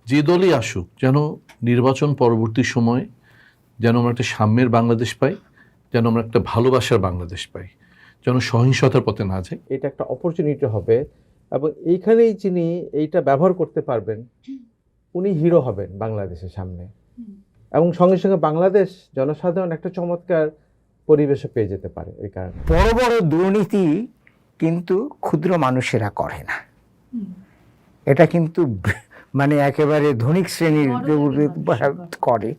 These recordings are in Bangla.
যে দলই আসুক যেন নির্বাচন পরবর্তী সময় যেন আমরা একটা সাম্যের বাংলাদেশ পাই, যেন আমরা একটা ভালোবাসার বাংলাদেশ পাই, যেন সহিংসতার পথে না যাই। এটা একটা অপরচুনিটি হবে এবং এইখানেই যিনি এইটা ব্যবহার করতে পারবেন উনি হিরো হবেন বাংলাদেশের সামনে, এবং সঙ্গে সঙ্গে বাংলাদেশ জনসাধারণ একটা চমৎকার পরিবেশে পেয়ে যেতে পারে। এই কারণে বড় বড় দুর্নীতি কিন্তু ক্ষুদ্র মানুষেরা করে না, এটা কিন্তু মানে একেবারে ধনিক শ্রেণীর করে।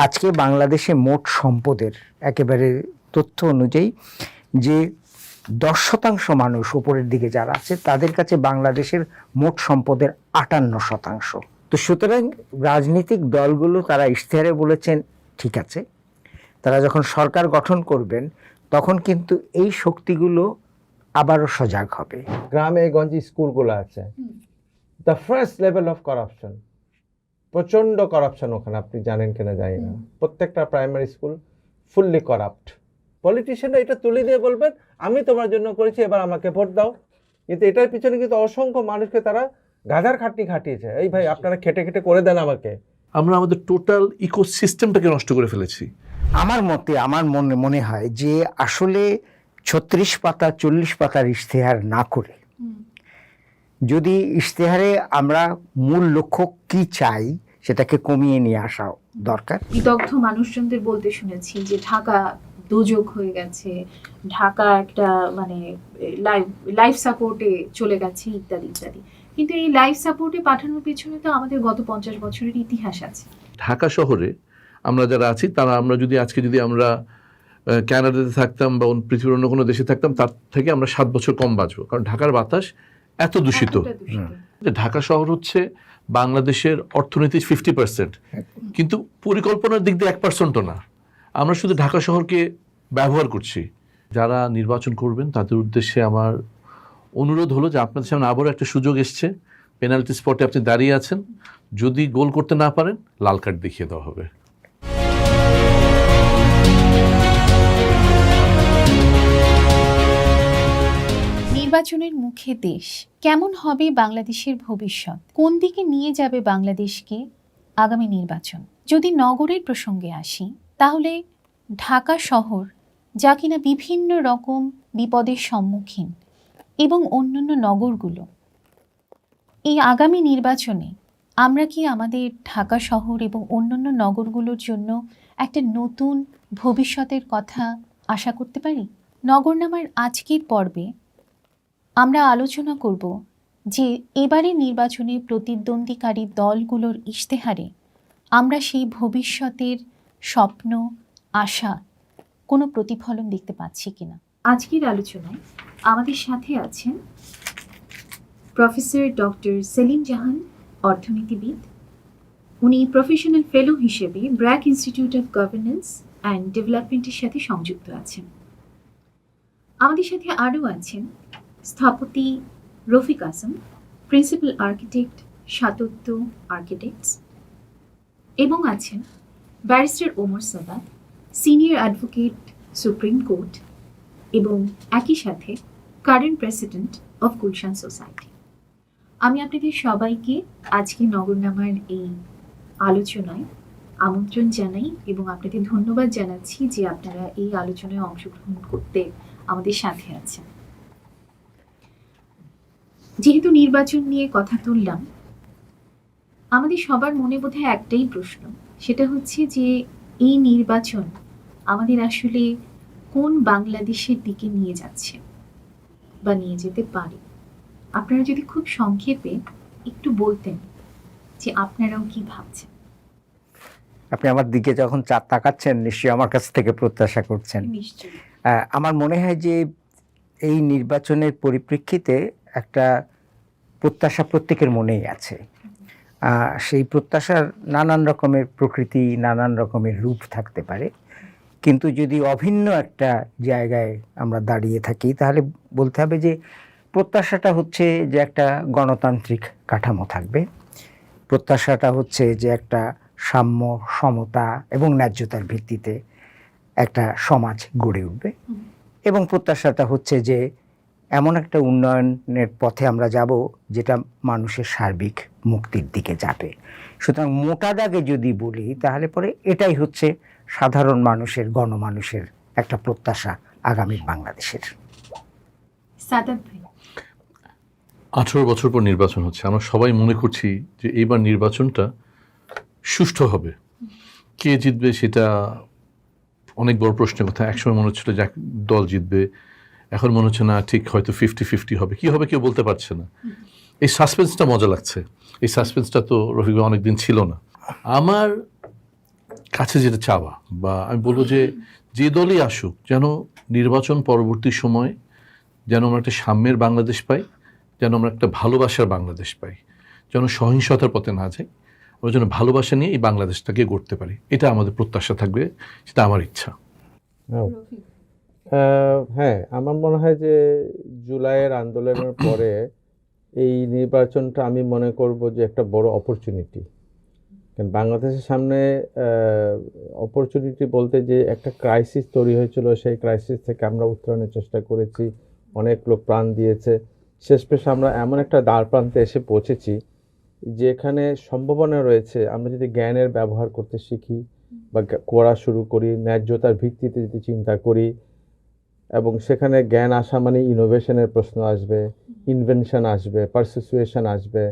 আজকে বাংলাদেশে মোট সম্পদের একেবারে তথ্য অনুযায়ী যে 10% মানুষ উপরের দিকে যারা আছে তাদের কাছে বাংলাদেশের মোট সম্পদের 58%। তো সুতরাং রাজনৈতিক দলগুলো তারা ইশতেহারে বলেছেন ঠিক আছে, তারা যখন সরকার গঠন করবেন তখন কিন্তু এই শক্তিগুলো আবারও সজাগ হবে। গ্রামে গঞ্জে স্কুলগুলো আছে, the first level of corruption, প্রচন্ড করাপশন ওখানে, আপনি জানেন কিনা জানি না। প্রত্যেকটা প্রাইমারি স্কুল ফুললি করাপ্ট। পলিটিশিয়ানরা এটা তুলে দিয়ে বলবেন আমি তোমার জন্য করেছি, এবার আমাকে ভোট দাও, কিন্তু এটার পিছনে কিন্তু অসংখ্য মানুষকে তারা গাধার খাটনি খাটিয়েছে, এই ভাই আপনারা খেটে খেটে করে দেন আমাকে। আমরা আমাদের টোটাল ইকোসিস্টেমটাকে নষ্ট করে ফেলেছি। আমার মতে আমার মনে হয় যে আসলে 36 পাতা 40 পাতার ইশতেহার না করে যদি ইশতেহারে আমরা মূল লক্ষ্য কি চাই সেটাকে কমিয়ে নিয়ে আসা দরকার। বিদগ্ধ মানুষজনদের বলতে শুনেছি যে ঢাকা দোজক হয়ে গেছে, ঢাকা একটা মানে লাইফ সাপোর্টে চলে গেছে ইত্যাদি ইত্যাদি। কিন্তু এই লাইফ সাপোর্টে পাঠানোর পিছনে তো আমাদের গত 50 বছরের ইতিহাস আছে। ঢাকা শহরে আমরা যারা আছি তারা আমরা যদি আজকে যদি আমরা কানাডাতে থাকতাম বা পৃথিবীর অন্য কোনো দেশে থাকতাম তার থেকে আমরা 7 বছর কম বাঁচবো, কারণ ঢাকার বাতাস এত দূষিত। ঢাকা শহর হচ্ছে বাংলাদেশের অর্থনীতির 50%, কিন্তু পরিকল্পনার দিক দিয়ে 1%ও না। আমরা শুধু ঢাকা শহরকে ব্যবহার করছি। যারা নির্বাচন করবেন তাদের উদ্দেশ্যে আমার অনুরোধ হলো যে আপনাদের সামনে আবারও একটা সুযোগ এসছে, পেনাল্টি স্পটে আপনি দাঁড়িয়ে আছেন, যদি গোল করতে না পারেন লাল কার্ড দেখিয়ে দেওয়া হবে। নির্বাচনের মুখে দেশ, কেমন হবে বাংলাদেশের ভবিষ্যৎ, কোন দিকে নিয়ে যাবে বাংলাদেশকে আগামী নির্বাচন? যদি নগরের প্রসঙ্গে আসি তাহলে ঢাকা শহর, যা কিনা বিভিন্ন রকম বিপদের সম্মুখীন, এবং অন্যান্য নগরগুলো, এই আগামী নির্বাচনে আমরা কি আমাদের ঢাকা শহর এবং অন্যান্য নগরগুলোর জন্য একটা নতুন ভবিষ্যতের কথা আশা করতে পারি? নগরনামার আজকের পর্বে আমরা আলোচনা করব যে এবারে নির্বাচনে প্রতিদ্বন্দ্বীকারী দলগুলোর ইশতেহারে আমরা সেই ভবিষ্যতের স্বপ্ন, আশা কোনো প্রতিফলন দেখতে পাচ্ছি কিনা। আজকের আলোচনায় আমাদের সাথে আছেন প্রফেসর ডক্টর সেলিম জাহান, অর্থনীতিবিদ। উনি প্রফেশনাল ফেলো হিসেবে BRAC institute of governance and ডেভেলপমেন্টের সাথে সংযুক্ত আছেন। আমাদের সাথে আরও আছেন স্থপতি Rafiq Assam, principal architect, সাতত্য architects, এবং আছেন barrister Omar Sadat, senior advocate, supreme court, এবং একই সাথে current president of Gulshan society. আমি আপনাদের সবাইকে আজকে নগরনামার এই আলোচনায় আমন্ত্রণ জানাই এবং আপনাদের ধন্যবাদ জানাচ্ছি যে আপনারা এই আলোচনায় অংশগ্রহণ করতে আমাদের সাথে আছেন। যেহেতু নির্বাচন নিয়ে কথা তুললাম, আমাদের সবার মনে বোধহয় একটাই প্রশ্ন, সেটা হচ্ছে যে এই নির্বাচন আমাদের আসলে কোন বাংলাদেশের দিকে নিয়ে যাচ্ছে বা নিয়ে যেতে পারে। আপনারা যদি খুব সংক্ষেপে একটু বলতেন যে আপনারাও কি ভাবছেন। আপনি আমার দিকে যখন তাকাচ্ছেন নিশ্চয়ই আমার কাছ থেকে প্রত্যাশা করছেন। নিশ্চয়ই। আমার মনে হয় যে এই নির্বাচনের পরিপ্রেক্ষিতে একটা প্রত্যাশা প্রত্যেকের মনেই আছে। সেই প্রত্যাশার নানান রকমের প্রকৃতি, নানান রকমের রূপ থাকতে পারে, কিন্তু যদি অভিন্ন একটা জায়গায় আমরা দাঁড়িয়ে থাকি তাহলে বলতে হবে যে প্রত্যাশাটা হচ্ছে যে একটা গণতান্ত্রিক কাঠামো থাকবে, প্রত্যাশাটা হচ্ছে যে একটা সাম্য, সমতা এবং ন্যায্যতার ভিত্তিতে একটা সমাজ গড়ে উঠবে, এবং প্রত্যাশাটা হচ্ছে যে এমন একটা উন্নয়নের পথে আমরা যাব যেটা মানুষের সার্বিক মুক্তির দিকে যাবে। সুতরাং মোটা দাগে যদি বলি তাহলে পরে এটাই হচ্ছে সাধারণ মানুষের, গণমানুষের একটা প্রত্যাশা আগামীর বাংলাদেশের। সাদাত ভাই, 18 বছর পর নির্বাচন হচ্ছে, আমরা সবাই মনে করছি যে এইবার নির্বাচনটা সুষ্ঠু হবে। কে জিতবে সেটা অনেক বড় প্রশ্নের কথা। একসময় মনে হচ্ছিল যে এক দল জিতবে, এখন মনে হচ্ছে না, ঠিক হয়তো 50-50 হবে। কি হবে কেউ বলতে পারছে না। এই সাসপেন্সটা মজা লাগছে। এই সাসপেন্সটা তো রফিক ভাই অনেকদিন ছিল না। আমার কাছে যেটা চাওয়া, বা আমি বলবো যে দলই আসুক, যেন নির্বাচন পরবর্তী সময় যেন আমরা একটা সাম্যের বাংলাদেশ পাই, যেন আমরা একটা ভালোবাসার বাংলাদেশ পাই, যেন সহিংসতার পথে না যাই, আমরা যেন ভালোবাসা নিয়ে এই বাংলাদেশটাকে গড়তে পারি। এটা আমাদের প্রত্যাশা থাকবে, সেটা আমার ইচ্ছা। হ্যাঁ, আমার মনে হয় যে জুলাইয়ের আন্দোলনের পরে এই নির্বাচনটা আমি মনে করব যে একটা বড় অপরচুনিটি। কারণ বাংলাদেশের সামনে অপরচুনিটি বলতে যে একটা ক্রাইসিস তৈরি হয়েছিল, সেই ক্রাইসিস থেকে আমরা উত্তরণের চেষ্টা করেছি, অনেক লোক প্রাণ দিয়েছে। শেষমেশ আমরা এমন একটা দ্বার প্রান্তে এসে পৌঁছেছি যেখানে সম্ভাবনা রয়েছে, আমরা যদি জ্ঞানের ব্যবহার করতে শিখি বা করা শুরু করি, ন্যায্যতার ভিত্তিতে যদি চিন্তা করি, এবং সেখানে জ্ঞান আসা মানে ইনোভেশনের প্রশ্ন আসবে, ইনভেনশন আসবে, পারসুয়েশন আসবে,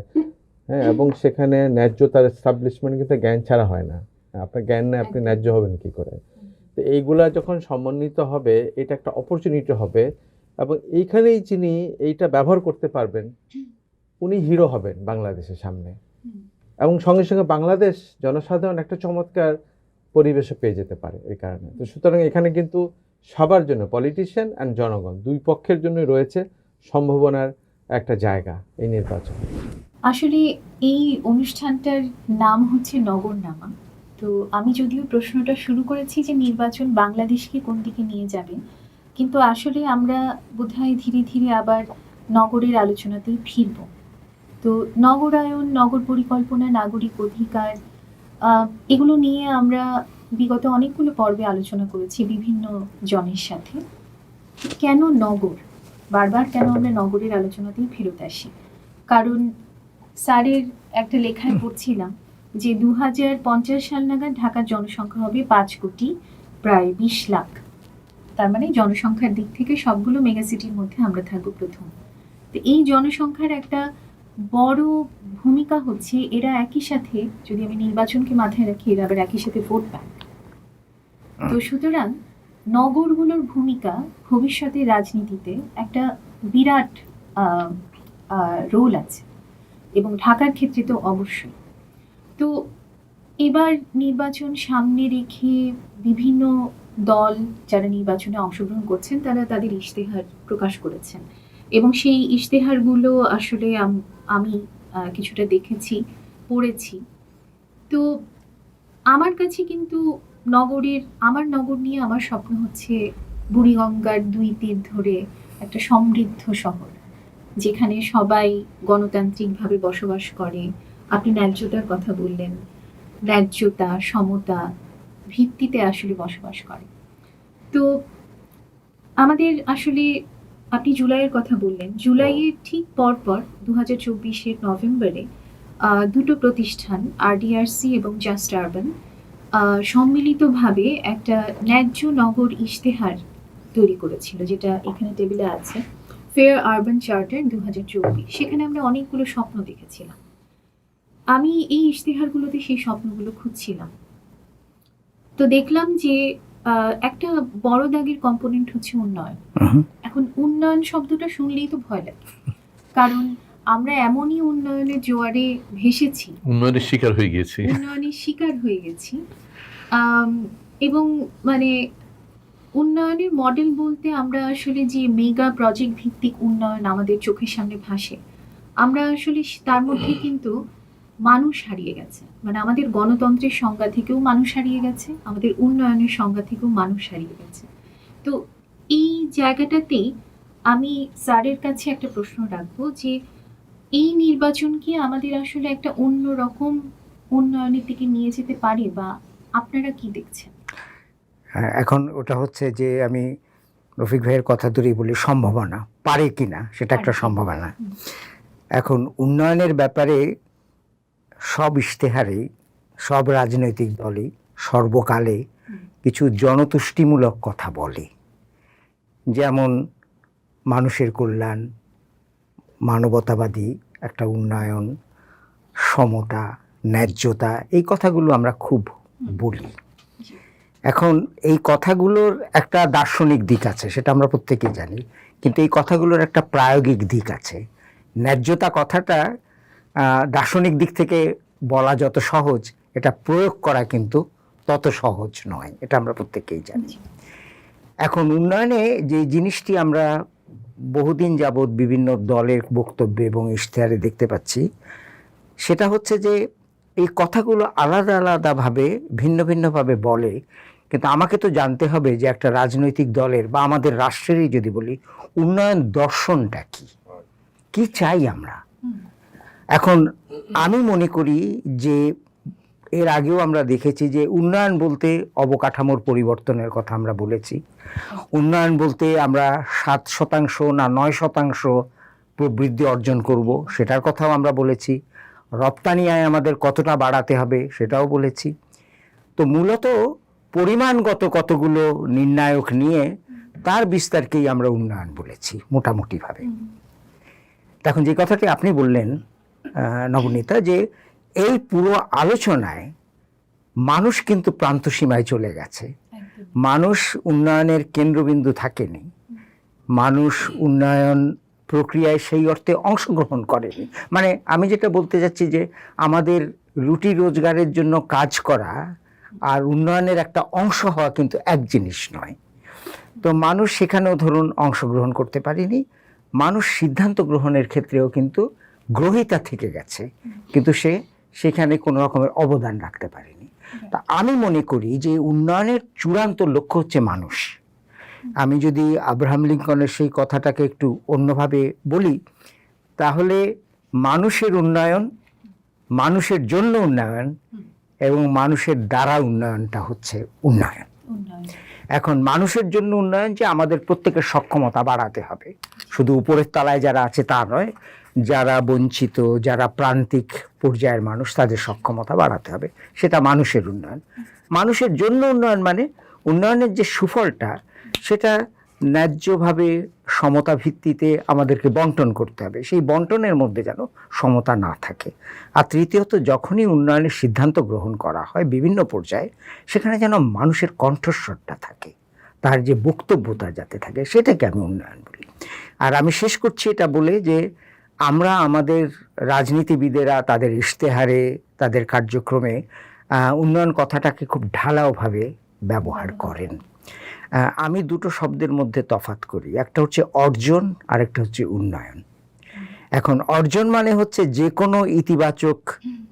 হ্যাঁ, এবং সেখানে ন্যায্যতার এস্টাবলিশমেন্ট কিন্তু জ্ঞান ছাড়া হয় না। আপনার জ্ঞান নেই, আপনি ন্যায্য হবেন কি করে? তো এইগুলা যখন সমন্বিত হবে, এটা একটা অপরচুনিটি হবে, এবং এইখানেই যিনি এইটা ব্যবহার করতে পারবেন উনি হিরো হবেন বাংলাদেশের সামনে, এবং সঙ্গে সঙ্গে বাংলাদেশ জনসাধারণ একটা চমৎকার পরিবেশে পেয়ে যেতে পারে এই কারণে। তো সুতরাং এখানে কিন্তু সবার জন্য, পলিটিশিয়ান অ্যান্ড জনগণ, দুই পক্ষের জন্যই রয়েছে সম্ভাবনার একটা জায়গা এই নির্বাচন। আসলে এই অনুষ্ঠানটার নাম হচ্ছে নগরনামা। তো আমি যদিও প্রশ্নটা শুরু করেছি যে নির্বাচন বাংলাদেশকে কোন দিকে নিয়ে যাবে, কিন্তু আসলে আমরা বোধহয় ধীরে ধীরে আবার নগরের আলোচনাতেই ফিরব। তো নগরায়ন, নগর পরিকল্পনা, নাগরিক অধিকার, এগুলো নিয়ে আমরা বিগত অনেকগুলো পর্বে আলোচনা করেছি বিভিন্ন জনের সাথে। কেন নগর, বারবার কেন আমরা নগরের আলোচনাতেই ফেরত আসি? কারণ স্যারের একটা লেখায় পড়ছিলাম যে 2050 সাল নাগাদ ঢাকার জনসংখ্যা হবে 5 কোটি প্রায় 20 লাখ। তার মানে জনসংখ্যার দিক থেকে সবগুলো মেগাসিটির মধ্যে আমরা থাকবো প্রথম। তো এই জনসংখ্যার একটা বড় ভূমিকা হচ্ছে এরা একই সাথে, যদি আমি নির্বাচনকে মাথায় রাখি, এরা আবার একই সাথে ভোট পায়। তো সুতরাং নগরগুলোর ভূমিকা ভবিষ্যতে রাজনীতিতে একটা বিরাট রোল আছে, এবং ঢাকার ক্ষেত্রে তো অবশ্যই। তো এবার নির্বাচন সামনে রেখে বিভিন্ন দল যারা নির্বাচনে অংশগ্রহণ করছেন তারা তাদের ইশতেহার প্রকাশ করেছেন, এবং সেই ইশতেহারগুলো আসলে আমি কিছুটা দেখেছি, পড়েছি। তো আমার কাছে কিন্তু আমার নগর নিয়ে আমার স্বপ্ন হচ্ছে বুড়িগঙ্গার 2 তীর ধরে একটা সমৃদ্ধ শহর, যেখানে সবাই গণতান্ত্রিকভাবে বসবাস করে। আপনি ন্যায্যতার কথা বললেন, ন্যায্যতা, সমতা ভিত্তিতে আসলে বসবাস করে। তো আমাদের আসলে, আপনি জুলাইয়ের কথা বললেন, জুলাইয়ের ঠিক পরপর 2024-এর নভেম্বরে দুটো প্রতিষ্ঠান, RDRC এবং জাস্ট আরবান, সম্মিলিতভাবে একটা ন্যায্য নগর ইশতেহার তৈরি করেছিল, যেটা এখানে টেবিলে আছে, ফেয়ার আরবান চার্টার 2024। সেখানে আমরা অনেকগুলো স্বপ্ন দেখেছিলাম। আমি এই ইশতেহারগুলোতে সেই স্বপ্নগুলো খুঁজছিলাম। তো দেখলাম যে একটা বড় দাগের কম্পোনেন্ট হচ্ছে উন্নয়ন। এখন উন্নয়ন শব্দটা শুনলেই তো ভয় লাগে, কারণ আমরা এমনই উন্নয়নের জোয়ারে ভেসেছি, উন্নয়নের শিকার হয়ে গেছি। এবং মানে উন্নয়নের মডেল বলতে আমরা আসলে যে মেগা প্রজেক্ট ভিত্তিক উন্নয়ন আমাদের চোখের সামনে ভাসে, আমরা আসলে তার মধ্যে কিন্তু মানুষ হারিয়ে গেছে। মানে আমাদের গণতন্ত্রের সংজ্ঞা থেকেও মানুষ হারিয়ে গেছে, আমাদের উন্নয়নের সংজ্ঞা থেকেও মানুষ হারিয়ে গেছে। তো এই জায়গাটাতেই আমি স্যারের কাছে একটা প্রশ্ন রাখবো যে এই নির্বাচন কি আমাদের আসলে একটা অন্যরকম উন্নয়নের দিকে নিয়ে যেতে পারে, বা আপনারা কি দেখছেন? এখন ওটা হচ্ছে যে আমি রফিক ভাইয়ের কথা ধরেই বলি সম্ভাবনা, পারে কিনা সেটা একটা সম্ভাবনা। এখন উন্নয়নের ব্যাপারে সব ইশতেহারেই, সব রাজনৈতিক দলই সর্বকালে কিছু জনতুষ্টিমূলক কথা বলে, যেমন মানুষের কল্যাণ, মানবতাবাদী একটা উন্নয়ন, সমতা, ন্যায্যতা, এই কথাগুলো আমরা খুব বলি। এখন এই কথাগুলোর একটা দার্শনিক দিক আছে, সেটা আমরা প্রত্যেকেই জানি, কিন্তু এই কথাগুলোর একটা প্রায়োগিক দিক আছে। ন্যায্যতা কথাটা দার্শনিক দিক থেকে বলা যত সহজ, এটা প্রয়োগ করা কিন্তু তত সহজ নয়, এটা আমরা প্রত্যেকেই জানি। এখন উন্নয়নে যে জিনিসটি আমরা বহুদিন যাবৎ বিভিন্ন দলের বক্তব্যে এবং ইশতেহারে দেখতে পাচ্ছি, সেটা হচ্ছে যে এই কথাগুলো আলাদা আলাদাভাবে ভিন্ন ভিন্নভাবে বলে, কিন্তু আমাকে তো জানতে হবে যে একটা রাজনৈতিক দলের বা আমাদের রাষ্ট্রেরই যদি বলি, উন্নয়ন দর্শনটা কি, কি চাই আমরা। এখন আমি মনে করি যে এর আগেও আমরা দেখেছি যে উন্নয়ন বলতে অবকাঠামোর পরিবর্তনের কথা আমরা বলেছি, উন্নয়ন বলতে আমরা 7% না 9% প্রবৃদ্ধি অর্জন করব সেটার কথাও আমরা বলেছি, রপ্তানি আয় আমাদের কতটা বাড়াতে হবে সেটাও বলেছি। তো মূলত পরিমাণগত কতগুলো নির্ণায়ক নিয়ে তার বিস্তারকেই আমরা উন্নয়ন বলেছি মোটামুটিভাবে। এখন যে কথাটি আপনি বললেন নবনীতা, যে এই পুরো আলোচনায় মানুষ কিন্তু প্রান্তসীমায় চলে গেছে, মানুষ উন্নয়নের কেন্দ্রবিন্দু থাকেনি, মানুষ উন্নয়ন প্রক্রিয়ায় সেই অর্থে অংশগ্রহণ করেনি। মানে আমি যেটা বলতে যাচ্ছি যে আমাদের রুটি রোজগারের জন্য কাজ করা আর উন্নয়নের একটা অংশ হওয়া কিন্তু এক জিনিস নয়। তো মানুষ সেখানেও ধরুন অংশগ্রহণ করতে পারেনি, মানুষ সিদ্ধান্ত গ্রহণের ক্ষেত্রেও কিন্তু গ্রহীতা থেকে গেছে, কিন্তু সে সেখানে কোনো রকমের অবদান রাখতে পারেনি। তা আমি মনে করি যে উন্নয়নের চূড়ান্ত লক্ষ্য হচ্ছে মানুষ। আমি যদি আব্রাহাম লিঙ্কনের সেই কথাটাকে একটু অন্যভাবে বলি, তাহলে মানুষের উন্নয়ন, মানুষের জন্য উন্নয়ন এবং মানুষের দ্বারা উন্নয়নটা হচ্ছে উন্নয়ন। এখন মানুষের জন্য উন্নয়ন যে আমাদের প্রত্যেকের সক্ষমতা বাড়াতে হবে, শুধু উপরের তলায় যারা আছে তা নয়, যারা বঞ্চিত, যারা প্রান্তিক পর্যায়ের মানুষ, তাদের সক্ষমতা বাড়াতে হবে, সেটা মানুষের উন্নয়ন। মানুষের জন্য উন্নয়ন মানে উন্নয়নের যে সুফলটা সেটা ন্যায্যভাবে সমতা ভিত্তিতে আমাদেরকে বন্টন করতে হবে, সেই বন্টনের মধ্যে যেন সমতা না থাকে। আর তৃতীয়ত, যখনই উন্নয়নের সিদ্ধান্ত গ্রহণ করা হয় বিভিন্ন পর্যায়ে, সেখানে যেন মানুষের কণ্ঠস্বরটা থাকে, তার যে বক্তব্যতা যাতে থাকে, সেটাকে আমি উন্নয়ন বলি। আর আমি শেষ করছি এটা বলে যে আমরা আমাদের রাজনীতিবিদেরা তাদের ইশতেহারে, তাদের কার্যক্রমে উন্নয়ন কথাটাকে খুব ঢালাওভাবে ব্যবহার করেন। আমি দুটো শব্দের মধ্যে তফাৎ করি, একটা হচ্ছে অর্জন আর একটা হচ্ছে উন্নয়ন। এখন অর্জন মানে হচ্ছে যে কোনো ইতিবাচক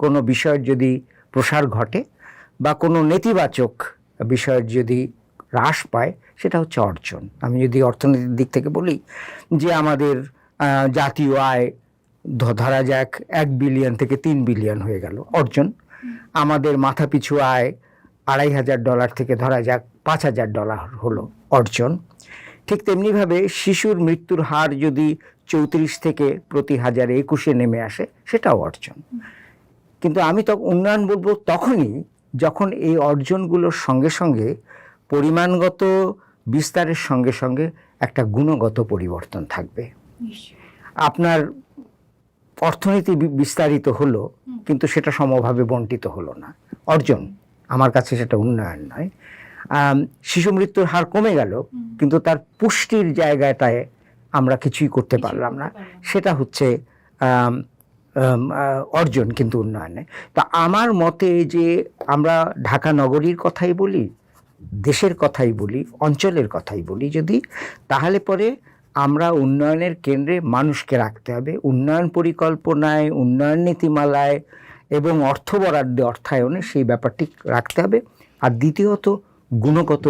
কোনো বিষয়ের যদি প্রসার ঘটে বা কোনো নেতিবাচক বিষয়ের যদি হ্রাস পায়, সেটা হচ্ছে অর্জন। আমি যদি অর্থনীতির দিক থেকে বলি যে আমাদের জাতীয় আয় ধরা যাক 1 বিলিয়ন থেকে 3 বিলিয়ন হয়ে গেল, অর্জন। আমাদের মাথাপিছু আয় $2,500 থেকে ধরা যাক $5,000 হলো, অর্জন। ঠিক তেমনিভাবে শিশুর মৃত্যুর হার যদি 34 থেকে প্রতি 1000 21-এ নেমে আসে, সেটাও অর্জন। কিন্তু আমি তো উন্নয়ন বলবো তখনই যখন এই অর্জনগুলোর সঙ্গে সঙ্গে পরিমাণগত বিস্তারের সঙ্গে সঙ্গে একটা গুণগত পরিবর্তন থাকবে। আপনার অর্থনীতি বিস্তারিত হলো কিন্তু সেটা সমভাবে বন্টিত হলো না, অর্জন। আমার কাছে সেটা উন্নয়ন নয়। শিশু মৃত্যুর হার কমে গেল কিন্তু তার পুষ্টির জায়গাটায় আমরা কিছুই করতে পারলাম না, সেটা হচ্ছে অর্জন, কিন্তু উন্নয়ন নয়। তা আমার মতে যে আমরা ঢাকা নগরীর কথাই বলি, দেশের কথাই বলি, অঞ্চলের কথাই বলি যদি, তাহলে পরে আমরা উন্নয়নের কেন্দ্রে মানুষকে রাখতে হবে। উন্নয়ন পরিকল্পনায়, উন্নয়ন নীতিমালায় এবং অর্থ বরাদ্দে, অর্থায়নে সেই ব্যাপারটি রাখতে হবে। আর দ্বিতীয়ত গুণগত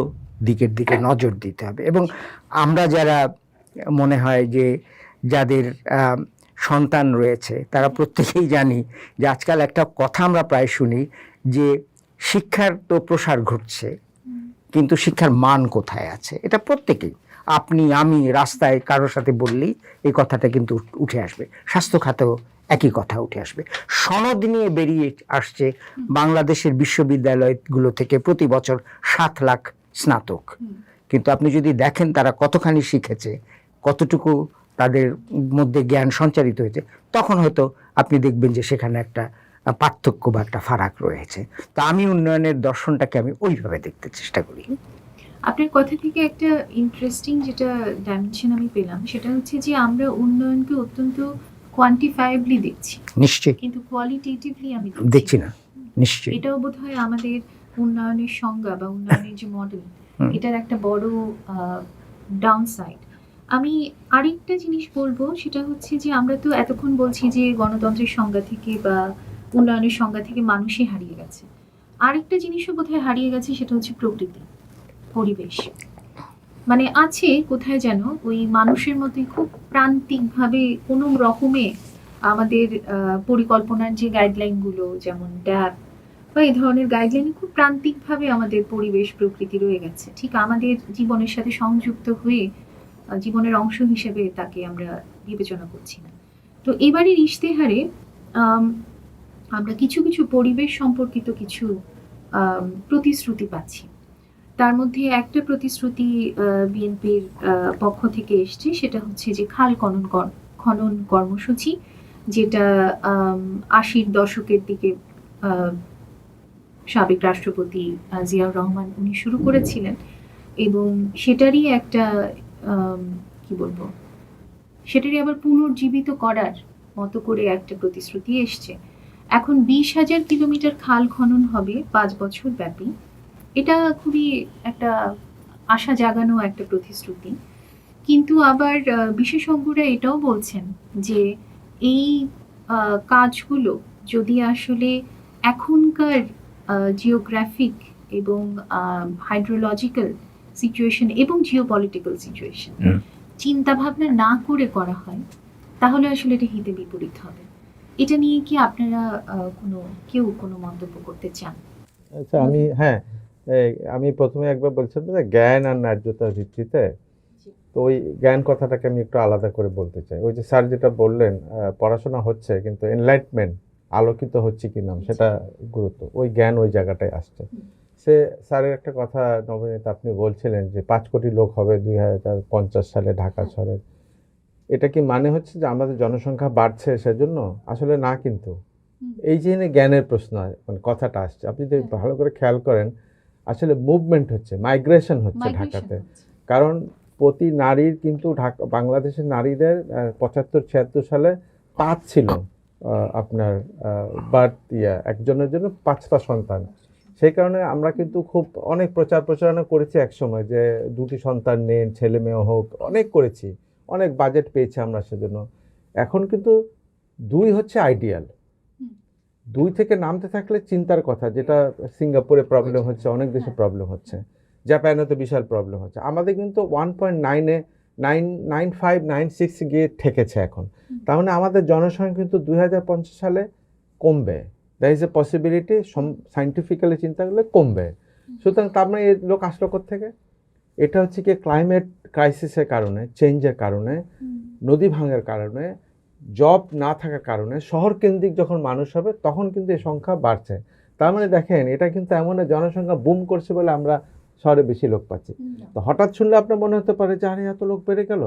দিকের দিকে নজর দিতে হবে। এবং আমরা যারা মনে হয় যে যাদের সন্তান রয়েছে, তারা প্রত্যেকেই জানি যে আজকাল একটা কথা আমরা প্রায় শুনি যে শিক্ষার তো প্রসার ঘটছে, কিন্তু শিক্ষার মান কোথায় আছে, এটা প্রত্যেকেই আপনি আমি রাস্তায় কারোর সাথে বললেই এই কথাটা কিন্তু উঠে আসবে। স্বাস্থ্য খাতেও একই কথা উঠে আসবে। সনদ নিয়ে বেরিয়ে আসছে বাংলাদেশের বিশ্ববিদ্যালয়গুলো থেকে প্রতি বছর 7 লাখ স্নাতক, কিন্তু আপনি যদি দেখেন তারা কতখানি শিখেছে, কতটুকু তাদের মধ্যে জ্ঞান সঞ্চারিত হয়েছে, তখন হয়তো আপনি দেখবেন যে সেখানে একটা পার্থক্য বা একটা ফারাক রয়েছে। তো আমি উন্নয়নের দর্শনটাকে আমি ওইভাবে দেখতে চেষ্টা করি। আপনার কথা থেকে একটা ইন্টারেস্টিং যেটা ডাইমেনশন আমি পেলাম, সেটা হচ্ছে যে আমরা উন্নয়নকে অত্যন্ত কোয়ান্টিফায়াবলি দেখছি, নিশ্চয়ই কিন্তু কোয়ালিটেটিভলি আমি দেখছি না, নিশ্চয়ই। এটাও বোধহয় আমাদের উন্নয়নের সংজ্ঞা বা উন্নয়নের যে মডেল, এটার একটা বড় ডাউন সাইড। আমি আরেকটা জিনিস বলবো, সেটা হচ্ছে যে আমরা তো এতক্ষণ বলছি যে গণতন্ত্রের সংজ্ঞা থেকে বা উন্নয়নের সংজ্ঞা থেকে মানুষই হারিয়ে গেছে। আরেকটা জিনিসও বোধহয় হারিয়ে গেছে, সেটা হচ্ছে প্রকৃতি, পরিবেশ। মানে আছে কোথায় যেন ওই মানুষের মতোই খুব প্রান্তিকভাবে কোনো রকমে আমাদের পরিকল্পনার যে গাইডলাইনগুলো, যেমন ড্যাব বা এই ধরনের গাইডলাইনে খুব প্রান্তিকভাবে আমাদের পরিবেশ প্রকৃতি রয়ে গেছে, ঠিক আমাদের জীবনের সাথে সংযুক্ত হয়ে জীবনের অংশ হিসেবে তাকে আমরা বিবেচনা করছি না। তো এবারের ইশতেহারে আমরা কিছু কিছু পরিবেশ সম্পর্কিত কিছু প্রতিশ্রুতি পাচ্ছি। তার মধ্যে একটা প্রতিশ্রুতি বিএনপির পক্ষ থেকে এসছে, সেটা হচ্ছে যে খাল খনন কর্মসূচি, যেটা 80-র দশকের দিকে সাবেক রাষ্ট্রপতি জিয়াউর রহমান উনি শুরু করেছিলেন, এবং সেটারই একটা কি বলবো, সেটারই আবার পুনর্জীবিত করার মতো করে একটা প্রতিশ্রুতি এসছে। এখন 20,000 কিলোমিটার খাল খনন হবে 5 বছর ব্যাপী। এটা খুবই একটা আশা জাগানো একটা প্রতিশ্রুতি, কিন্তু আবার বিশেষজ্ঞরা এটাও বলছেন যে এই কাজগুলো যদি আসলে এখনকার জিওগ্রাফিক এবং হাইড্রোলজিক্যাল সিচুয়েশন এবং জিওপলিটিক্যাল সিচুয়েশন চিন্তা ভাবনা না করে করা হয়, তাহলে আসলে এটা হিতে বিপরীত হবে। এটা নিয়ে কি আপনারা কেউ কোনো মন্তব্য করতে চান? আচ্ছা, আমি প্রথমে একবার বলছিলাম যে জ্ঞান আর ন্যায্যতার ভিত্তিতে, তো ওই জ্ঞান কথাটাকে আমি একটু আলাদা করে বলতে চাই। ওই যে স্যার যেটা বললেন, পড়াশোনা হচ্ছে কিন্তু এনলাইটমেন্ট, আলোকিত হচ্ছে কিনা সেটা গুরুত্ব, ওই জ্ঞান ওই জায়গাটায় আসছে। স্যারের একটা কথা নবনীতা আপনি বলছিলেন যে 5 কোটি লোক হবে 2050 সালে ঢাকা শহরের। এটা কি মানে হচ্ছে যে আমাদের জনসংখ্যা বাড়ছে সেজন্য? আসলে না, কিন্তু এই যে জ্ঞানের প্রশ্ন মানে কথাটা আসছে, আপনি যদি ভালো করে খেয়াল করেন, আসলে মুভমেন্ট হচ্ছে, মাইগ্রেশন হচ্ছে ঢাকাতে। কারণ প্রতি নারীর কিন্তু বাংলাদেশের নারীদের 75-76 সালে 5 ছিল আপনার বার্থ একজনের জন্য 5টা সন্তান। সেই কারণে আমরা কিন্তু খুব অনেক প্রচারণা করেছি একসময় যে 2টি সন্তান নেন, ছেলে মেয়ে হোক, অনেক করেছি, অনেক বাজেট পেয়েছি আমরা সেজন্য। এখন কিন্তু 2 হচ্ছে আইডিয়াল। 2 থেকে নামতে থাকলে চিন্তার কথা, যেটা সিঙ্গাপুরে প্রবলেম হচ্ছে, অনেক দেশে প্রবলেম হচ্ছে, জাপানে তো বিশাল প্রবলেম হচ্ছে। আমাদের কিন্তু 1.9-এ 95-96 গিয়ে ঠেকেছে এখন। তার মানে আমাদের জনসংখ্যা কিন্তু 2050 সালে কমবে। That is a possibility, scientifically চিন্তা করলে কমবে। সুতরাং তার মানে এই লোক আসলো কোত্থেকে? এটা হচ্ছে কি ক্লাইমেট ক্রাইসিসের কারণে, চেঞ্জের কারণে, নদী ভাঙার কারণে, জব না থাকার কারণে, শহর কেন্দ্রিক যখন মানুষ হবে তখন কিন্তু এই সংখ্যা বাড়ছে। তার মানে দেখেন, এটা কিন্তু এমন জনসংখ্যা বুম করছে বলে আমরা শহরে বেশি লোক পাচ্ছি। তো হঠাৎ শুনলে আপনার মনে হতে পারে যে আরে এত লোক বেড়ে গেল।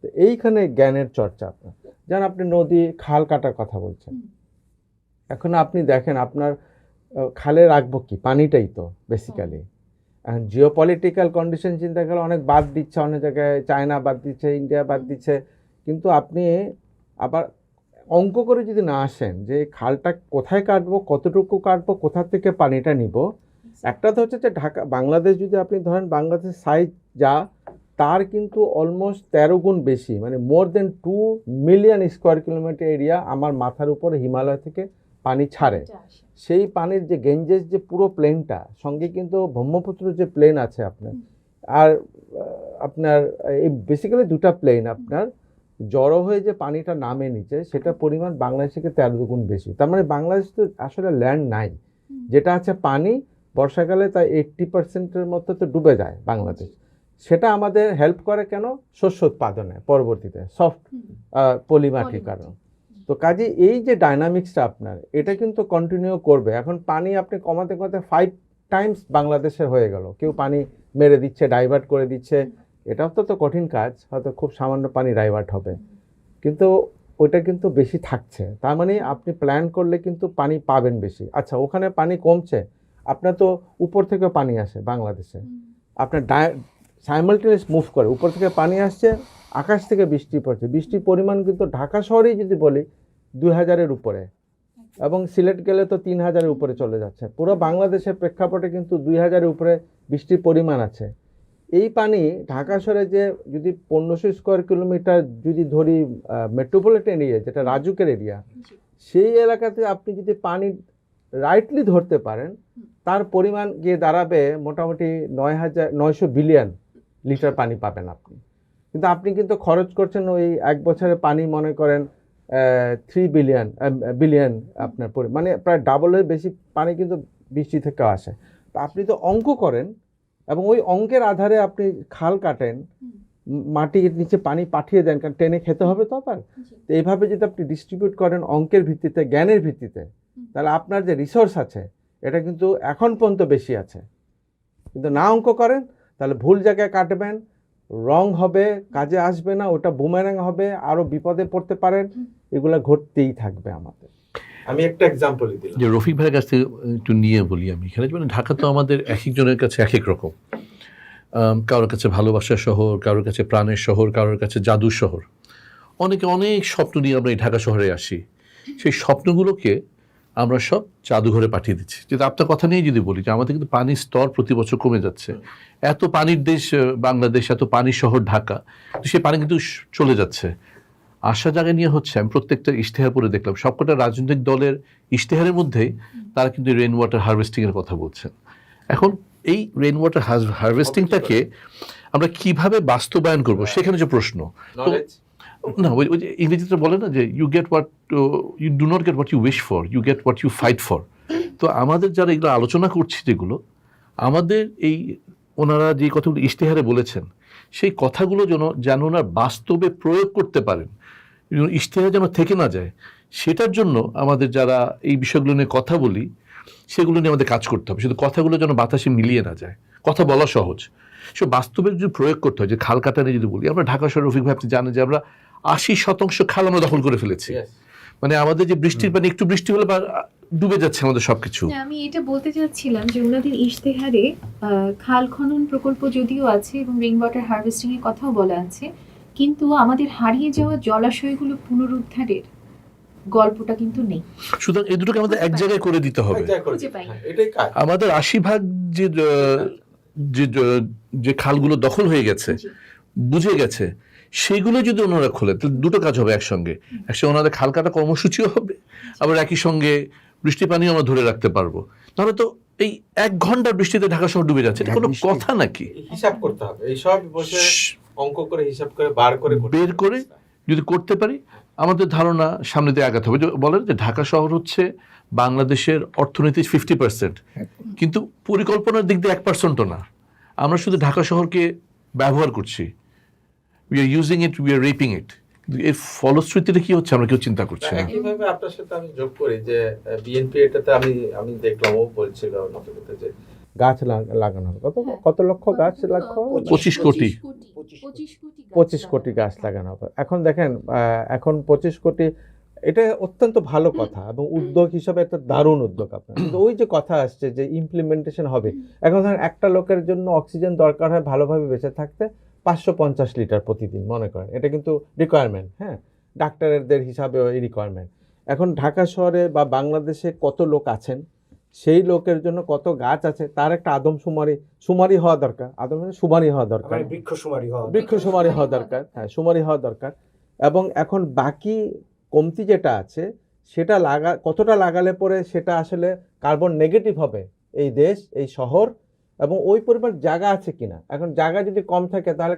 তো এইখানে জ্ঞানের চর্চা আপনার, যেন আপনি নদী খাল কাটার কথা বলছেন, এখন আপনি দেখেন আপনার খালে রাখবো কি, পানিটাই তো বেসিক্যালি। এখন জিওপলিটিক্যাল কন্ডিশন চিন্তা করলে অনেক বাদ দিচ্ছে, অনেক জায়গায় চায়না বাদ দিচ্ছে, ইন্ডিয়া বাদ দিচ্ছে, কিন্তু আপনি আবার অঙ্ক করে যদি না আসেন যে খালটা কোথায় কাটবো, কতটুকু কাটবো, কোথা থেকে পানিটা নিব। একটা তো হচ্ছে যে বাংলাদেশ যদি আপনি ধরেন, বাংলাদেশের সাইজ যা, তার কিন্তু অলমোস্ট 13 গুণ বেশি, মানে মোর দেন 2 মিলিয়ন স্কোয়ার কিলোমিটার এরিয়া আমার মাথার উপরে হিমালয় থেকে পানি ছাড়ে। সেই পানির যে গেঞ্জেস, যে পুরো প্লেনটা, সঙ্গে কিন্তু ব্রহ্মপুত্র যে প্লেন আছে আপনার, আর আপনার এই বেসিক্যালি 2টা প্লেন আপনার জড়ো হয়ে যে পানিটা নামে নিচে, সেটা পরিমাণ বাংলাদেশ থেকে 13 গুণ বেশি। তার মানে বাংলাদেশ তো আসলে ল্যান্ড নাই, যেটা আছে পানি, বর্ষাকালে তাই 80%-এর মতো তো ডুবে যায় বাংলাদেশ। সেটা আমাদের হেল্প করে কেন? শস্য উৎপাদনে পরবর্তীতে সফট পলিমাটির কারণ। তো কাজে এই যে ডাইনামিক্সটা আপনার, এটা কিন্তু কন্টিনিউ করবে। এখন পানি আপনি কমাতে কমাতে 5 টাইমস বাংলাদেশের হয়ে গেল। কেউ পানি মেরে দিচ্ছে, ডাইভার্ট করে দিচ্ছে, এটাও তো কঠিন কাজ। হয়তো খুব সামান্য পানি ডাইভার্ট হবে, কিন্তু ওইটা কিন্তু বেশি থাকছে। তার মানে আপনি প্ল্যান করলে কিন্তু পানি পাবেন বেশি। আচ্ছা, ওখানে পানি কমছে, আপনার তো উপর থেকে পানি আসে বাংলাদেশে, আপনার সাইমালটেনিয়াস মুভ করে, উপর থেকে পানি আসছে, আকাশ থেকে বৃষ্টি পড়ছে। বৃষ্টির পরিমাণ কিন্তু ঢাকা শহরেই যদি বলি 2000-এর উপরে, এবং সিলেট গেলে তো 3000-এর উপরে চলে যাচ্ছে। পুরো বাংলাদেশের প্রেক্ষাপটে কিন্তু 2000-এর উপরে বৃষ্টির পরিমাণ আছে। এই পানি ঢাকা শহরে যে যদি 1500 স্কোয়ার কিলোমিটার যদি ধরি মেট্রোপলিটন এরিয়া, যেটা রাজুকের এরিয়া, সেই এলাকাতে আপনি যদি পানি রাইটলি ধরতে পারেন, তার পরিমাণ গিয়ে দাঁড়াবে মোটামুটি 900 বিলিয়ন লিটার পানি পাবেন আপনি। কিন্তু আপনি কিন্তু খরচ করছেন ওই এক বছরে পানি মনে করেন 3 বিলিয়ন আপনার মানে প্রায় ডাবলের বেশি পানি কিন্তু বৃষ্টি থেকে আসে। তো আপনি তো অঙ্ক করেন এবং ওই অঙ্কের আধারে আপনি খাল কাটেন, মাটির নিচে পানি পাঠিয়ে দেন, কারণ টেনে খেতে হবে তো আবার। তো এইভাবে যদি আপনি ডিস্ট্রিবিউট করেন অঙ্কের ভিত্তিতে, জ্ঞানের ভিত্তিতে, তাহলে আপনার যে রিসোর্স আছে এটা কিন্তু এখন পর্যন্ত বেশি আছে। কিন্তু না অঙ্ক করেন তাহলে ভুল জায়গায় কাটবেন, রং হবে, কাজে আসবে না, ওটা বুমেরাং হবে, আরো বিপদে পড়তে পারেন। এগুলো ঘটতেই থাকবে আমাদের। আমি একটা এক্সাম্পলই দিলাম। যে রফিক ভাইয়ের কাছ থেকে একটু নিয়ে বলি আমি এখানে, মানে ঢাকা তো আমাদের এক একজনের কাছে এক এক রকম। কারোর কাছে ভালোবাসার শহর, কারোর কাছে প্রাণের শহর, কারোর কাছে জাদুর শহর। অনেকে অনেক স্বপ্ন নিয়ে আমরা এই ঢাকা শহরে আসি, সেই স্বপ্নগুলোকে আমরা সব জাদুঘরে পাঠিয়ে দিচ্ছি। যেটা আপনার কথা নিয়ে যদি বলি যে আমাদের কিন্তু পানির স্তর প্রতি বছর কমে যাচ্ছে। এত পানির দেশ বাংলাদেশ, এত পানির শহর ঢাকা, তো সেই পানি কিন্তু চলে যাচ্ছে। আশা জায়গায় নিয়ে হচ্ছে, আমি প্রত্যেকটা ইশতেহার পরে দেখলাম সবকটা রাজনৈতিক দলের ইশতেহারের মধ্যেই তারা কিন্তু রেইন ওয়াটার হারভেস্টিংয়ের কথা বলছেন। এখন এই রেইন ওয়াটার হারভেস্টিংটাকে আমরা কিভাবে বাস্তবায়ন করব, সেখানে যে প্রশ্ন। তো না, ওই যে ইংরেজিতে বলে না যে you get what you do not get what you wish for, you get what you fight for. তো আমাদের যারা এগুলো আলোচনা করছি, যেগুলো আমাদের এই ওনারা যে কথাগুলো ইশতেহারে বলেছেন, সেই কথাগুলো যেন ওনারা বাস্তবে প্রয়োগ করতে পারেন, ইশতেহার যেন থেকে না যায়, সেটার জন্য আমাদের যারা এই বিষয়গুলো নিয়ে কথা বলি, সেগুলো নিয়ে আমাদের কাজ করতে হবে। শুধু কথাগুলো যেন বাতাসে মিলিয়ে না যায়। কথা বলা সহজ, সে বাস্তবে যদি প্রয়োগ করতে হয়। যে খাল কাটা নিয়ে যদি বলি, আমরা ঢাকা শহরে, রফিক ভাই আপনি জানেন যে আমরা 80% খাল আমরা দখল করে ফেলেছি। মানে আমাদের যে বৃষ্টির পানি, একটু বৃষ্টি হলে ডুবে যাচ্ছে আমাদের সবকিছু। আমি এটা বলতে চাচ্ছিলাম যে ওনাদের ইশতেহারে খাল খনন প্রকল্প যদিও আছে এবং রেইন ওয়াটার হারভেস্টিং এর কথাও বলা আছে, কিন্তু আমাদের হারিয়ে যাওয়া জলাশয়গুলো পুনরুদ্ধারের গল্পটা কিন্তু নেই। সুতরাং এই দুটোকে আমাদের এক জায়গায় করে দিতে হবে। আমাদের 80% যে খালগুলো দখল হয়ে গেছে, বুঝে গেছে, সেগুলো যদি ওনারা খোলে, তাহলে দুটো কাজ হবে একসঙ্গে। ওনাদের খাল কাটা কর্মসূচিও হবে, আবার একই সঙ্গে বৃষ্টি পানিও আমরা ধরে রাখতে পারবো। তাহলে তো এই 1 ঘন্টার বৃষ্টিতে ঢাকা শহর ডুবে যাচ্ছে, এটা কোনো কথা নাকি? হিসাব করতে হবে, এইসব বসে অঙ্ক করে হিসাব করে বের করে যদি করতে পারি, আমাদের ধারণা সামনে দিয়ে আগাতে হবে। বলেন যে ঢাকা শহর হচ্ছে বাংলাদেশের অর্থনীতির 50%, কিন্তু পরিকল্পনার দিক দিয়ে 1%ও না। আমরা শুধু ঢাকা শহরকে ব্যবহার করছি, we are using it, we are raping it. এর ফলশ্রুতিটা কি হচ্ছে আমরা কেউ চিন্তা করছি না। একইভাবে আপনার সাথে আমি যোগ করি যে বিএনপি এটাতে আমি দেখলাম, ও বলছিল যে গাছ লাগানো হবে, কত লক্ষ গাছ, 25 কোটি 25 কোটি গাছ লাগানো হবে। এখন দেখেন, এখন 25 কোটি, এটা অত্যন্ত ভালো কথা এবং উদ্যোগ হিসাবে একটা দারুণ উদ্যোগ আপনার। কিন্তু ওই যে কথা আসছে যে ইমপ্লিমেন্টেশন হবে, এখন ধরেন একটা লোকের জন্য অক্সিজেন দরকার হয় ভালোভাবে বেঁচে থাকতে 550 লিটার প্রতিদিন মনে করেন, এটা কিন্তু রিকোয়ারমেন্ট। হ্যাঁ, ডাক্তারদের হিসাবে এই রিকোয়ারমেন্ট। এখন ঢাকা শহরে বা বাংলাদেশে কত লোক আছেন, সেই লোকের জন্য কত গাছ আছে, তার একটা সুমারি হওয়া দরকার। সুমারি হওয়া দরকার, বৃক্ষ সুমারি হওয়া দরকার। হ্যাঁ, সুমারি হওয়া দরকার। এবং এখন বাকি কমতি যেটা আছে, সেটা কতটা লাগালে পরে সেটা আসলে কার্বন নেগেটিভ হবে এই দেশ, এই শহর, এবং ওই পরিমাণ জায়গা আছে কিনা। এখন জায়গা যদি কম থাকে, তাহলে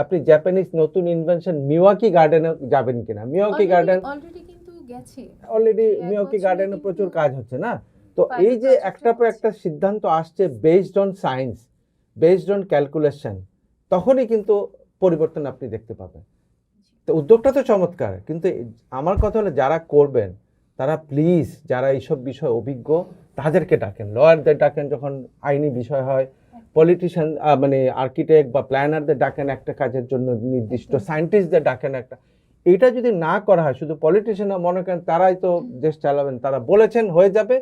আপনি জাপানিজ নতুন ইনভেনশন মিওয়াকি গার্ডেনে যাবেন কিনা। মিওয়াকি গার্ডেন অলরেডি মিওয়াকি গার্ডেনে প্রচুর কাজ হচ্ছে না। তো এই যে একটা পর একটা সিদ্ধান্ত আসছে based on science, based on calculation, তখনই কিন্তু পরিবর্তন আপনি দেখতে পাবেন। তো উদ্যোগটা তো চমৎকার, কিন্তু আমার কথা হলো যারা করবেন তারা প্লিজ যারা এইসব বিষয় অভিজ্ঞ তাদেরকে ডাকেন, লয়ারদের ডাকেন যখন আইনি বিষয় হয়, পলিটিশিয়ান মানে আর্কিটেক্ট বা প্ল্যানারদের ডাকেন একটা কাজের জন্য নির্দিষ্ট, সায়েন্টিস্টদের ডাকেন একটা। এইটা যদি না করা হয়, শুধু পলিটিশিয়ানরা মনে করেন তারাই তো দেশ চালাবেন, তারা বলেছেন হয়ে যাবে,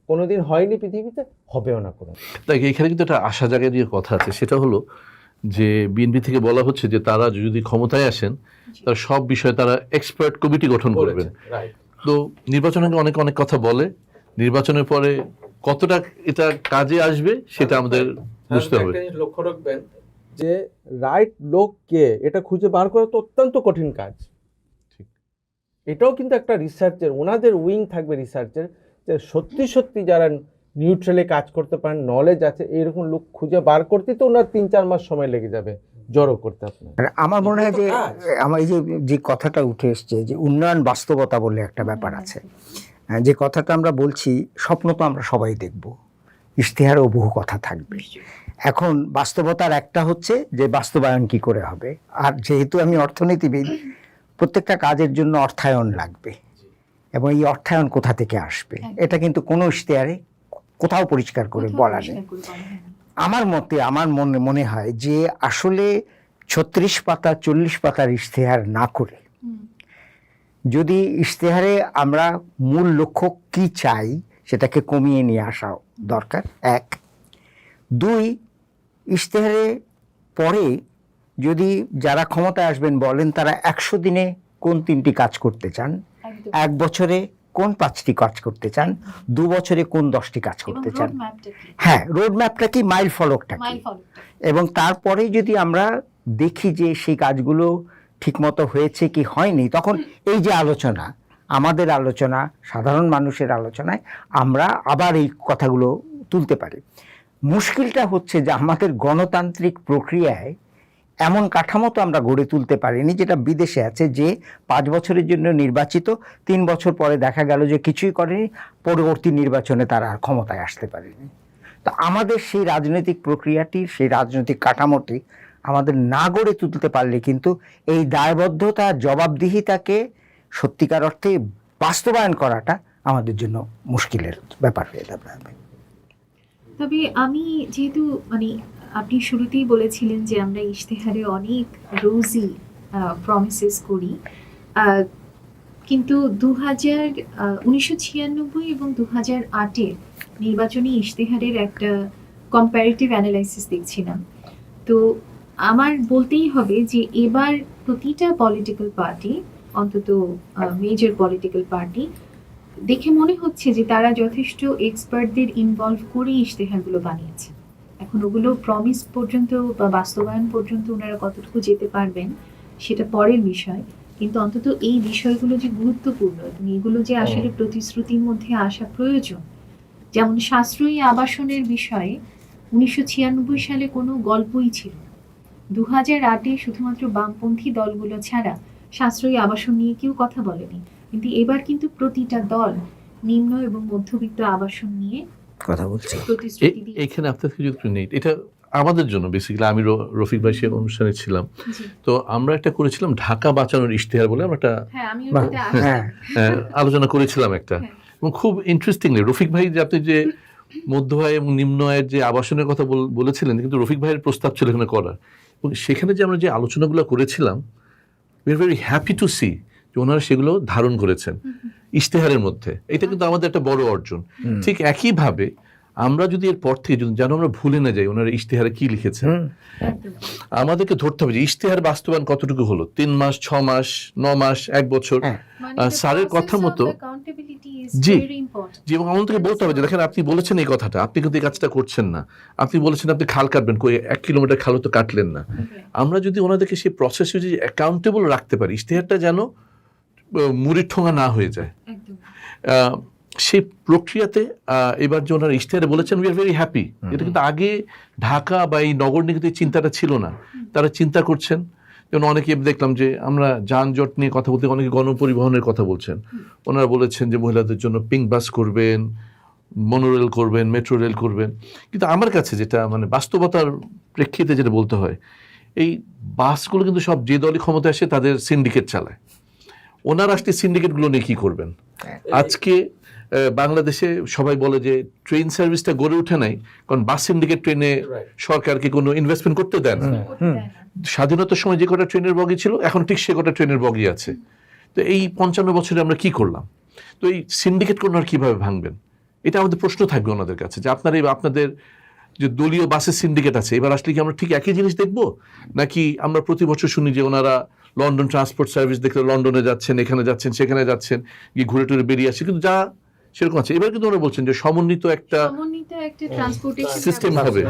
কোনোদিন হয়নি পৃথিবীতে, হবেও না কোনো। তাই এখানে কিন্তু একটা আশা জায়গায় দিয়ে কথা আছে, সেটা হলো যে বিএনপি থেকে বলা হচ্ছে যে তারা যদি ক্ষমতায় আসেন তার সব বিষয়ে তারা এক্সপার্ট কমিটি গঠন করবেন। তো নির্বাচনের আগে অনেক অনেক কথা বলে, নির্বাচনের পরে কতটা এটা কাজে আসবে সেটা আমাদের বুঝতে হবে। একটা জিনিস লক্ষ্য রাখবেন যে রাইট লোক কে এটা খুঁজে বার করা তো অত্যন্ত কঠিন কাজ। ঠিক। এটাও কিন্তু একটা রিসার্চের, ওনাদের উইং থাকবে রিসার্চের, যে সত্যি সত্যি যারা নিউট্রালি কাজ করতে পারেন, নলেজ আছে, এরকম লোক খুঁজে বার করতে তো ওনার 3-4 মাস সময় লেগে যাবে জড়ো করতে আপনার। আর আমার মনে হয় যে এটা তো কাজ। আমার এই যে কথাটা উঠে এসছে যে উন্নয়ন বাস্তবতা বলে একটা ব্যাপার আছে, যে কথাটা আমরা বলছি, স্বপ্ন তো আমরা সবাই দেখব, ইশতেহারেও বহু কথা থাকবে। এখন বাস্তবতার একটা হচ্ছে যে বাস্তবায়ন কি করে হবে। আর যেহেতু আমি অর্থনীতিবিদ, প্রত্যেকটা কাজের জন্য অর্থায়ন লাগবে, এবং এই অর্থায়ন কোথা থেকে আসবে এটা কিন্তু কোনো ইশতেহারে কোথাও পরিষ্কার করে বলা নেই। আমার মতে, আমার মনে হয় যে আসলে 36 পাতা 40 পাতার ইশতেহার না করে যদি ইশতেহারে আমরা মূল লক্ষ্য কি চাই সেটাকে কমিয়ে নিয়ে আসা দরকার, 1। 2, ইশতেহারে পরে যদি যারা ক্ষমতায় আসবেন বলেন তারা 100 দিনে কোন 3টি কাজ করতে চান, 1 বছরে কোন 5টি কাজ করতে চান, 2 বছরে কোন 10টি কাজ করতে চান। হ্যাঁ, রোড ম্যাপটা কি, মাইল ফলকটা কি, এবং তারপরে যদি আমরা দেখি যে সেই কাজগুলো ঠিকমতো হয়েছে কি হয়নি, তখন এই যে আলোচনা, আমাদের আলোচনা, সাধারণ মানুষের আলোচনায় আমরা আবার এই কথাগুলো তুলতে পারি। মুশকিলটা হচ্ছে যে আমাদের গণতান্ত্রিক প্রক্রিয়ায় এমন কাঠামো তো আমরা গড়ে তুলতে পারিনি যেটা বিদেশে আছে, যে 5 বছরের জন্য নির্বাচিত, 3 বছর পরে দেখা গেল যে কিছুই করেনি, পরবর্তী নির্বাচনে তারা আর ক্ষমতায় আসতে পারেনি। তো আমাদের সেই রাজনৈতিক প্রক্রিয়াটি, সেই রাজনৈতিক কাঠামোটি আমাদের না গড়ে তুলতে পারলে কিন্তু এই দায়বদ্ধতা, জবাবদিহিতাকে সত্যিকার অর্থে বাস্তবায়ন করাটা আমাদের জন্য মুশকিলের ব্যাপার হয়ে যাবে। তবে আমি যেহেতু মানে আপনি শুরুতেই বলেছিলেন যে আমরা ইশতেহারে অনেক রোজি প্রমিসেস করি, কিন্তু 1996 এবং 2008-এর নির্বাচনী ইশতেহারের একটা কম্প্যারেটিভ অ্যানালাইসিস দেখছিলাম। তো আমার বলতেই হবে যে এবার প্রতিটা পলিটিক্যাল পার্টি, অন্তত মেজর পলিটিক্যাল পার্টি, দেখে মনে হচ্ছে যে তারা যথেষ্ট এক্সপার্টদের ইনভলভ করে ইশতেহারগুলো বানিয়েছে। এখন ওগুলো প্রমিস পর্যন্ত বা বাস্তবায়ন পর্যন্ত ওনারা কতটুকু যেতে পারবেন সেটা পরের বিষয়, কিন্তু অন্তত এই বিষয়গুলো যে গুরুত্বপূর্ণ এবং এগুলো যে আসলে প্রতিশ্রুতির মধ্যে আসা প্রয়োজন। যেমন সাশ্রয়ী আবাসনের বিষয়ে 1996 সালে কোনো গল্পই ছিল, 2008-এ শুধুমাত্র বামপন্থী দলগুলো ছাড়া সাশ্রয়ী আবাসন নিয়ে কেউ কথা বলেনি, কিন্তু এবার কিন্তু প্রতিটা দল নিম্ন এবং মধ্যবিত্ত আবাসন নিয়ে কথা বলছি। প্রতিশ্রুতি দিয়ে। এখানে আপনার থেকে যদি নেই, এটা আমাদের জন্য বেসিক্যালি, আমি রফিক ভাই সে অনুষ্ঠানে ছিলাম, জি। তো আমরা একটা করেছিলাম ঢাকা বাঁচানোর ইশতেহার বলে, আমরা একটা হ্যাঁ, আমি বাহ, ওটাতে আসলাম। হ্যাঁ। আলোচনা করেছিলাম একটা, হ্যাঁ। এবং খুব ইন্টারেস্টিংলি রফিক ভাই যে আপনি যে মধ্য আয় এবং নিম্ন আয়ের যে আবাসনের কথা বলেছিলেন, কিন্তু রফিক ভাইয়ের প্রস্তাব ছিল এখানে করার, এবং সেখানে যে আমরা যে আলোচনাগুলো করেছিলাম, we are very happy to see যে ওনারা সেগুলো ধারণ করেছেন ইশতেহারের মধ্যে। এটা কিন্তু আমাদের একটা বড় অর্জন। ঠিক একইভাবে আমরা যদি এর পর থেকে যেন আমরা ভুলে না যাই ওনারা ইশতেহারে কি লিখেছেন, একদম। আমাদেরকে ধরতে হবে যে ইশতেহার বাস্তবায়ন কতটুকু হলো, 3 মাস, 6 মাস, 9 মাস, 1 বছর। মানে the স্যারের কথা process of মতো accountability is G. very important. যে, এবং আমাদেরকে বলতে হবে যে দেখেন আপনি বলেছেন এই কথাটা, আপনি কিন্তু এই কাজটা করছেন না, আপনি বলেছেন আপনি খাল কাটবেন, কই 1 কিলোমিটার খালও তো কাটলেন না। আমরা যদি ওনাদেরকে সেই প্রসেসে যদি অ্যাকাউন্টেবল রাখতে পারি, ইশতেহারটা যেন মুড়ির ঠোঙা না হয়ে যায়, একদম। সেই প্রক্রিয়াতে এবার যে ওনারা ইশতেহারে বলেছেন উই আর ভেরি হ্যাপি। এটা কিন্তু আগে ঢাকা বা এই নগর নিগত চিন্তাটা ছিল না, তারা চিন্তা করছেন। যেমন অনেকে দেখলাম যে আমরা যানজট নিয়ে কথা বলতে, অনেকে গণপরিবহনের কথা বলছেন, ওনারা বলেছেন যে মহিলাদের জন্য পিঙ্ক বাস করবেন, মনোরেল করবেন, মেট্রো রেল করবেন। কিন্তু আমার কাছে যেটা মানে বাস্তবতার প্রেক্ষিতে যেটা বলতে হয়, এই বাসগুলো কিন্তু সব যে দলই ক্ষমতা আসে তাদের সিন্ডিকেট চালায়। ওনারা আসলে সিন্ডিকেটগুলো নিয়ে কি করবেন? আজকে বাংলাদেশে সবাই বলে যে ট্রেন সার্ভিসটা গড়ে ওঠে নাই কারণ বাস সিন্ডিকেট ট্রেনে সরকারকে কোনো ইনভেস্টমেন্ট করতে দেয় না। স্বাধীনতার সময় যে কটা ট্রেনের বগি ছিল এখন ঠিক সে কটা ট্রেনের বগি আছে। তো এই 55 বছরে আমরা কি করলাম? তো এই সিন্ডিকেট ওনারা কিভাবে ভাঙবেন? এটা আমাদের প্রশ্ন থাকবে ওনাদের কাছে যে আপনাদের যে দলীয় বাসের সিন্ডিকেট আছে এবার আসলে কি আমরা ঠিক একই জিনিস দেখবো, নাকি আমরা প্রতি বছর শুনি যে ওনারা লন্ডন ট্রান্সপোর্ট সার্ভিস দেখলে লন্ডনে যাচ্ছেন, এখানে যাচ্ছেন, সেখানে যাচ্ছেন, গিয়ে ঘুরে টুরে বেরিয়ে আসছে, কিন্তু যা সেরকম আছে। এবার কিন্তু ওনারা বলছেন যে সমন্বিত একটা ট্রান্সপোর্টেশন সিস্টেম হবে।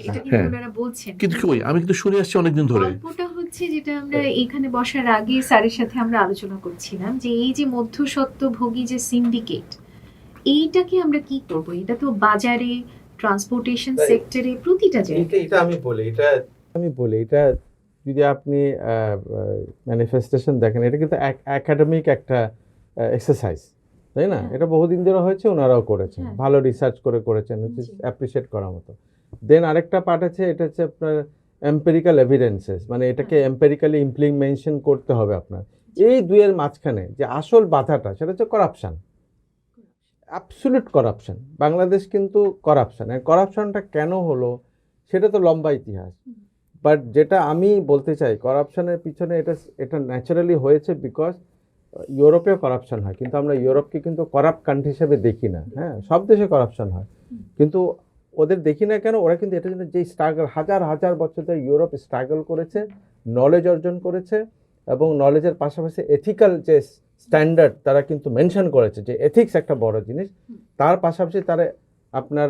এটা কিন্তু হ্যাঁ। ওনারা বলছেন। কিন্তু কি আমি কিন্তু শুনে আসছি অনেকদিন ধরে। গল্পটা হচ্ছে যেটা আমরা এখানে বসার আগে স্যারের সাথে আমরা আলোচনা করছিলাম যে এই যে মধ্যস্বত্বভোগী যে সিন্ডিকেট, এইটাকে আমরা কি করব? এটা তো বাজারে, ট্রান্সপোর্টেশন সেক্টরে, প্রতিটা জায়গায়। এটা আমি বলি এটা যদি আপনি ম্যানিফেস্টেশন দেখেন, এটা কিন্তু একাডেমিক একটা এক্সারসাইজ, তাই না? এটা বহুদিন ধরে হয়েছে, ওনারাও করেছেন, হ্যাঁ। ভালো রিসার্চ করেছেন, অ্যাপ্রিসিয়েট করার মতো। দেন আরেকটা পার্ট আছে, এটা হচ্ছে আপনার এম্পেরিক্যাল এভিডেন্সেস, মানে এটাকে এম্পেরিক্যালি ইমপ্লিমেন্টেশন করতে হবে আপনার। এই দুইয়ের মাঝখানে যে আসল বাধাটা সেটা হচ্ছে করাপশন, অ্যাবসলিউট করাপশন। বাংলাদেশ কিন্তু করাপশন, আর করাপশনটা কেন হলো সেটা তো লম্বা ইতিহাস। বাট যেটা আমি বলতে চাই, করাপশনের পিছনে এটা ন্যাচারালি হয়েছে বিকজ ইউরোপেও করাপশন হয়, কিন্তু আমরা ইউরোপকে কিন্তু করাপ্ট কান্ট্রি হিসেবে দেখি না। হ্যাঁ, সব দেশে করাপশন হয়, কিন্তু ওদের দেখি না কেন? ওরা কিন্তু এটার জন্য যে স্ট্রাগল, হাজার হাজার বছর ধরে ইউরোপ স্ট্রাগল করেছে, নলেজ অর্জন করেছে, এবং নলেজের পাশাপাশি এথিক্যাল যে স্ট্যান্ডার্ড তারা কিন্তু মেনশন করেছে, যে এথিক্স একটা বড় জিনিস। তার পাশাপাশি তারা আপনার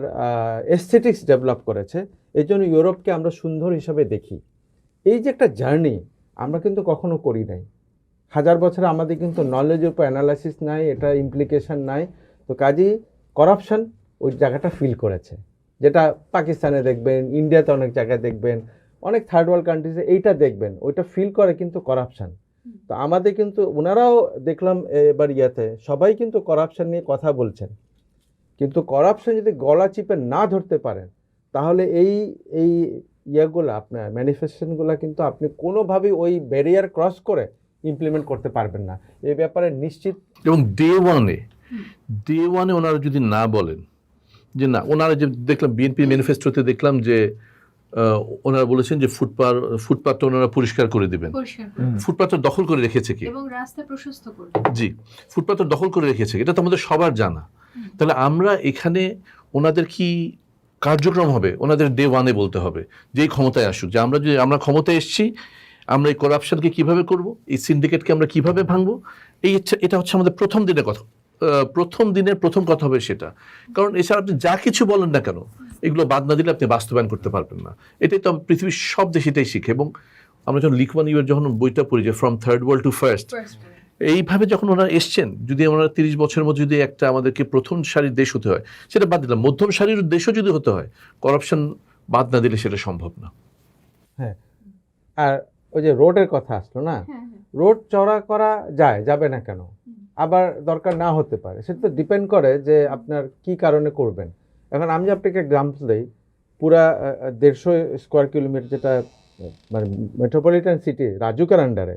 এস্থেটিক্স ডেভেলপ করেছে। এই জন্য ইউরোপকে আমরা সুন্দর হিসাবে দেখি। এই যে একটা জার্নি আমরা কিন্তু কখনো করি নাই। হাজার বছরে আমাদের কিন্তু নলেজের উপর অ্যানালাইসিস নাই, এটা ইমপ্লিকেশন নাই। তো কাজেই করাপশন ওই জায়গাটা ফিল করেছে, যেটা পাকিস্তানে দেখবেন, ইন্ডিয়াতে অনেক জায়গায় দেখবেন, অনেক থার্ড ওয়ার্ল্ড কান্ট্রিজে এইটা দেখবেন, ওইটা ফিল করে কিন্তু করাপশন। তো আমাদের কিন্তু ওনারাও দেখলাম এবার সবাই কিন্তু করাপশন নিয়ে কথা বলছেন, কিন্তু করাপশন যদি গলা চিপে না ধরতে পারেন তাহলে এই ইয়েগুলো আপনার ম্যানিফেস্টেশনগুলো কিন্তু আপনি কোনোভাবেই ওই ব্যারিয়ার ক্রস করে ইমপ্লিমেন্ট করতে পারবেন না। এই ব্যাপারে নিশ্চিত। এবং ডে ওয়ানে ওনারা যদি না বলেন যে না, ওনারা যে দেখলাম বিএনপি ম্যানিফেস্টোতে দেখলাম যে ওনারা বলেছেন যে ফুটপাথটা ওনারা পরিষ্কার করে দিবেন। ফুটপাথটা দখল করে রেখেছে কি? এবং রাস্তা প্রশস্ত করবে। জি, ফুটপাথটা দখল করে রেখেছে, এটা তো আমাদের সবার জানা। তাহলে আমরা এখানে ওনাদের কি কার্যক্রম হবে ওনাদের ডে ওয়ানে বলতে হবে, যেই ক্ষমতায় আসুক, যে আমরা ক্ষমতায় এসেছি, আমরা এই করাপশনকে কিভাবে করব, এই সিন্ডিকেটকে আমরা কিভাবে ভাঙবো, এটা হচ্ছে আমাদের প্রথম দিনের কথা। প্রথম দিনের প্রথম কথা হবে সেটা। কারণ এছাড়া আপনি যা কিছু বলেন না কেন, এগুলো বাদ না দিলে আপনি বাস্তবায়ন করতে পারবেন না। এটাই তো পৃথিবীর সব দেশ এটাই শিখে। এবং আমরা যখন লি কুয়ান ইউর যখন বইটা পড়ি যে from third world to first, এইভাবে যখন ওনারা এসছেন, যদি আমরা 30 বছরের মধ্যে যদি একটা আমাদেরকে প্রথম সারির দেশ হতে হয়, সেটা বাদ দিলাম, মধ্যম সারির দেশও যদি হতে হয়, করাপশন বাদ না দিলে সেটা সম্ভব না। হ্যাঁ, আর ওই যে রোডের কথা আসলো না, রোড চওড়া করা যাবে না কেন? আবার দরকার না হতে পারে, সেটা তো ডিপেন্ড করে যে আপনার কি কারণে করবেন। এখন আমি আপনাকে এক্সাম্পল দিই, পুরা 150 স্কোয়ার কিলোমিটার যেটা মানে মেট্রোপলিটন সিটি রাজুকের আন্ডারে,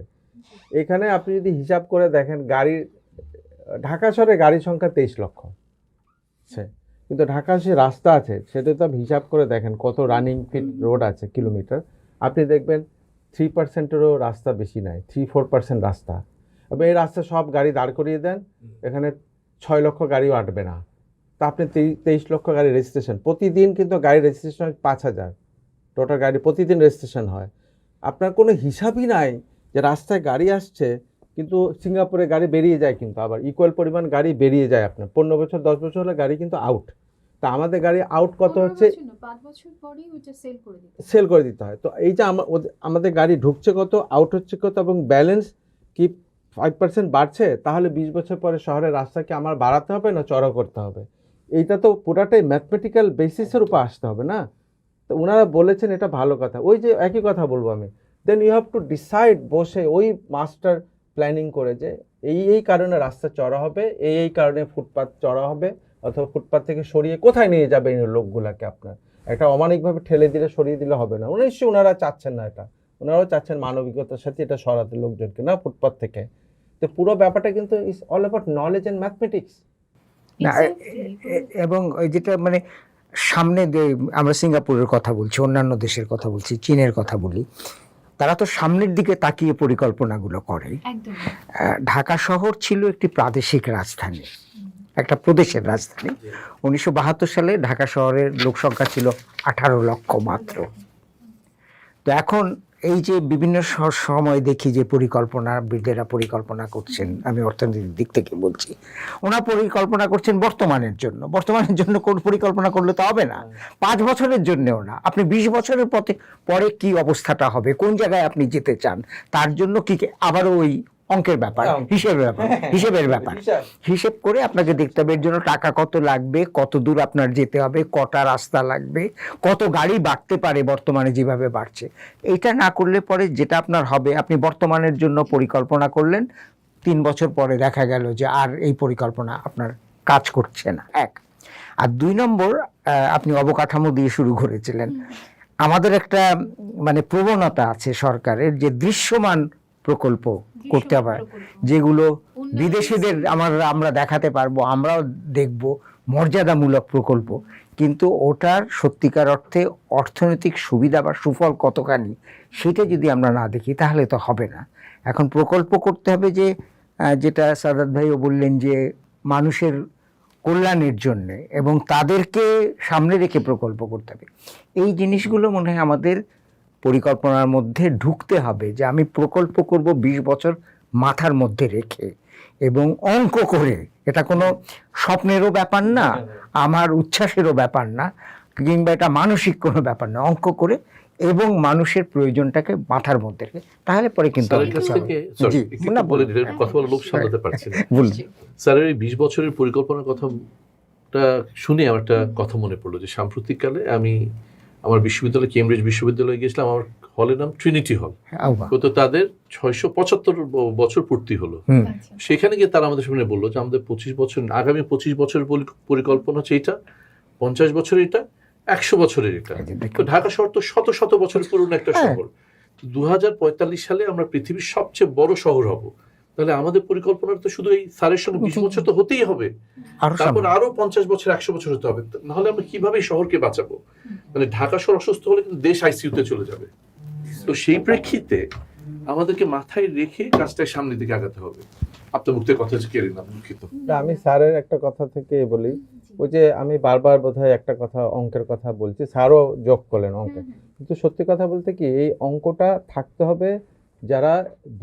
এখানে আপনি যদি হিসাব করে দেখেন, ঢাকা শহরে গাড়ির সংখ্যা 23 লক্ষ, কিন্তু ঢাকা যে রাস্তা আছে সেটা তো আপনি হিসাব করে দেখেন কত রানিং ফিট রোড আছে কিলোমিটার, আপনি দেখবেন 3%-এরও রাস্তা বেশি নাই, 3-4% রাস্তা। এবং এই রাস্তা সব গাড়ি দাঁড় করিয়ে দেন, এখানে 6 লক্ষ গাড়িও আটবে না। তা আপনি 23 লক্ষ গাড়ি রেজিস্ট্রেশন, প্রতিদিন কিন্তু গাড়ি রেজিস্ট্রেশন হয় 5000 টোটাল গাড়ি প্রতিদিন রেজিস্ট্রেশন হয়। আপনার কোনো হিসাবই নাই যে রাস্তায় গাড়ি আসছে, কিন্তু সিঙ্গাপুরে গাড়ি বেরিয়ে যায়, কিন্তু আবার ইকুয়াল পরিমাণ গাড়ি বেরিয়ে যায়। আপনার 15 বছর 10 বছর হলে গাড়ি কিন্তু আউট। তা আমাদের গাড়ি আউট কত হচ্ছে, 5 বছর পরেই ওটা সেল করে দিতে হয়। তো এই যে আমাদের গাড়ি ঢুকছে কত, আউট হচ্ছে কত, এবং ব্যালেন্স কি 5% বাড়ছে, তাহলে 20 বছর পরে শহরের রাস্তাকে আমার বাড়াতে হবে না চড়া করতে হবে? এইটা তো পুরাটাই ম্যাথমেটিক্যাল বেসিসের উপর আসতে হবে না? তো ওনারা বলেছেন এটা ভালো কথা। ওই যে একই কথা বলবো আমি, then you have to decide, বসে ওই মাস্টার প্ল্যানিং করে যে এই কারণে রাস্তা চড়া হবে, এই কারণে ফুটপাথ চড়া হবে, অথবা ফুটপাথ থেকে সরিয়ে কোথায় নিয়ে যাবে এই লোকগুলাকে। আপনার একটা অমানিকভাবে ঠেলে দিলে সরিয়ে দিলে হবে না। নিশ্চয়ই ওনারা চাচ্ছেন না এটা, ওনারাও চাচ্ছেন মানবিকতার সাথে এটা সরাতে লোকজনকে, না ফুটপাথ থেকে। তো পুরো ব্যাপারটা কিন্তু is all about knowledge and mathematics. না এবং ওই যেটা মানে সামনে আমরা সিঙ্গাপুরের কথা বলছি, অন্যান্য দেশের কথা বলছি, চীনের কথা বলি, তারা তো সামনের দিকে তাকিয়ে পরিকল্পনাগুলো করে। একদম। ঢাকা শহর ছিল একটি প্রাদেশিক রাজধানী, একটা প্রদেশের রাজধানী। 1972 সালে ঢাকা শহরের লোকসংখ্যা ছিল 18 লক্ষ মাত্র। তো এখন এই যে বিভিন্ন সময় দেখি যে বিদেরা পরিকল্পনা করছেন, আমি অর্থনৈতিক দিক থেকে বলছি, ওনারা পরিকল্পনা করছেন বর্তমানের জন্য কোন পরিকল্পনা করলে তো হবে না, 5 বছরের জন্যও না। আপনি 20 বছরের পরে কি অবস্থাটা হবে, কোন জায়গায় আপনি যেতে চান, তার জন্য কি আবারও ওই অঙ্কের ব্যাপার, হিসেবের ব্যাপার, হিসেব করে আপনাকে দেখতে হবে এর জন্য টাকা কত লাগবে, কত দূর আপনার যেতে হবে, কটা রাস্তা লাগবে, কত গাড়ি বাড়তে পারে বর্তমানে যেভাবে বাড়ছে। এটা না করলে পরে যেটা আপনার হবে, আপনি বর্তমানের জন্য পরিকল্পনা করলেন, 3 বছর পরে দেখা গেল যে আর এই পরিকল্পনা আপনার কাজ করছে না, এক। আর 2 নম্বর, আপনি অবকাঠামো দিয়ে শুরু করেছিলেন। আমাদের একটা মানে প্রবণতা আছে সরকারের যে দৃশ্যমান প্রকল্প করতে হবে, যেগুলো বিদেশিদের আমরা দেখাতে পারবো, আমরাও দেখব, মর্যাদামূলক প্রকল্প, কিন্তু ওটার সত্যিকার অর্থে অর্থনৈতিক সুবিধা বা সুফল কতখানি সেটা যদি আমরা না দেখি তাহলে তো হবে না। এখন প্রকল্প করতে হবে যে যেটা সাদাত ভাইও বললেন যে মানুষের কল্যাণের জন্য, এবং তাদেরকে সামনে রেখে প্রকল্প করতে হবে। এই জিনিসগুলো মনে হয় আমাদের পরিকল্পনার মধ্যে ঢুকতে হবে, যে আমি প্রকল্প করব 20 বছর মাথার মধ্যে রেখে এবং অঙ্ক করে। এটা কোনো স্বপ্নেরও ব্যাপার না, আমার উচ্ছ্বাসেরও ব্যাপার না, কিংবা এটা মানসিক কোনো ব্যাপার না, অঙ্ক করে এবং মানুষের প্রয়োজনটাকে মাথার মধ্যে রেখে, তাহলে পরে কিন্তু কথা বলে লোক সামলাতে পারছি না। স্যারের এই 20 বছরের পরিকল্পনার কথাটা শুনে আমার একটা কথা মনে পড়লো, যে সাম্প্রতিককালে আমি আমার বিশ্ববিদ্যালয়, কেমব্রিজ বিশ্ববিদ্যালয়ে গেছিলাম। আমার হলের নাম ট্রিনিটি হল, তো তাদের 675 বছর পূর্তি হলো। সেখানে গিয়ে তারা আমাদের সামনে বললো যে আমাদের 25 বছর, আগামী 25 বছরের পরিকল্পনা হচ্ছে এটা, 50 বছরের এটা, 100 বছরের এটা। তো ঢাকা শহর তো শত শত বছর পুরনো একটা শহর। 2045 সালে আমরা পৃথিবীর সবচেয়ে বড় শহর হব। তাহলে আমাদের পরিকল্পনা তো শুধু এই স্যারের সঙ্গে 20 বছর তো হতেই হবে, তারপর আরো 50 বছর, 100 বছর হতে হবে। নাহলে আমরা কিভাবে এই শহরকে বাঁচাবো? মানে ঢাকা শহর অসুস্থ হলে কিন্তু দেশ আইসিইউতে চলে যাবে। তো সেই প্রেক্ষিতে আমাদেরকে মাথায় রেখে কাজটাকে সামনের দিকে আগাতে হবে। আপনার মুখ থেকে কথা কেড়ে না, দুঃখিত। আমি স্যারের একটা কথা থেকে বলি, ওই যে আমি বারবার বোধহয় একটা কথা, অঙ্কের কথা বলছি, স্যারও যোগ করলেন অঙ্কে, কিন্তু সত্যি কথা বলতে কি এই অঙ্কটা থাকতে হবে যারা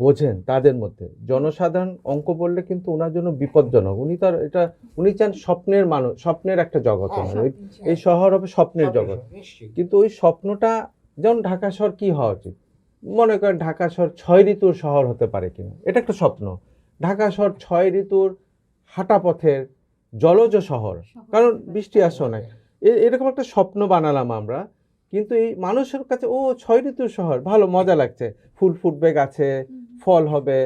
বোঝেন তাদের মধ্যে। জনসাধারণ অঙ্ক বললে কিন্তু ওনার জন্য বিপজ্জনক। উনি চান স্বপ্নের মানুষ, স্বপ্নের একটা জগৎ, এই শহর হবে স্বপ্নের জগৎ। কিন্তু ওই স্বপ্নটা, যেমন ঢাকা শহর কি হওয়া উচিত, মনে করেন ঢাকা শহর 6 ঋতুর শহর হতে পারে কিনা, এটা একটা স্বপ্ন। ঢাকা শহর 6 ঋতুর হাঁটা পথের জলজ শহর, কারণ বৃষ্টি আসে অনেক, এরকম একটা স্বপ্ন বানালাম আমরা। কিন্তু এই মানুষের কাছে 6 ঋতুর শহর, ভালো মজা লাগছে, ফুল ফুটবে গাছে, ফল হবে,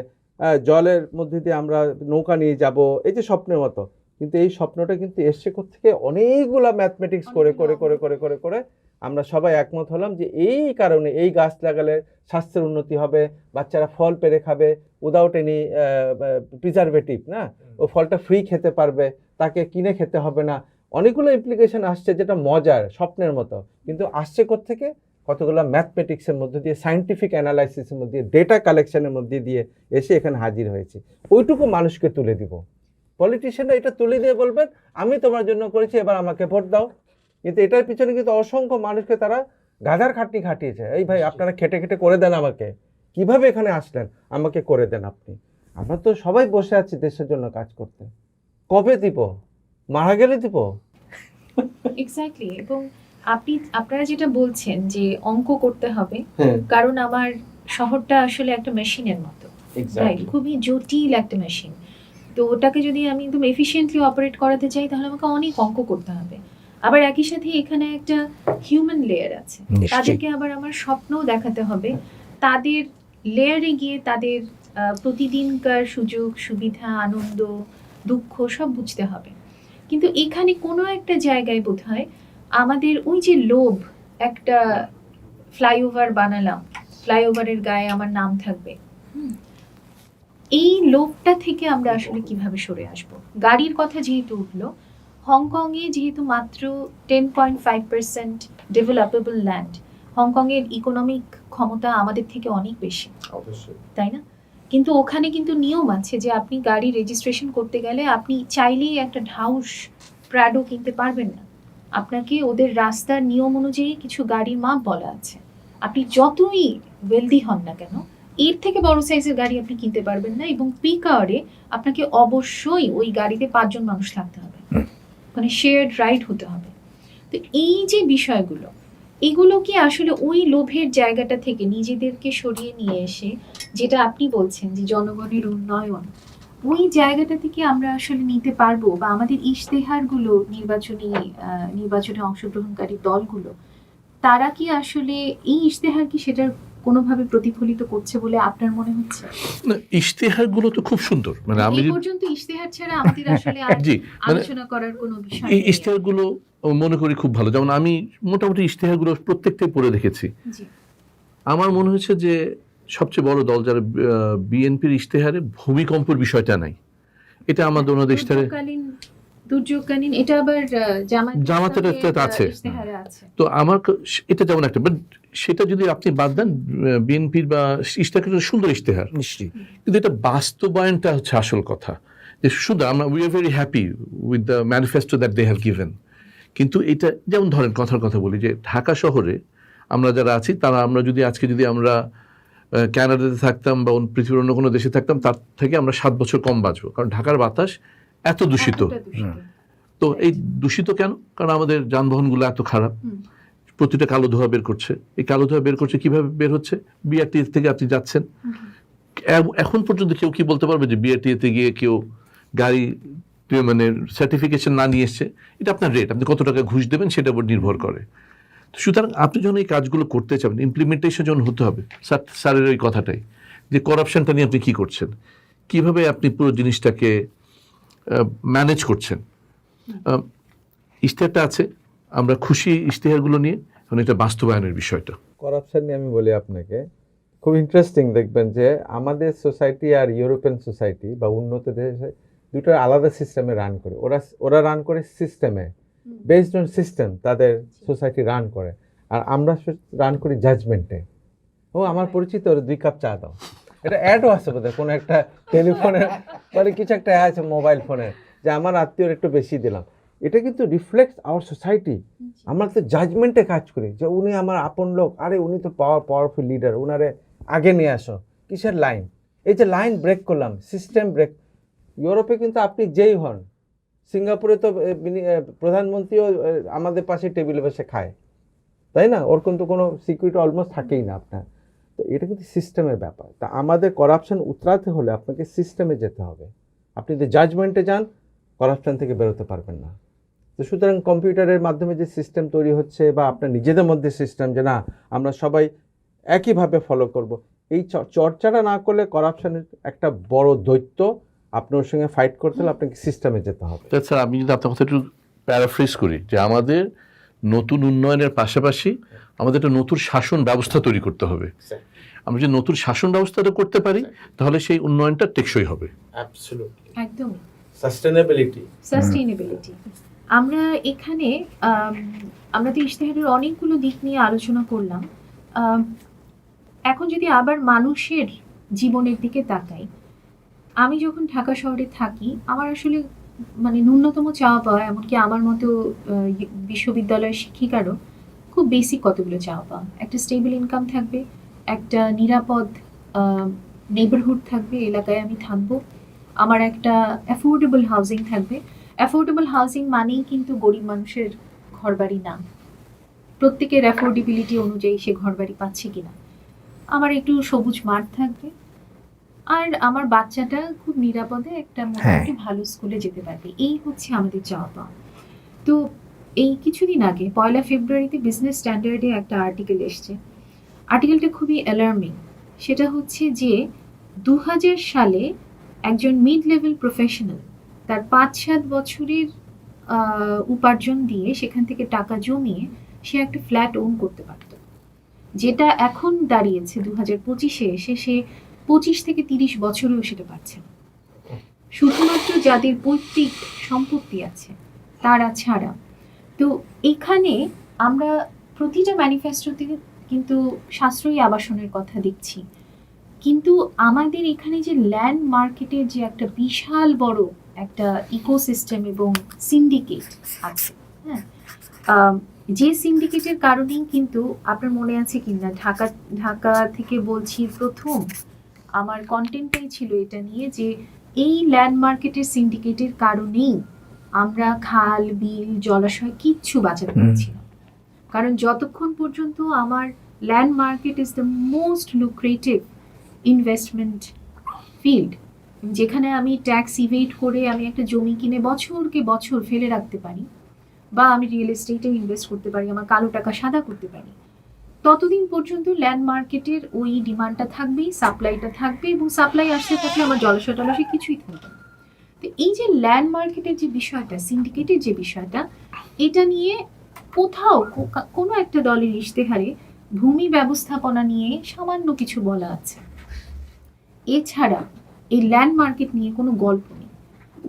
জলের মধ্যে দিয়ে আমরা নৌকা নিয়ে যাব, এই যে স্বপ্নের মতো। কিন্তু এই স্বপ্নটা কিন্তু এসছে থেকে অনেকগুলা ম্যাথমেটিক্স করে করে করে করে করে করে আমরা সবাই একমত হলাম যে এই কারণে এই গাছ লাগালে স্বাস্থ্যের উন্নতি হবে, বাচ্চারা ফল পেরে খাবে উইদাউট এনি প্রিজারভেটিভ, না, ও ফলটা ফ্রি খেতে পারবে, তাকে কিনে খেতে হবে না। অনেকগুলো ইমপ্লিকেশন আসছে যেটা মজার, স্বপ্নের মতো, কিন্তু আসছে থেকে কতগুলো ম্যাথমেটিক্সের মধ্যে দিয়ে, সায়েন্টিফিক অ্যানালাইসিসের মধ্যে দিয়ে, ডেটা কালেকশনের মধ্যে দিয়ে এসে এখানে হাজির হয়েছে। ওইটুকু মানুষকে তুলে দিব। পলিটিশিয়ানরা এটা তুলে দিয়ে বলবেন আমি তোমার জন্য করেছি, এবার আমাকে ভোট দাও। কিন্তু এটার পিছনে কিন্তু অসংখ্য মানুষকে তারা গাধার খাটনি খাটিয়েছে, এই ভাই আপনারা খেটে খেটে করে দেন আমাকে, কিভাবে এখানে আসলেন, আমাকে করে দেন আপনি। আমরা তো সবাই বসে আছি দেশের জন্য কাজ করতে, কবে দিব, মারা গেলে দিব। এক্স্যাক্টলি। এবং আপনারা যেটা বলছেন যে অঙ্ক করতে হবে, কারণ আমার শহরটা আসলে একটা মেশিনের মতো, রাইট, খুবই জটিল একটা মেশিন। তো ওটাকে যদি আমি একদম এফিশিয়েন্টলি অপারেট করাতে চাই তাহলে আমাকে অনেক অঙ্ক করতে হবে। আবার একই সাথে এখানে একটা হিউম্যান লেয়ার আছে, তাদেরকে আবার আমার স্বপ্নও দেখাতে হবে, তাদের লেয়ারে গিয়ে তাদের প্রতিদিনকার সুযোগ সুবিধা, আনন্দ, দুঃখ সব বুঝতে হবে। কিন্তু এখানে কোনো একটা জায়গায় বোধহয় আমাদের ওই যে লোভ, একটা ফ্লাইওভার বানালাম, ফ্লাইওভারের গায়ে আমার নাম থাকবে। এই লোভটা থেকে আমরা আসলে কিভাবে সরে আসব? গাড়ির কথা যেহেতু উঠলো, হংকংয়ে যেহেতু মাত্র 10.5% ডেভেলপেবল ল্যান্ড, হংকংয়ের ইকোনমিক ক্ষমতা আমাদের থেকে অনেক বেশি, অবশ্যই। তাই না? কিন্তু ওখানে কিন্তু নিয়ম আছে যে আপনি গাড়ি রেজিস্ট্রেশন করতে গেলে আপনি চাইলেই একটা ঢাউস প্রাডো কিনতে পারবেন না। আপনাকে ওদের রাস্তার নিয়ম অনুযায়ী কিছু গাড়ির মাপ বলা আছে। আপনি যতই ওয়েলদি হন না কেন, এর থেকে বড় সাইজের গাড়ি আপনি কিনতে পারবেন না, এবং পিক আওয়ারে আপনাকে অবশ্যই ওই গাড়িতে 5 জন মানুষ থাকতে হবে, মানে শেয়ার্ড রাইড হতে হবে। তো এই যে বিষয়গুলো, এগুলো কি আসলে ওই লোভের জায়গাটা থেকে নিজেদেরকে সরিয়ে নিয়ে এসে, যেটা আপনি বলছেন যে জনগণের উন্নয়ন, ওই জায়গাটা থেকে আমরা আসলে নিতে পারবো? বা আমাদের ইশতেহারগুলো, নির্বাচনে অংশগ্রহণকারী দলগুলো, তারা কি আসলে এই ইশতেহার কি সেটার কোনোভাবে প্রতিফলিত করছে বলে আপনার মনে হচ্ছে? না, ইশতেহারগুলো তো খুব সুন্দর, মানে আমি এই পর্যন্ত ইশতেহার ছাড়া আমাদের আসলে আর জি, মানে আলোচনা করার কোনো বিষয় এই নেই। ইশতেহারগুলো মনে করি খুব ভালো। যেমন আমি মোটামুটি ইশতেহারগুলো প্রত্যেকটাই পড়ে দেখেছি। জি, আমার মনে হয়েছে যে সবচেয়ে বড় দল যারা বিএনপির ইশতেহারে ভূমিকম্পের বিষয়টা নাই। এটা আমাদের ওনাদের ইশতেহারে, দুর্যোগকালীন এটা আবার জামাতের একটা আছে। ইশতেহারে আছে। তো আমার এটা যেমন একটা, বাট সেটা যদি আপনি বাদ দেন, বিএনপির বা ইশতেহার সুন্দর ইশতেহার, নিশ্চয়ই। কিন্তু এটা বাস্তবায়নটা হচ্ছে আসল কথা। যে শুধু আমরা we are very happy with the manifesto that they have given, কিন্তু এটা যেমন ধরেন কথার কথা বলি যে ঢাকা শহরে আমরা যারা আছি তারা আমরা যদি আজকে যদি আমরা কানাডাতে থাকতাম বা পৃথিবীর অন্য কোনো দেশে থাকতাম, তার থেকে আমরা 7 বছর কম বাঁচবো, কারণ ঢাকার বাতাস এত দূষিত। এতটা দূষিত। তো এই দূষিত কেন? কারণ আমাদের যানবাহনগুলো এত খারাপ, প্রতিটা কালো ধোঁয়া বের করছে। এই কালো ধোঁয়া বের করছে কিভাবে বের হচ্ছে? বিআরটি থেকে আপনি যাচ্ছেন, এখন পর্যন্ত কেউ কি বলতে পারবে যে বিআরটিতে গিয়ে কেউ গাড়ি মানে সার্টিফিকেশন না নিয়ে এসছে? এটা আপনার রেট, আপনি কত টাকা ঘুষ দেবেন সেটার উপর নির্ভর করে। সুতরাং আপনি যখন এই কাজগুলো করতে চাবেন, ইমপ্লিমেন্টেশন যখন হতে হবে, স্যারের ওই কথাটাই যে করাপশনটা নিয়ে আপনি কি করছেন, কিভাবে আপনি পুরো জিনিসটাকে ম্যানেজ করছেন। ইশতেহারটা আছে, আমরা খুশি ইশতেহারগুলো নিয়ে, এখন এটা বাস্তবায়নের বিষয়টা। করাপশন নিয়ে আমি বলি আপনাকে, খুব ইন্টারেস্টিং দেখবেন যে আমাদের সোসাইটি আর ইউরোপিয়ান সোসাইটি বা উন্নত দেশে দুটো আলাদা সিস্টেমে রান করে। ওরা রান করে সিস্টেমে, বেসড অন সিস্টেম তাদের সোসাইটি রান করে, আর আমরা রান করি জাজমেন্টে। ও আমার পরিচিত, ওর 2 কাপ চা দাও। এটা অ্যাডও আছে বোধহয় কোনো একটা টেলিফোনের, মানে কিছু একটা আছে মোবাইল ফোনের, যে আমার আত্মীয়র একটু বেশি দিলাম। এটা কিন্তু রিফ্লেক্টস আওয়ার সোসাইটি। আমরা তো জাজমেন্টে কাজ করি যে উনি আমার আপন লোক, আরে উনি তো পাওয়ারফুল লিডার, উনারে আগে নিয়ে আসো। কিসের লাইন? এই যে লাইন ব্রেক করলাম, সিস্টেম ব্রেক। ইউরোপে কিন্তু আপনি যেই হন, সিঙ্গাপুরে তো প্রধানমন্ত্রীও আমাদের পাশে টেবিলে বসে খায়, তাই না? ওর কিন্তু কোনো সিকিউরিটি অলমোস্ট থাকেই না আপনার। তো এটা কিন্তু সিস্টেমের ব্যাপার। তা আমাদের করাপশন উতরাতে হলে আপনাকে সিস্টেমে যেতে হবে। আপনি যদি জাজমেন্টে যান, করাপশন থেকে বেরোতে পারবেন না। তো সুতরাং কম্পিউটারের মাধ্যমে যে সিস্টেম তৈরি হচ্ছে, বা আপনার নিজেদের মধ্যে সিস্টেম যে না আমরা সবাই একইভাবে ফলো করব, এই চর্চাটা না করলে করাপশনের একটা বড় দৈত্য, আপনার সঙ্গে ফাইট করতে হলে আপনাকে সিস্টেমে যেতে হবে। স্যার, আমি যদি আপনার কথা একটু প্যারাফ্রেজ করি, যে আমাদের নতুন উন্নয়নের পাশাপাশি আমাদের একটা নতুন শাসন ব্যবস্থা তৈরি করতে হবে। আমরা যদি নতুন শাসন ব্যবস্থাটা করতে পারি, তাহলে সেই উন্নয়নটা টেকসই হবে। একদম সাস্টেনেবিলিটি। আমরা এখানে আমরা তো ইশতেহারের অনেকগুলো দিক নিয়ে আলোচনা করলাম। এখন যদি আবার মানুষের জীবনের দিকে তাকাই, আমি যখন ঢাকা শহরে থাকি, আমার আসলে মানে ন্যূনতম চাওয়া পাওয়া, এমনকি আমার মতো বিশ্ববিদ্যালয়ের শিক্ষিকারও খুব বেসিক কতগুলো চাওয়া পাওয়া। একটা স্টেবল ইনকাম থাকবে, একটা নিরাপদ নেইবারহুড থাকবে, এলাকায় আমি থাকবো, আমার একটা অ্যাফোর্ডেবল হাউজিং থাকবে। অ্যাফোর্ডেবল হাউজিং মানেই কিন্তু গরিব মানুষের ঘরবাড়ি না, প্রত্যেকের অ্যাফোর্ডেবিলিটি অনুযায়ী সে ঘরবাড়ি পাচ্ছে কিনা। আমার একটু সবুজ মাঠ থাকবে, আর আমার বাচ্চাটা খুব নিরাপদে একটা মোটামুটি ভালো স্কুলে যেতে পারবে। এই হচ্ছে আমাদের চাওয়া পাওয়া। তো এই কিছুদিন আগে 1 ফেব্রুয়ারিতে বিজনেস স্ট্যান্ডার্ডে একটা আর্টিকেল এসছে। আর্টিকেলটা খুবই অ্যালার্মিং। সেটা হচ্ছে যে 2000 সালে একজন মিড লেভেল প্রফেশনাল তার 5-7 বছরের উপার্জন দিয়ে সেখান থেকে টাকা জমিয়ে সে একটা ফ্ল্যাট ওন করতে পারত। যেটা এখন দাঁড়িয়েছে 2025-এ এসে সে 25 থেকে 30 বছরেও সেটা পাচ্ছে না। শুধুমাত্র যাদের পৈতৃক সম্পত্তি আছে তারা ছাড়া। তো এখানে আমরা প্রতিটা ম্যানিফেস্টোতে কিন্তু সাশ্রয়ী আবাসনের কথা দেখছি, কিন্তু আমাদের এখানে যে ল্যান্ড মার্কেটের যে একটা বিশাল বড় একটা ইকোসিস্টেম এবং সিন্ডিকেট আছে, হ্যাঁ, যে সিন্ডিকেটের কারণেই কিন্তু আপনার মনে আছে কিনা ঢাকা থেকে বলছি, প্রথম আমার কন্টেন্টটাই ছিল এটা নিয়ে যে এই ল্যান্ড মার্কেটের সিন্ডিকেটের কারণেই আমরা খাল বিল জলাশয় কিচ্ছু বাঁচাতে পারছি না। কারণ যতক্ষণ পর্যন্ত আমার land market is the most lucrative investment field, যেখানে আমি ট্যাক্স ইভেড করে আমি একটা জমি কিনে বছরকে বছর ফেলে রাখতে পারি, বা আমি রিয়েল এস্টেটে ইনভেস্ট করতে পারি, আমার কালো টাকা সাদা করতে পারি, ততদিন পর্যন্ত ল্যান্ড মার্কেটের ওই ডিমান্ডটা থাকবেই, সাপ্লাইটা থাকবে, এবং সাপ্লাই আসতে থাকলে আমার জলাশয় টলাশয় কিছুই থাকবে না। তো এই যে ল্যান্ড মার্কেটের যে বিষয়টা, সিন্ডিকেটের যে বিষয়টা, এটা নিয়ে কোথাও কোনো একটা দলের ইশতেহারে ভূমি ব্যবস্থাপনা নিয়ে সামান্য কিছু বলা আছে, এছাড়া এই ল্যান্ড মার্কেট নিয়ে কোনো গল্প নেই।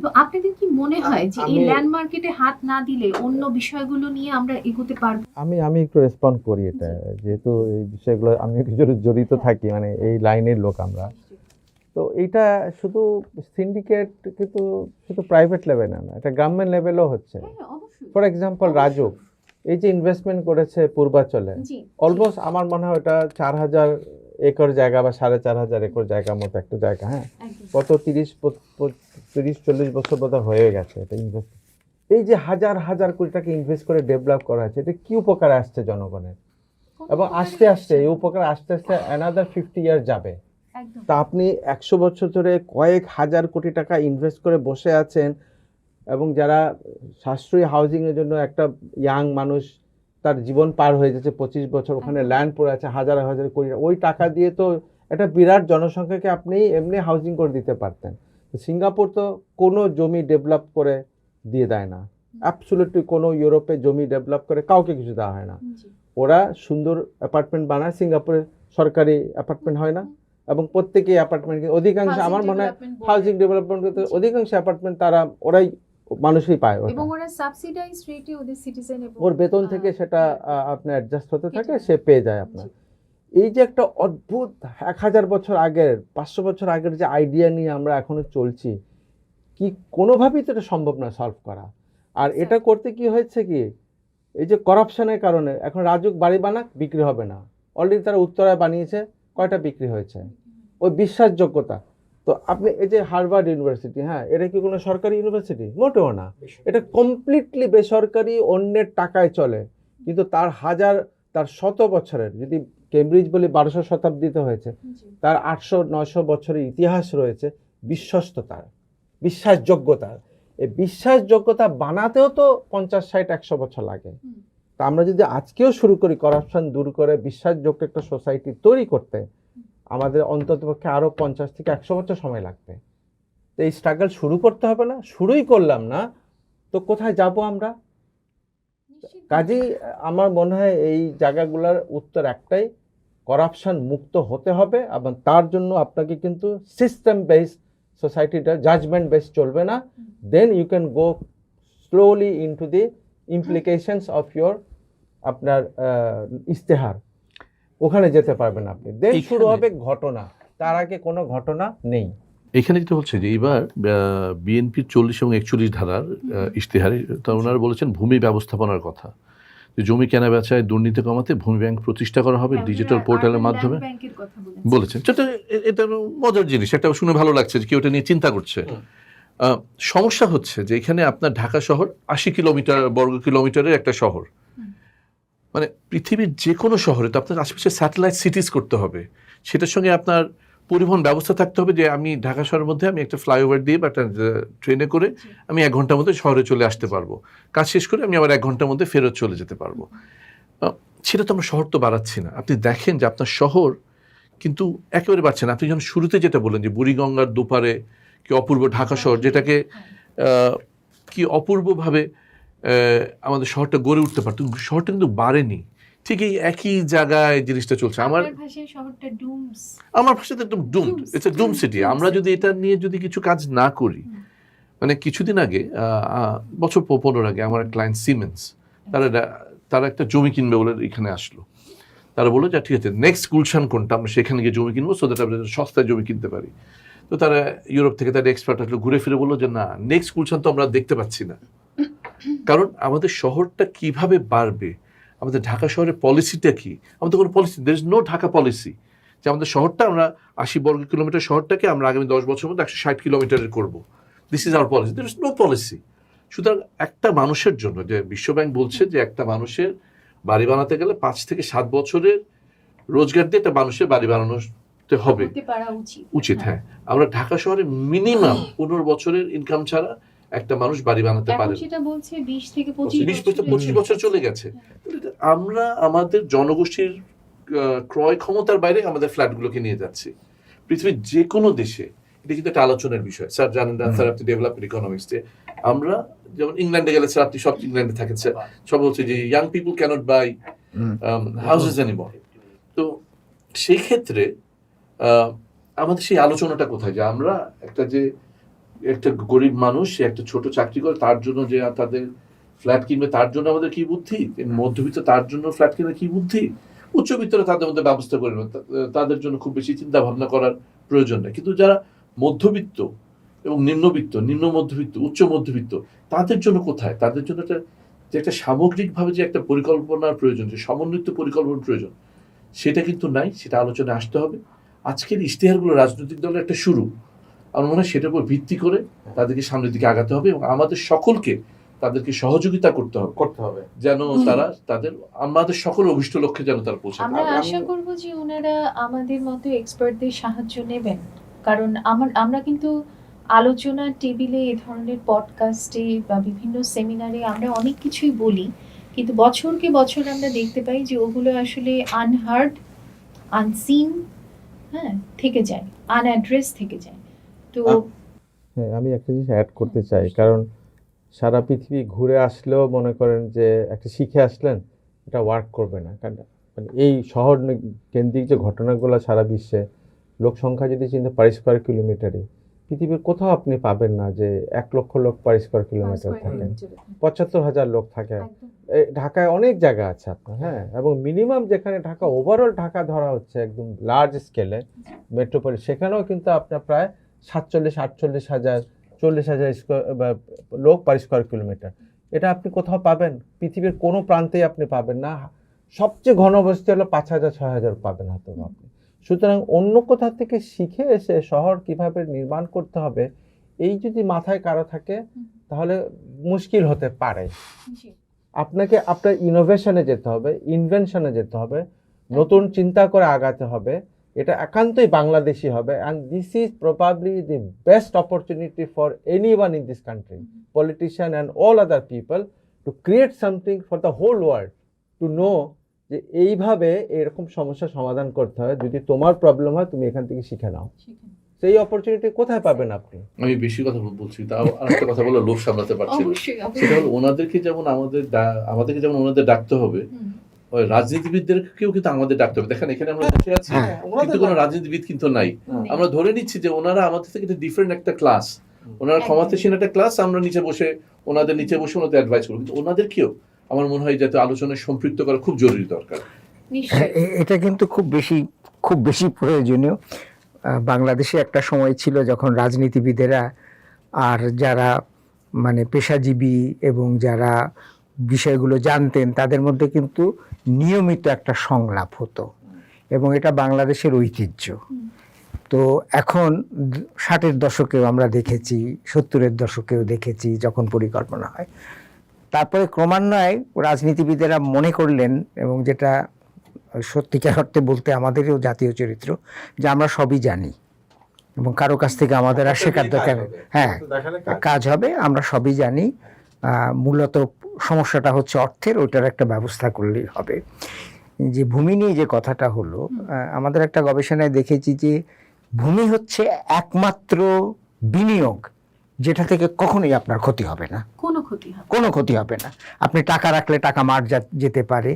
তো আপনাদের কি মনে হয় যে এই ল্যান্ড মার্কেটে হাত না দিলে অন্য বিষয়গুলো নিয়ে আমরা এগোতে পারবো? আমি একটু রেসপন্ড করি এটা, যেহেতু এই বিষয়গুলো আমি কিছু জড়িত থাকি, মানে এই লাইনের লোক আমরা। তো এইটা শুধু সিন্ডিকেট কিন্তু শুধু প্রাইভেট লেভেলে না, এটা গভর্নমেন্ট লেভেলও হচ্ছে। ফর এক্সাম্পল রাজুক এই যে ইনভেস্টমেন্ট করেছে পূর্বাচলে, অলমোস্ট আমার মনে হয় ওটা 4000 একর জায়গা বা 4500 একর জায়গার মতো একটা জায়গা, হ্যাঁ, কত 30-40 বছর বোধহয় হয়ে গেছে এটা ইনভেস্ট। এই যে হাজার হাজার কোটি টাকা ইনভেস্ট করে ডেভেলপ করা হয়েছে, এটা কি উপকার আসছে জনগণের, এবং আস্তে আস্তে এই উপকার আস্তে আস্তে অ্যানাদার 50 ইয়ার যাবে। তা আপনি 100 বছর ধরে কয়েক হাজার কোটি টাকা ইনভেস্ট করে বসে আছেন, এবং যারা সাশ্রয়ী হাউজিংয়ের জন্য একটা ইয়াং মানুষ তার জীবন পার হয়ে যাচ্ছে 25 বছর, ওখানে ল্যান্ড পড়ে আছে হাজার হাজার কোটি, ওই টাকা দিয়ে তো একটা বিরাট জনসংখ্যাকে আপনি এমনি হাউজিং করে দিতে পারতেন। সিঙ্গাপুর তো কোনো জমি ডেভেলপ করে দিয়ে দেয় না, অ্যাবসলিউটলি কোনো ইউরোপে জমি ডেভেলপ করে কাউকে কিছু দেওয়া হয় না। ওরা সুন্দর অ্যাপার্টমেন্ট বানায়, সিঙ্গাপুরে সরকারি অ্যাপার্টমেন্ট হয় না, এবং প্রত্যেকেই অ্যাপার্টমেন্ট, অধিকাংশ আমার মনে হয় হাউজিং ডেভেলপমেন্ট করতে অধিকাংশ অ্যাপার্টমেন্ট তারা ওরাই মানুষই পায়, এবং ওরা সাবসিডাইজড রেটে ওদের সিটিজেন এবং ওর বেতন থেকে সেটা আপনার অ্যাডজাস্ট হতে থাকে, সে পেয়ে যায় আপনার। এই যে একটা অদ্ভুত 1000 বছর আগের 500 বছর আগের যে আইডিয়া নিয়ে আমরা এখনো চলছি, কি কোনোভাবেই তো এটা সম্ভব না সলভ করা। আর এটা করতে কি হয়েছে কি, এই যে করাপশনের কারণে এখন রাজুক বাড়ি বানাক বিক্রি হবে না, অলরেডি তারা উত্তরায় বানিয়েছে, কয়টা বিক্রি হয়েছে, ওই বিশ্বাসযোগ্যতা। তো আপনি এই যে হার্ভার্ড ইউনিভার্সিটি, হ্যাঁ, এটা কি কোনো সরকারি ইউনিভার্সিটি? মোটেও না, এটা কমপ্লিটলি বেসরকারি, অন্যের টাকায় চলে, কিন্তু তার 100 বছরের, যদি কেমব্রিজ বলি 1200 শতাব্দীতে হয়েছে, তার 800-900 বছরের ইতিহাস রয়েছে, বিশ্বস্ততার, বিশ্বাসযোগ্যতার। এই বিশ্বাসযোগ্যতা বানাতেও তো 50-60-100 বছর লাগে। তা আমরা যদি আজকেও শুরু করি করাপশন দূর করে বিশ্বাসযোগ্য একটা সোসাইটি তৈরি করতে, আমাদের অন্ততপক্ষে আরও 50 থেকে 100 বছর সময় লাগবে। তো এই স্ট্রাগল শুরু করতে হবে না, শুরুই করলাম না তো কোথায় যাব আমরা? কাজেই আমার মনে হয় এই জায়গাগুলোর উত্তর একটাই, করাপশন মুক্ত হতে হবে, এবং তার জন্য আপনাকে কিন্তু সিস্টেম বেসড সোসাইটিটা জাজমেন্ট বেসড চলবে না। Then you can go slowly into the implications of your আপনার ইস্তেহার, ওখানে যেতে পারবেন আপনি। দেন শুরু হবে ঘটনা, তার আগে কোনো ঘটনা নেই। এখানে যেটা হচ্ছে যে এবার বিএনপির 40 এবং 41 ধারার ইশতেহারে তা ওনারা বলেছেন ভূমি ব্যবস্থাপনার কথা, যে জমি কেনা বেচায় দুর্নীতি কমাতে ভূমি ব্যাংক প্রতিষ্ঠা করা হবে ডিজিটাল পোর্টালের মাধ্যমে বলেছেন। এটা মজার জিনিস, একটা শুনে ভালো লাগছে যে কেউ এটা নিয়ে চিন্তা করছে। সমস্যা হচ্ছে যে এখানে আপনার ঢাকা শহর 80 বর্গ কিলোমিটারের একটা শহর, মানে পৃথিবীর যে কোনো শহরে তো আপনার আশেপাশে স্যাটেলাইট সিটিজ করতে হবে, সেটার সঙ্গে আপনার পরিবহন ব্যবস্থা থাকতে হবে, যে আমি ঢাকা শহরের মধ্যে আমি একটা ফ্লাইওভার দিয়ে বা একটা ট্রেনে করে আমি 1 ঘন্টার মধ্যে শহরে চলে আসতে পারবো, কাজ শেষ করে আমি আবার 1 ঘন্টার মধ্যে ফেরত চলে যেতে পারবো। সেটা তো আমরা শহর তো বাড়াচ্ছি না। আপনি দেখেন যে আপনার শহর কিন্তু একেবারে বাড়ছে না। আপনি যখন শুরুতে যেটা বললেন যে বুড়িগঙ্গার দুপারে কি অপূর্ব ঢাকা শহর, যেটাকে কি অপূর্বভাবে আমাদের শহরটা গড়ে উঠতে পারত, শহরটা কিন্তু বাড়েনি। ঠিকই একই জায়গায় জিনিসটা চলছে। আমার আপনার ভাষায় শহরটা ডুমস। আমার ভাষাতে একদম ডুমড, ইটস এ ডুম সিটি। আমরা যদি এটা নিয়ে যদি কিছু কাজ না করি, মানে কিছুদিন আগে বছর 15 আগে আমার ক্লায়েন্ট সিমেন্স, তারা একটা জমি কিনবে বলে এখানে আসলো। তারা বললো যে ঠিক আছে, নেক্সট গুলশান কোনটা, আমরা সেখানে গিয়ে জমি কিনবো, সো দ্যাট আমরা সস্তায় জমি কিনতে পারি। তো তারা ইউরোপ থেকে তাদের এক্সপার্ট আসলো, ঘুরে ফিরে বললো যে না, নেক্সট গুলশান তো আমরা দেখতে পাচ্ছি না। কারণ আমাদের শহরটা কিভাবে বাড়বে, আমাদের ঢাকা শহরের পলিসিটা কি, আমাদের কোনো policy, there is no Dhaka policy যে আমাদের শহরটা, আমরা 80 বর্গ কিলোমিটার শহরটাকে আমরা আগামী 10 বছরের মধ্যে 160 কিলোমিটারের করবো। This is our policy, there is no policy. সুতরাং একটা মানুষের জন্য, যে বিশ্বব্যাংক বলছে যে একটা মানুষের বাড়ি বানাতে গেলে 5 থেকে 7 বছরের রোজগার দিয়ে একটা মানুষের বাড়ি বানানোতে হবে, হতে পারা উচিত। হ্যাঁ, আমরা ঢাকা শহরে মিনিমাম 15 বছরের ইনকাম ছাড়া একটা মানুষ বাড়ি বানাতে পারে। সেটা বলছে 20 থেকে 25 বছর চলে গেছে। আমরা আমাদের জনগোষ্ঠীর ক্রয় ক্ষমতার বাইরে আমাদের ফ্ল্যাটগুলোকে নিয়ে যাচ্ছি। পৃথিবীর যে কোনো দেশে এটা কিন্তু একটা আলোচনার বিষয়। স্যার জানেন না, স্যার আপনি ডেভেলপমেন্ট ইকোনমিক্সে, আমরা যেমন ইংল্যান্ডে গেলে, স্যার আপনি সব ইংল্যান্ডে থাকেন, স্যার সব বলছে যে young people cannot buy houses anymore. তো সেই ক্ষেত্রে আমাদের সেই আলোচনাটা কোথায়, যে আমরা একটা গরিব মানুষ, সে একটা ছোট চাকরি করে, তার জন্য যে তাদের ফ্ল্যাট কিনবে, তার জন্য আমাদের কি বুদ্ধি, মধ্যবিত্ত তার জন্য ফ্ল্যাট কিনবে কি বুদ্ধি, উচ্চবিত্তরা তাদের মধ্যে ব্যবস্থা করে নেবে, তাদের জন্য খুব বেশি চিন্তা ভাবনা করার প্রয়োজন নেই। কিন্তু যারা মধ্যবিত্ত এবং নিম্নবিত্ত, নিম্ন মধ্যবিত্ত, উচ্চ মধ্যবিত্ত, তাদের জন্য কোথায়, তাদের জন্য যে একটা সামগ্রিকভাবে যে একটা পরিকল্পনার প্রয়োজন, যে সমন্বিত পরিকল্পনার প্রয়োজন, সেটা কিন্তু নাই। সেটা আলোচনায় আসতে হবে। আজকের ইশতেহারগুলো রাজনৈতিক দলের একটা শুরু। আমার মনে হয় সেটার উপর ভিত্তি করে তাদেরকে সামনের দিকে আগাতে হবে এবং আমাদের সকলকে তাদেরকে সহযোগিতা করতে হবে যেন তারা আমাদের সকল অভিষ্ট লক্ষ্যে যেন তারা পৌঁছায়। আমরা আশা করব যে ওনারা আমাদের মতো এক্সপার্টদের সাহায্য নেবেন, কারণ আমরা কিন্তু আলোচনা টেবিলে, এ ধরনের পডকাস্টে বা বিভিন্ন সেমিনারে আমরা অনেক কিছুই বলি, কিন্তু বছরকে বছর আমরা দেখতে পাই যে ওগুলো আসলে আনহার্ড, আনসিন, থেকে যায়, আনঅ্যাড্রেস থেকে যায়। তো হ্যাঁ, আমি একটা জিনিস অ্যাড করতে চাই, কারণ সারা পৃথিবী ঘুরে আসলেও মনে করেন যে একটা শিখে আসলেন, এটা ওয়ার্ক করবে না। কারণ মানে এই শহর কেন্দ্রিক যে ঘটনাগুলো সারা বিশ্বে, লোক সংখ্যা যদি চিন্তা পার স্কোয়ার কিলোমিটারে, পৃথিবীর কোথাও আপনি পাবেন না যে 1 লক্ষ লোক পার স্কোয়ার কিলোমিটার থাকে, 75,000 লোক থাকে। ঢাকায় অনেক জায়গা আছে আপনার, হ্যাঁ, এবং মিনিমাম যেখানে ঢাকা ওভারঅল ঢাকা ধরা হচ্ছে একদম লার্জ স্কেলে মেট্রোপলি, সেখানেও কিন্তু আপনার প্রায় 47-48,000 40,000 লোক পার স্কোয়ার কিলোমিটার। এটা আপনি কোথাও পাবেন, পৃথিবীর কোনো প্রান্তেই আপনি পাবেন না। সবচেয়ে ঘনবস্তি হলো 5,000-6,000 পাবেন হয়তো আপনি। সুতরাং অন্য কোথাও থেকে শিখে এসে শহর কিভাবে নির্মাণ করতে হবে, এই যদি মাথায় কারো থাকে, তাহলে মুশকিল হতে পারে। আপনাকে আপনার ইনোভেশনে যেতে হবে, ইনভেনশনে যেতে হবে, নতুন চিন্তা করে আগাতে হবে। এটা একান্তই বাংলাদেশি হবে, and this is probably the best opportunity for anyone in this country, politician and all other people, to create something for the whole world, to know যে এইভাবে এরকম সমস্যার সমাধান করতে হয়। যদি তোমার প্রবলেম হয়, তুমি এখান থেকে শিখে নাও। সেই অপরচুনিটি কোথায় পাবেন আপনি? আমি বেশি কথা বলছি, তাও আরেকটা কথা বলে লোভ সামলাতে পারছি না। সেটা হলো ওনাদেরকে যেমন আমাদেরকে যেমন ওনাদের ডাকতে হবে, ওই রাজনীতিবিদদেরকেও কিন্তু আমাদের ডাকতে হবে। দেখেন এখানে আমরা বসে আছি, কিন্তু কোনো রাজনীতিবিদ কিন্তু নাই। আমরা ধরে নিচ্ছি যে ওনারা আমাদের থেকে ডিফারেন্ট একটা ক্লাস, ওনারা ক্ষমতাসীন একটা ক্লাস, আমরা ওনাদের নিচে বসে ওনাদের অ্যাডভাইস করবো। কিন্তু ওনাদেরকেও আমার মনে হয় যাতে আলোচনায় সম্পৃক্ত করা খুব জরুরি দরকার। এটা কিন্তু খুব বেশি প্রয়োজনীয়। বাংলাদেশে একটা সময় ছিল যখন রাজনীতিবিদেরা আর যারা মানে পেশাজীবী এবং যারা বিষয়গুলো জানতেন, তাদের মধ্যে কিন্তু নিয়মিত একটা সংলাপ হতো এবং এটা বাংলাদেশের ঐতিহ্য। তো এখন 60-এর দশকেও আমরা দেখেছি, 70-এর দশকেও দেখেছি যখন পরিকল্পনা হয়। তারপরে ক্রমান্বয়ে রাজনীতিবিদেরা মনে করলেন, এবং যেটা সত্যিকার অর্থে বলতে আমাদেরও জাতীয় চরিত্র, যে আমরা সবই জানি এবং কারো কাছ থেকে আমাদের আর শেখার দরকার, হ্যাঁ কাজ হবে, আমরা সবই জানি, মূলত সমস্যাটা হচ্ছে অর্থের, ওইটার একটা ব্যবস্থা করলেই হবে। যে ভূমি নিয়ে যে কথাটা হলো, আমাদের একটা গবেষণায় দেখেছি যে ভূমি হচ্ছে একমাত্র বিনিয়োগ যেটা থেকে কখনোই আপনার ক্ষতি হবে না, কোনো ক্ষতি হবে কোনো ক্ষতি হবে না। আপনি টাকা রাখলে টাকা মার যেতে পারে,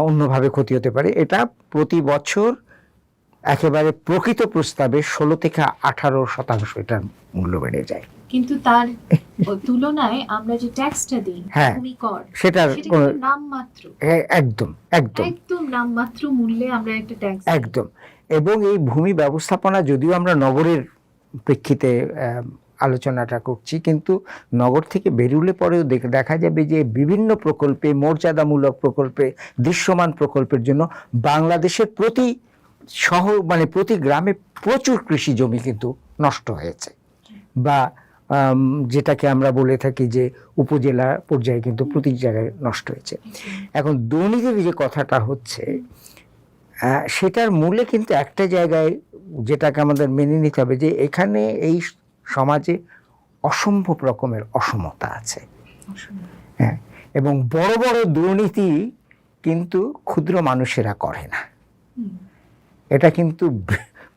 অন্যভাবে ক্ষতি হতে পারে। এটা প্রতি বছর একেবারে প্রকৃত প্রস্তাবে 16 থেকে 18% এটার মূল্য বেড়ে যায়। কিন্তু তার তুলনায় আমরা যে ট্যাক্সটা দিই হ্যাঁ, ভূমি কর সেটার সেটা কিন্তু নামমাত্র, একদম একদম একদম নামমাত্র মূল্যে আমরা একটা ট্যাক্স একদম। এবং এই ভূমি ব্যবস্থাপনা যদিও আমরা নগরের প্রেক্ষিতে আলোচনাটা করছি, কিন্তু নগর থেকে বেরুলে পরেও দেখা যাবে যে বিভিন্ন প্রকল্পে, মর্যাদামূলক প্রকল্পে, দৃশ্যমান প্রকল্পের জন্য বাংলাদেশের প্রতি শহর মানে প্রতি গ্রামে প্রচুর কৃষি জমি কিন্তু নষ্ট হয়েছে, বা যেটাকে আমরা বলে থাকি যে উপজেলা পর্যায়ে কিন্তু প্রতি জায়গায় নষ্ট হয়েছে। এখন দুর্নীতির যে কথাটা হচ্ছে, সেটার মূলে কিন্তু একটা জায়গায় যেটাকে আমাদের মেনে নিতে হবে, যে এখানে এই সমাজে অসম্ভব রকমের অসমতা আছে। হ্যাঁ, এবং বড় বড় দুর্নীতি কিন্তু ক্ষুদ্র মানুষেরা করে না। এটা কিন্তু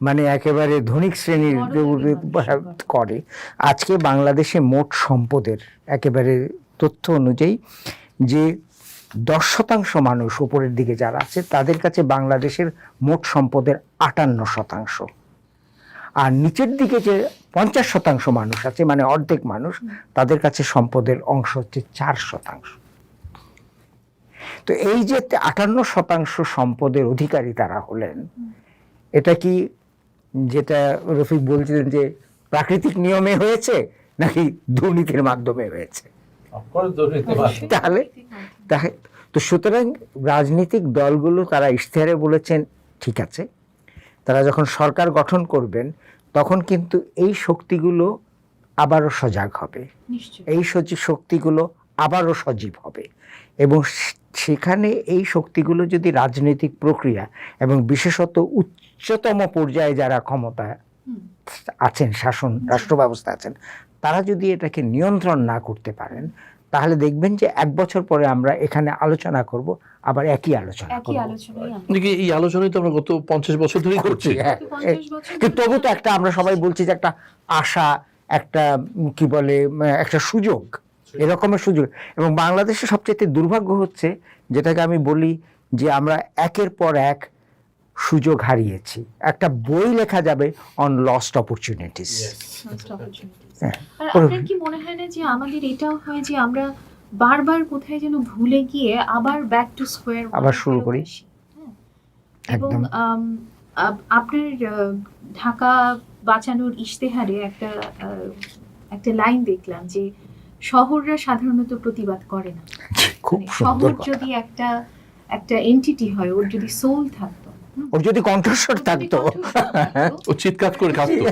মানে একেবারে ধনিক শ্রেণীর করে। আজকে বাংলাদেশে মোট সম্পদের একেবারে তথ্য অনুযায়ী যে 10% মানুষ উপরের দিকে যারা আছে তাদের কাছে বাংলাদেশের মোট সম্পদের 58%, আর নিচের দিকে যে 50% মানুষ আছে মানে অর্ধেক মানুষ, তাদের কাছে সম্পদের অংশ হচ্ছে 4%। তো এই যে 58% সম্পদের অধিকারী তারা হলেন, এটা কি যেটা রফিক বলছিলেন যে প্রাকৃতিক নিয়মে হয়েছে নাকি দুর্নীতির মাধ্যমে হয়েছে? তাহলে তো সুতরাং রাজনৈতিক দলগুলো তারা ইশতেহারে বলেছেন ঠিক আছে, তারা যখন সরকার গঠন করবেন তখন কিন্তু এই শক্তিগুলো আবারও সজাগ হবে, এই শক্তিগুলো আবারও সজীব হবে, এবং সেখানে এই শক্তিগুলো যদি রাজনৈতিক প্রক্রিয়া এবং বিশেষত উচ্চতম পর্যায়ে যারা ক্ষমতা আছেন, শাসন রাষ্ট্র ব্যবস্থা আছেন, তারা যদি এটাকে নিয়ন্ত্রণ না করতে পারেন, তাহলে দেখবেন যে 1 বছর পরে আমরা এখানে আলোচনা করব, আবার একই আলোচনা করব। এই আলোচনায় তো আমরা গত 50 বছর ধরেই করছি। কিন্তু তবু তো একটা আমরা সবাই বলছি যে একটা আশা, একটা কি বলে একটা সুযোগ, এরকমের সুযোগ। এবং বাংলাদেশের সবচেয়ে দুর্ভাগ্য হচ্ছে, যেটাকে আমি বলি যে আমরা একের পর এক সুযোগ হারিয়েছি। একটা বই লেখা যাবে অন লস্ট অপরচুনিটিস। আর আপনার কি মনে হয় না যে আমাদের এটাও হয় যে আমরা বারবার কোথায় যেন ভুলে গিয়ে আবার ব্যাক টু স্কোয়ার আবার শুরু করি? এবং আপনার ঢাকা বাঁচানোর ইশতেহারে একটা লাইন দেখলাম যে শহররা সাধারণত প্রতিবাদ করে না। খুব শহর যদি একটা এন্টিটি হয়, ওর যদি সোল থাকতো, ওর যদি কণ্ঠস্বর থাকতো, ও চিৎকার করে কাঁদতো,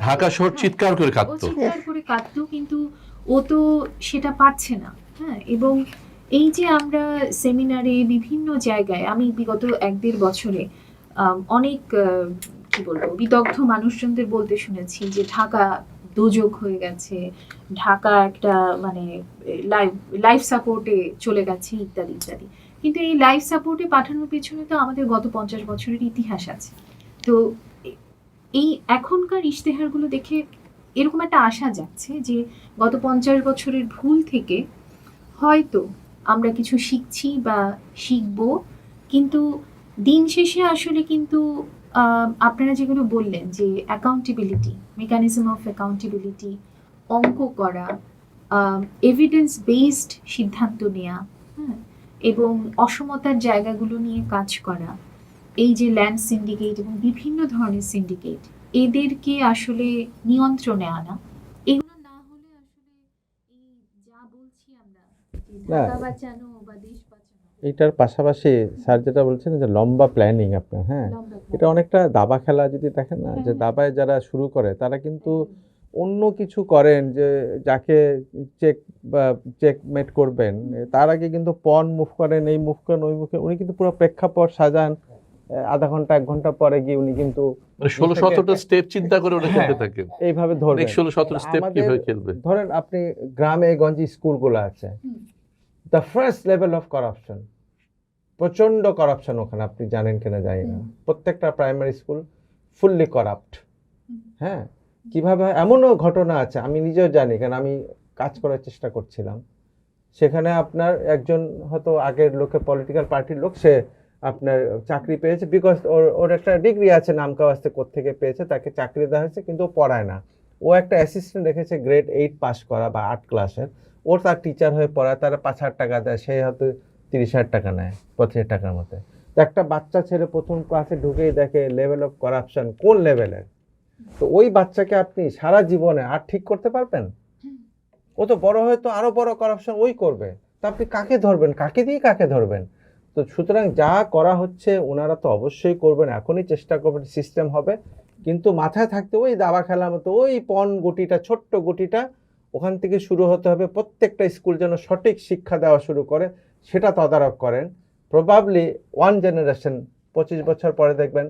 ঢাকা শহর চিৎকার করে কাঁদতো, কিন্তু ও তো সেটা পারছে না। হ্যাঁ, এবং এই যে আমরা সেমিনারে বিভিন্ন জায়গায়, আমি বিগত 1-1.5 বছরে অনেক কি বলবো বিদগ্ধ মানুষজনদের বলতে শুনেছি যে ঢাকা দোজক হয়ে গেছে, ঢাকা একটা মানে লাইফ সাপোর্টে চলে গেছে, ইত্যাদি ইত্যাদি। কিন্তু এই লাইফ সাপোর্টে পাঠানোর পেছনে তো আমাদের গত 50 বছরের ইতিহাস আছে। তো এই এখনকার ইশতেহারগুলো দেখে এরকম একটা আশা যাচ্ছে যে গত 50 বছরের ভুল থেকে হয়তো আমরা কিছু শিখছি বা শিখবো, কিন্তু দিন শেষে আসলে কিন্তু আপনারা যেগুলো বললেন যে অ্যাকাউন্টেবিলিটি, মেকানিজম অফ অ্যাকাউন্টেবিলিটি, অঙ্ক করা, এভিডেন্স বেসড সিদ্ধান্ত নেওয়া, হ্যাঁ, এবং অসমতার জায়গাগুলো নিয়ে কাজ করা, এই যে ল্যান্ড সিন্ডিকেট এবং বিভিন্ন ধরনের সিন্ডিকেট, এদেরকে আসলে নিয়ন্ত্রণে আনা, এগুলো না হলে আসলে এই যা বলছি আমরা ঢাকা বাঁচানো বা দেশ বাঁচানো, এটার পাশাপাশি স্যার যেটা বলছেন যে লম্বা প্ল্যানিং আপনার, হ্যাঁ, এটা অনেকটা দাবা খেলা যদি দেখেন না, যে দাবায় যারা শুরু করে তারা কিন্তু অন্য কিছু করেন, যে যাকে চেকমেট করবেন তার আগে কিন্তু পন মুভ করেন, এই মুভ করেন, ওই মুভ করেন, উনি কিন্তু পুরো প্রেক্ষাপট সাজান, আধা ঘন্টা 1 ঘন্টা পরে গিয়ে উনি কিন্তু 16-17টা স্টেপ চিন্তা করে ওরা খেলতে থাকেন। এইভাবে ধরবেন 16-17 স্টেপ কিভাবে খেলবে। ধরেন আপনি গ্রামে গঞ্জে স্কুলগুলো আছে, the first level of corruption, প্রচন্ড করাপশন ওখানে, আপনি জানেন কিনা জানি না, প্রত্যেকটা প্রাইমারি স্কুল ফুললি করাপ্ট। হ্যাঁ, কিভাবে এমনও ঘটনা আছে, আমি নিজেও জানি, কারণ আমি কাজ করার চেষ্টা করছিলাম সেখানে। আপনার একজন হয়তো আগের লোকে পলিটিক্যাল পার্টির লোক, সে আপনার চাকরি পেয়েছে বিকজ ওর একটা ডিগ্রি আছে, নামকা আসতে কোত্থেকে পেয়েছে, তাকে চাকরি দেওয়া হয়েছে, কিন্তু ও পড়ায় না। ও একটা অ্যাসিস্ট্যান্ট রেখেছে গ্রেড 8 পাস করা বা 8 ক্লাসের, ওর তার টিচার হয়ে পড়ায়, তারা 5,000 টাকা দেয়, সে হয়তো 30,000 টাকা নেয়, 25,000 টাকার মতো। তো একটা বাচ্চা ছেলে প্রথম ক্লাসে ঢুকেই দেখে লেভেল অফ করাপশন কোন লেভেলের, তো ওই বাচ্চাকে আপনি সারা জীবনে আর ঠিক করতে পারবেন? ও তো বড় হয়ে তো আরো বড় করাপশন ওই করবে, তো আপনি কাকে ধরবেন, কাকে দিয়ে কাকে ধরবেন? তো সুতরাং যা করা হচ্ছে ওনারা তো অবশ্যই করবেন, এখনই চেষ্টা করবেন, সিস্টেম হবে, কিন্তু মাথায় থাকতে ওই দাবা খেলার মতো ওই পন গুটিটা, ছোট্ট গুটিটা, ওখান থেকে শুরু হতে হবে। প্রত্যেকটা স্কুল যেন সঠিক শিক্ষা দেওয়া শুরু করে, সেটা তদারক করেন। প্রবাবলি 1 জেনারেশন 25 বছর পরে দেখবেন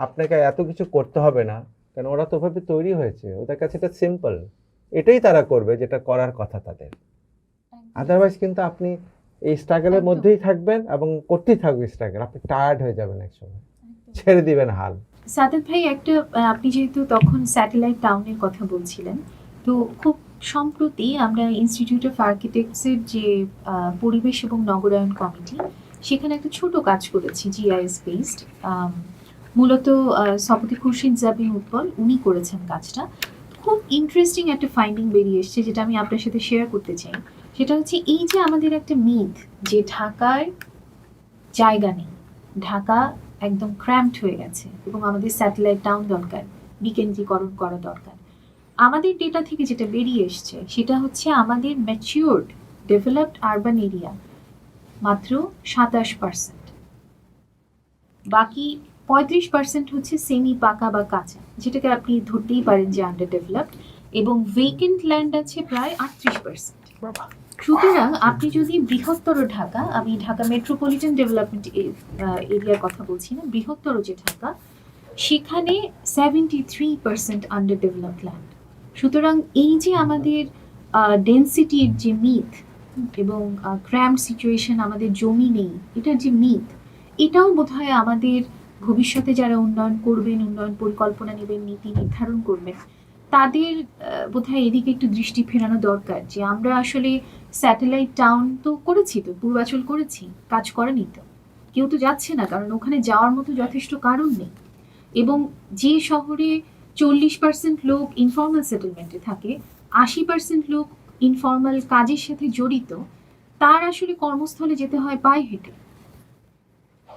আপনাকে এত কিছু করতে হবে না, কারণ ওরা তো ওভাবে তৈরি হয়েছে, ওদের কাছে এটা সিম্পল, এটাই তারা করবে যেটা করার কথা তাদের। আদারওয়াইজ কিন্তু আপনি এই স্ট্রাগলের মধ্যেই থাকবেন এবং করতেই থাকবে স্ট্রাগল, আপনি টায়ার্ড হয়ে যাবেন, একসময় ছেড়ে দিবেন হাল। সাদাত ভাই, একটা আপনি যেহেতু তখন স্যাটেলাইট টাউনের কথা বলছিলেন, তো খুব সম্প্রতি আমরা ইনস্টিটিউট অফ আর্কিটেক্টসের যে পরিবেশ এবং নগরায়ন কমিটি, সেখানে একটা ছোট কাজ করেছি জিআইএস বেসড। মূলত সপতি খুরশিদ জাবিন উৎপল উনি করেছেন কাজটা। খুব ইন্টারেস্টিং একটা ফাইন্ডিং বেরিয়ে এসছে, যেটা আমি আপনার সাথে শেয়ার করতে চাই। সেটা হচ্ছে এই যে আমাদের একটা মিথ যে ঢাকার জায়গা নেই, ঢাকা একদম ক্র্যাম্পড হয়ে গেছে এবং আমাদের স্যাটেলাইট টাউন দরকার, বিকেন্দ্রীকরণ করা দরকার। আমাদের ডেটা থেকে যেটা বেরিয়ে এসছে সেটা হচ্ছে আমাদের ম্যাচিওরড ডেভেলপড আরবান এরিয়া মাত্র 27%, বাকি 35% হচ্ছে সেমি পাকা বা কাঁচা, যেটাকে আপনি ধরতেই পারেন যে আন্ডার ডেভেলপড, এবং ভেকেন্ট ল্যান্ড আছে প্রায় 38%। সুতরাং আপনি যদি বৃহত্তর ঢাকা, আমি ঢাকা মেট্রোপলিটন ডেভেলপমেন্ট এরিয়ার কথা বলছি না, বৃহত্তর যে ঢাকা, সেখানে 73% আন্ডার ডেভেলপড ল্যান্ড। সুতরাং এই যে আমাদের ডেন্সিটির যে মিথ এবং ক্র্যাম্পড সিচুয়েশন, আমাদের জমি নেই, এটার যে মিথ, এটাও বোধহয় আমাদের ভবিষ্যতে যারা উন্নয়ন করবেন, উন্নয়ন পরিকল্পনা নেবেন, নীতি নির্ধারণ করবেন, তাদের বোধহয় এদিকে একটু দৃষ্টি ফেরানো দরকার, যে আমরা আসলে স্যাটেলাইট টাউন তো করেছি, তো পূর্বাচল করেছি, কাজ করেনি তো, কেউ তো যাচ্ছে না, কারণ ওখানে যাওয়ার মতো যথেষ্ট কারণ নেই। এবং যে শহরে 40% লোক ইনফর্মাল সেটেলমেন্টে থাকে, 80% লোক ইনফর্মাল কাজের সাথে জড়িত, তার আসলে কর্মস্থলে যেতে হয় পায়ে হেঁটে।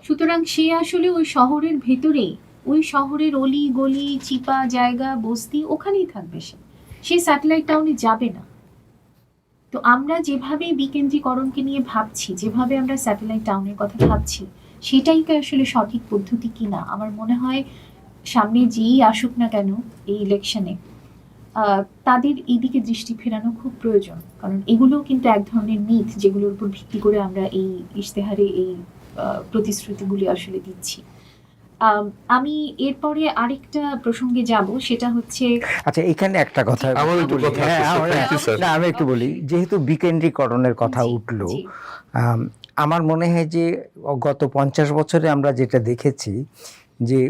সুতরাং সে আসলে ওই শহরের ভেতরেই, ওই শহরের অলি গলি চিপা জায়গা বস্তি, ওখানেই থাকবে সে স্যাটেলাইট টাউনে যাবে না। তো আমরা যেভাবে বিকেন্দ্রীকরণকে নিয়ে ভাবছি, যেভাবে আমরা স্যাটেলাইট টাউনের কথা ভাবছি, সেটাই কি আসলে সঠিক পদ্ধতি কিনা আমার মনে হয় সামনে যেই আসুক না কেন এই ইলেকশনে, তাদের এইদিকে দৃষ্টি ফেরানো খুব প্রয়োজন। কারণ এগুলো কিন্তু এক ধরনের মিথ, যেগুলোর উপর ভিত্তি করে আমরা এই ইশতেহারে এই প্রতিশ্রুতিগুলি আসলে দিচ্ছি। আমি এরপরে আরেকটা প্রসঙ্গে যাব, সেটা হচ্ছে, আচ্ছা এখানে একটা কথা আমার একটু বলি। কথা হ্যাঁ, আছে, আমরা- thank you, sir. না, আমি একটু বলি, যেহেতু বিকেন্দ্রীকরণের কথা জি, উঠলো, জি। আমার মনে হয় যে গত 50 বছরে আমরা যেটা দেখেছি যে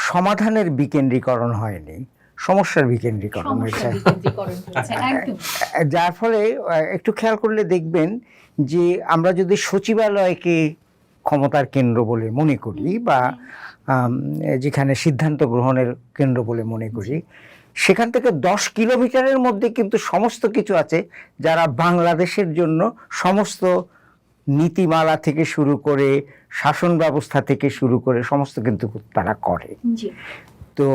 সমাধানের বিকেন্দ্রীকরণ হয়নি, সমস্যার বিকেন্দ্রীকরণ হয়েছে। সমস্যা বিকেন্দ্রীকরণ হয়েছে, একদম। যার ফলে একটু খেয়াল করলে দেখবেন যে আমরা যদি সচিবালয়কে ক্ষমতার কেন্দ্র বলে মনে করি বা যেখানে সিদ্ধান্ত গ্রহণের কেন্দ্র বলে মনে করি, সেখান থেকে 10 কিলোমিটারের মধ্যে কিন্তু সমস্ত কিছু আছে, যারা বাংলাদেশের জন্য সমস্ত নীতিমালা থেকে শুরু করে শাসন ব্যবস্থা থেকে শুরু করে সমস্ত কিন্তু তারা করে। জি, তো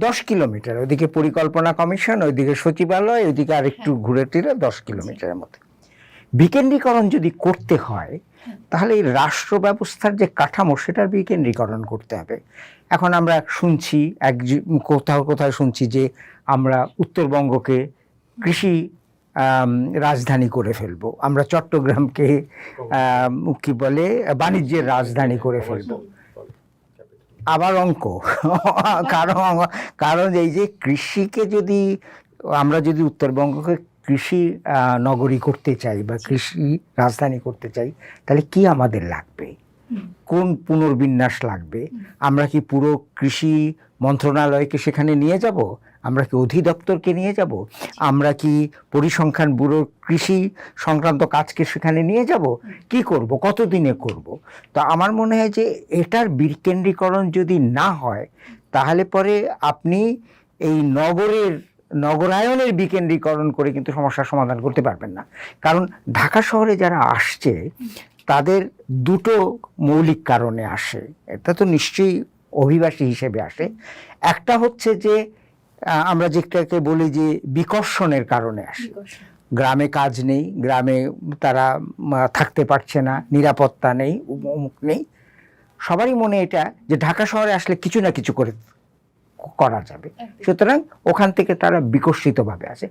10 কিলোমিটার, ওইদিকে পরিকল্পনা কমিশন, ওইদিকে সচিবালয়, ওইদিকে আরেকটু ঘুরে টিরে 10 কিলোমিটারের মতো। বিকেন্দ্রীকরণ যদি করতে হয় তাহলে এই রাষ্ট্র ব্যবস্থার যে কাঠামো সেটার বিকেন্দ্রীকরণ করতে হবে। এখন আমরা শুনছি কোথাও কোথাও শুনছি যে আমরা উত্তরবঙ্গকে কৃষি রাজধানী করে ফেলবো, আমরা চট্টগ্রামকে কি বলে বাণিজ্যের রাজধানী করে ফেলবো। আবার অঙ্ক কারণ এই যে কৃষিকে যদি আমরা যদি উত্তরবঙ্গকে কৃষি নগরী করতে চাই বা কৃষি রাজধানী করতে চাই, তাহলে কি আমাদের লাগবে, কোন পুনর্বিন্যাস লাগবে, আমরা কি পুরো কৃষি মন্ত্রণালয়কে সেখানে নিয়ে যাব, আমরা কি অধিদপ্তরকে নিয়ে যাব, আমরা কি পরিসংখ্যান ব্যুরো কৃষি সংক্রান্ত কাজকে সেখানে নিয়ে যাব, কি করব, কতদিনে করব? তো আমার মনে হয় যে এটার বিকেন্দ্রীকরণ যদি না হয় তাহলে পরে আপনি এই নগরায়নের বিকেন্দ্রীকরণ করে কিন্তু সমস্যার সমাধান করতে পারবেন না। কারণ ঢাকা শহরে যারা আসছে তাদের দুটো মৌলিক কারণে আসে, এটা তো নিশ্চয়ই অভিবাসী হিসেবে আসে। একটা হচ্ছে যে আমরা যেটাকে বলি যে বিকর্ষণের কারণে আসে, গ্রামে কাজ নেই, গ্রামে তারা থাকতে পারছে না, নিরাপত্তা নেই, অমুক নেই, সবারই মনে এটা যে ঢাকা শহরে আসলে কিছু না কিছু করা যাবে, সুতরাং ওখান থেকে তারা বিকশিতভাবে আসে।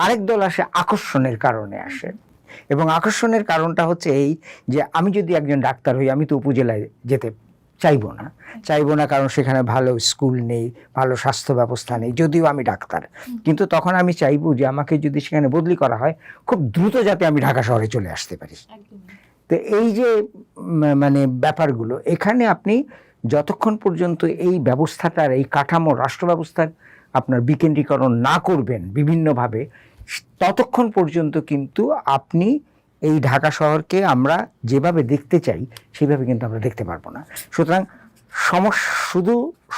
আরেক দল আসে আকর্ষণের কারণে আসে, এবং আকর্ষণের কারণটা হচ্ছে এই যে আমি যদি একজন ডাক্তার হই, আমি তো উপজেলায় যেতে চাইবো না, কারণ সেখানে ভালো স্কুল নেই, ভালো স্বাস্থ্য ব্যবস্থা নেই, যদিও আমি ডাক্তার। কিন্তু তখন আমি চাইবো যে আমাকে যদি সেখানে বদলি করা হয় খুব দ্রুত যাতে আমি ঢাকা শহরে চলে আসতে পারি। তো এই যে মানে ব্যাপারগুলো, এখানে আপনি যতক্ষণ পর্যন্ত এই ব্যবস্থাটার, এই কাঠামো, রাষ্ট্র ব্যবস্থার আপনার বিকেন্দ্রীকরণ না করবেন বিভিন্নভাবে, ততক্ষণ পর্যন্ত কিন্তু আপনি এই ঢাকা শহরকে আমরা যেভাবে দেখতে চাই সেভাবে কিন্তু আমরা দেখতে পারবো না। সুতরাং শুধু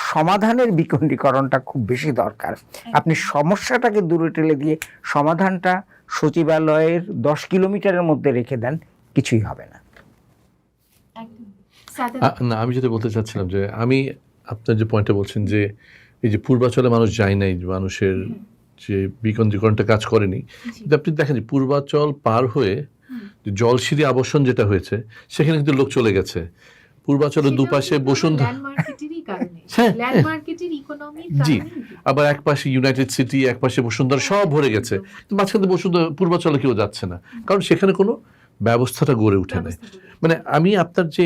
সমাধানের বিকেন্দ্রীকরণটা খুব বেশি দরকার। আপনি সমস্যাটাকে দূরে ঠেলে দিয়ে সমাধানটা সচিবালয়ের 10 কিলোমিটারের মধ্যে রেখে দেন, কিছুই হবে না। না, আমি যেটা বলতে চাচ্ছিলাম যে আমি আপনার যে পয়েন্টটা বলছেন যে এই যে পূর্বাচলে মানুষ যায় নাই, মানুষের যে বিকেন্দ্রীকরণটা কাজ করেনি, কিন্তু আপনি দেখেন যে পূর্বাচল পার হয়ে জলসিঁড়ি আবর্ষণ যেটা হয়েছে সেখানে কিন্তু লোক চলে গেছে। পূর্বাচলের দুপাশে বসুন্ধরা, জি, আবার এক পাশে ইউনাইটেড সিটি, এক পাশে বসুন্ধরা, সব ভরে গেছে। মাঝখানে বসুন্ধরা, পূর্বাচলে কেউ যাচ্ছে না, কারণ সেখানে কোনো ব্যবস্থাটা গড়ে ওঠে নাই। মানে আমি আপনার যে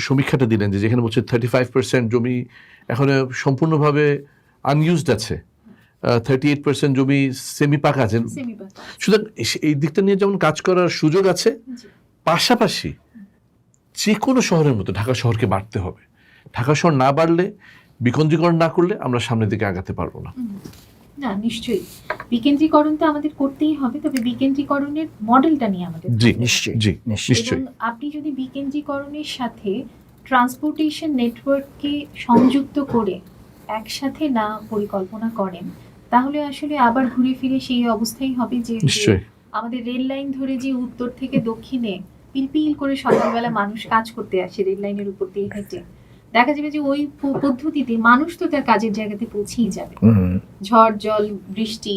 সমীক্ষাটা দিলেন যে যেখানে বলছে 35% জমি এখন সম্পূর্ণভাবে আনইউজড আছে, 38% জমি সেমি পাকা আছে, সুতরাং এই দিকটা নিয়ে যেমন কাজ করার সুযোগ আছে, পাশাপাশি যে কোনো শহরের মতো ঢাকা শহরকে বাড়তে হবে। ঢাকা শহর না বাড়লে, বিকেন্দ্রীকরণ না করলে আমরা সামনের দিকে আগাতে পারবো না। না, নিশ্চয়ই বিকেন্দ্রীকরণ তো আমাদের করতেই হবে, তবে বিকেন্দ্রীকরণের মডেলটা নিয়ে আমাদের নিশ্চয়ই আপনি যদি বিকেন্দ্রীকরণের সাথে ট্রান্সপোর্টেশন নেটওয়ার্ককে সংযুক্ত করে একসাথে না পরিকল্পনা করেন, তাহলে আসলে আবার ঘুরে ফিরে সেই অবস্থাই হবে যে আমাদের রেল লাইন ধরে যে উত্তর থেকে দক্ষিণে পিলপিল করে সকালবেলা মানুষ কাজ করতে আসে রেল লাইনের উপর দিয়ে হেঁটে, দেখা যাবে যে ওই পদ্ধতিতে মানুষ তো তার কাজের জায়গাতে পৌঁছেই যাবে, ঝড় জল বৃষ্টি,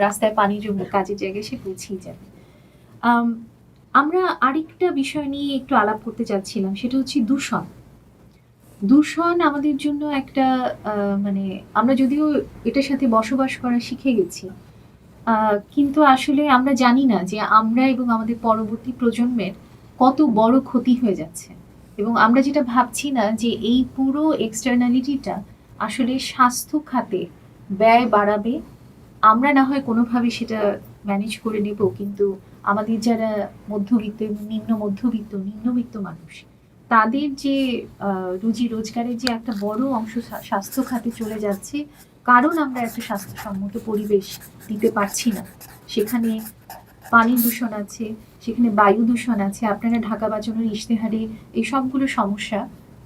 রাস্তায় পানি জমে কাজের জায়গায় সে পৌঁছেই যাবে। আমরা আরেকটা বিষয় নিয়ে একটু আলাপ করতে চাচ্ছিলাম, সেটা হচ্ছে দূষণ আমাদের জন্য একটা মানে আমরা যদিও এটার সাথে বসবাস করা শিখে গেছি, কিন্তু আসলে আমরা জানি না যে আমরা এবং আমাদের পরবর্তী প্রজন্মের কত বড় ক্ষতি হয়ে যাচ্ছে, এবং আমরা যেটা ভাবছি না যে এই পুরো এক্সটার্নালিটিটা আসলে স্বাস্থ্য খাতে ব্যয় বাড়াবে। আমরা না হয় কোনোভাবে সেটা ম্যানেজ করে নেব, কিন্তু আমাদের যারা মধ্যবিত্ত, নিম্নবিত্ত মানুষ, তাদের যে রুজি রোজগারের যে একটা বড় অংশ স্বাস্থ্য খাতে চলে যাচ্ছে, কারণ আমরা একটা স্বাস্থ্যসম্মত পরিবেশ দিতে পারছি না। সেখানে পানি দূষণ আছে, সেখানে বায়ু দূষণ আছে। আপনারা ঢাকা বাঁচানোর ইশতেহারে এই সবগুলো সমস্যা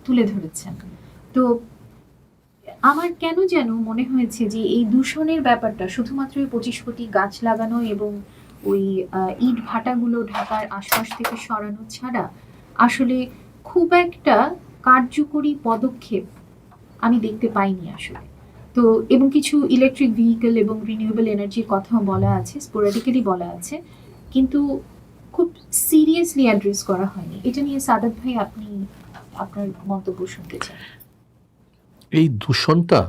তুলে ধরেছেন। তো আমার কেন যেন মনে হয়েছে যে এই দূষণের ব্যাপারটা শুধুমাত্র 25 কোটি গাছ লাগানো এবং ওই ইট ভাটাগুলো ঢাকার আশপাশ থেকে সরানো ছাড়া আসলে খুব একটা কার্যকরী পদক্ষেপ আমি দেখতে পাইনি আসলে। তো এবং কিছু ইলেকট্রিক ভেহিকেল এবং রিনিউয়েবল এনার্জির কথাও বলা আছে, স্পোরাডিক্যালি বলা আছে, কিন্তু খুব সিরিয়াসলি অ্যাড্রেস করা হয়নি। এটা নিয়ে সাদাত ভাই আপনি আপনার মন্তব্য শুনতে চাই। এই দূষণটা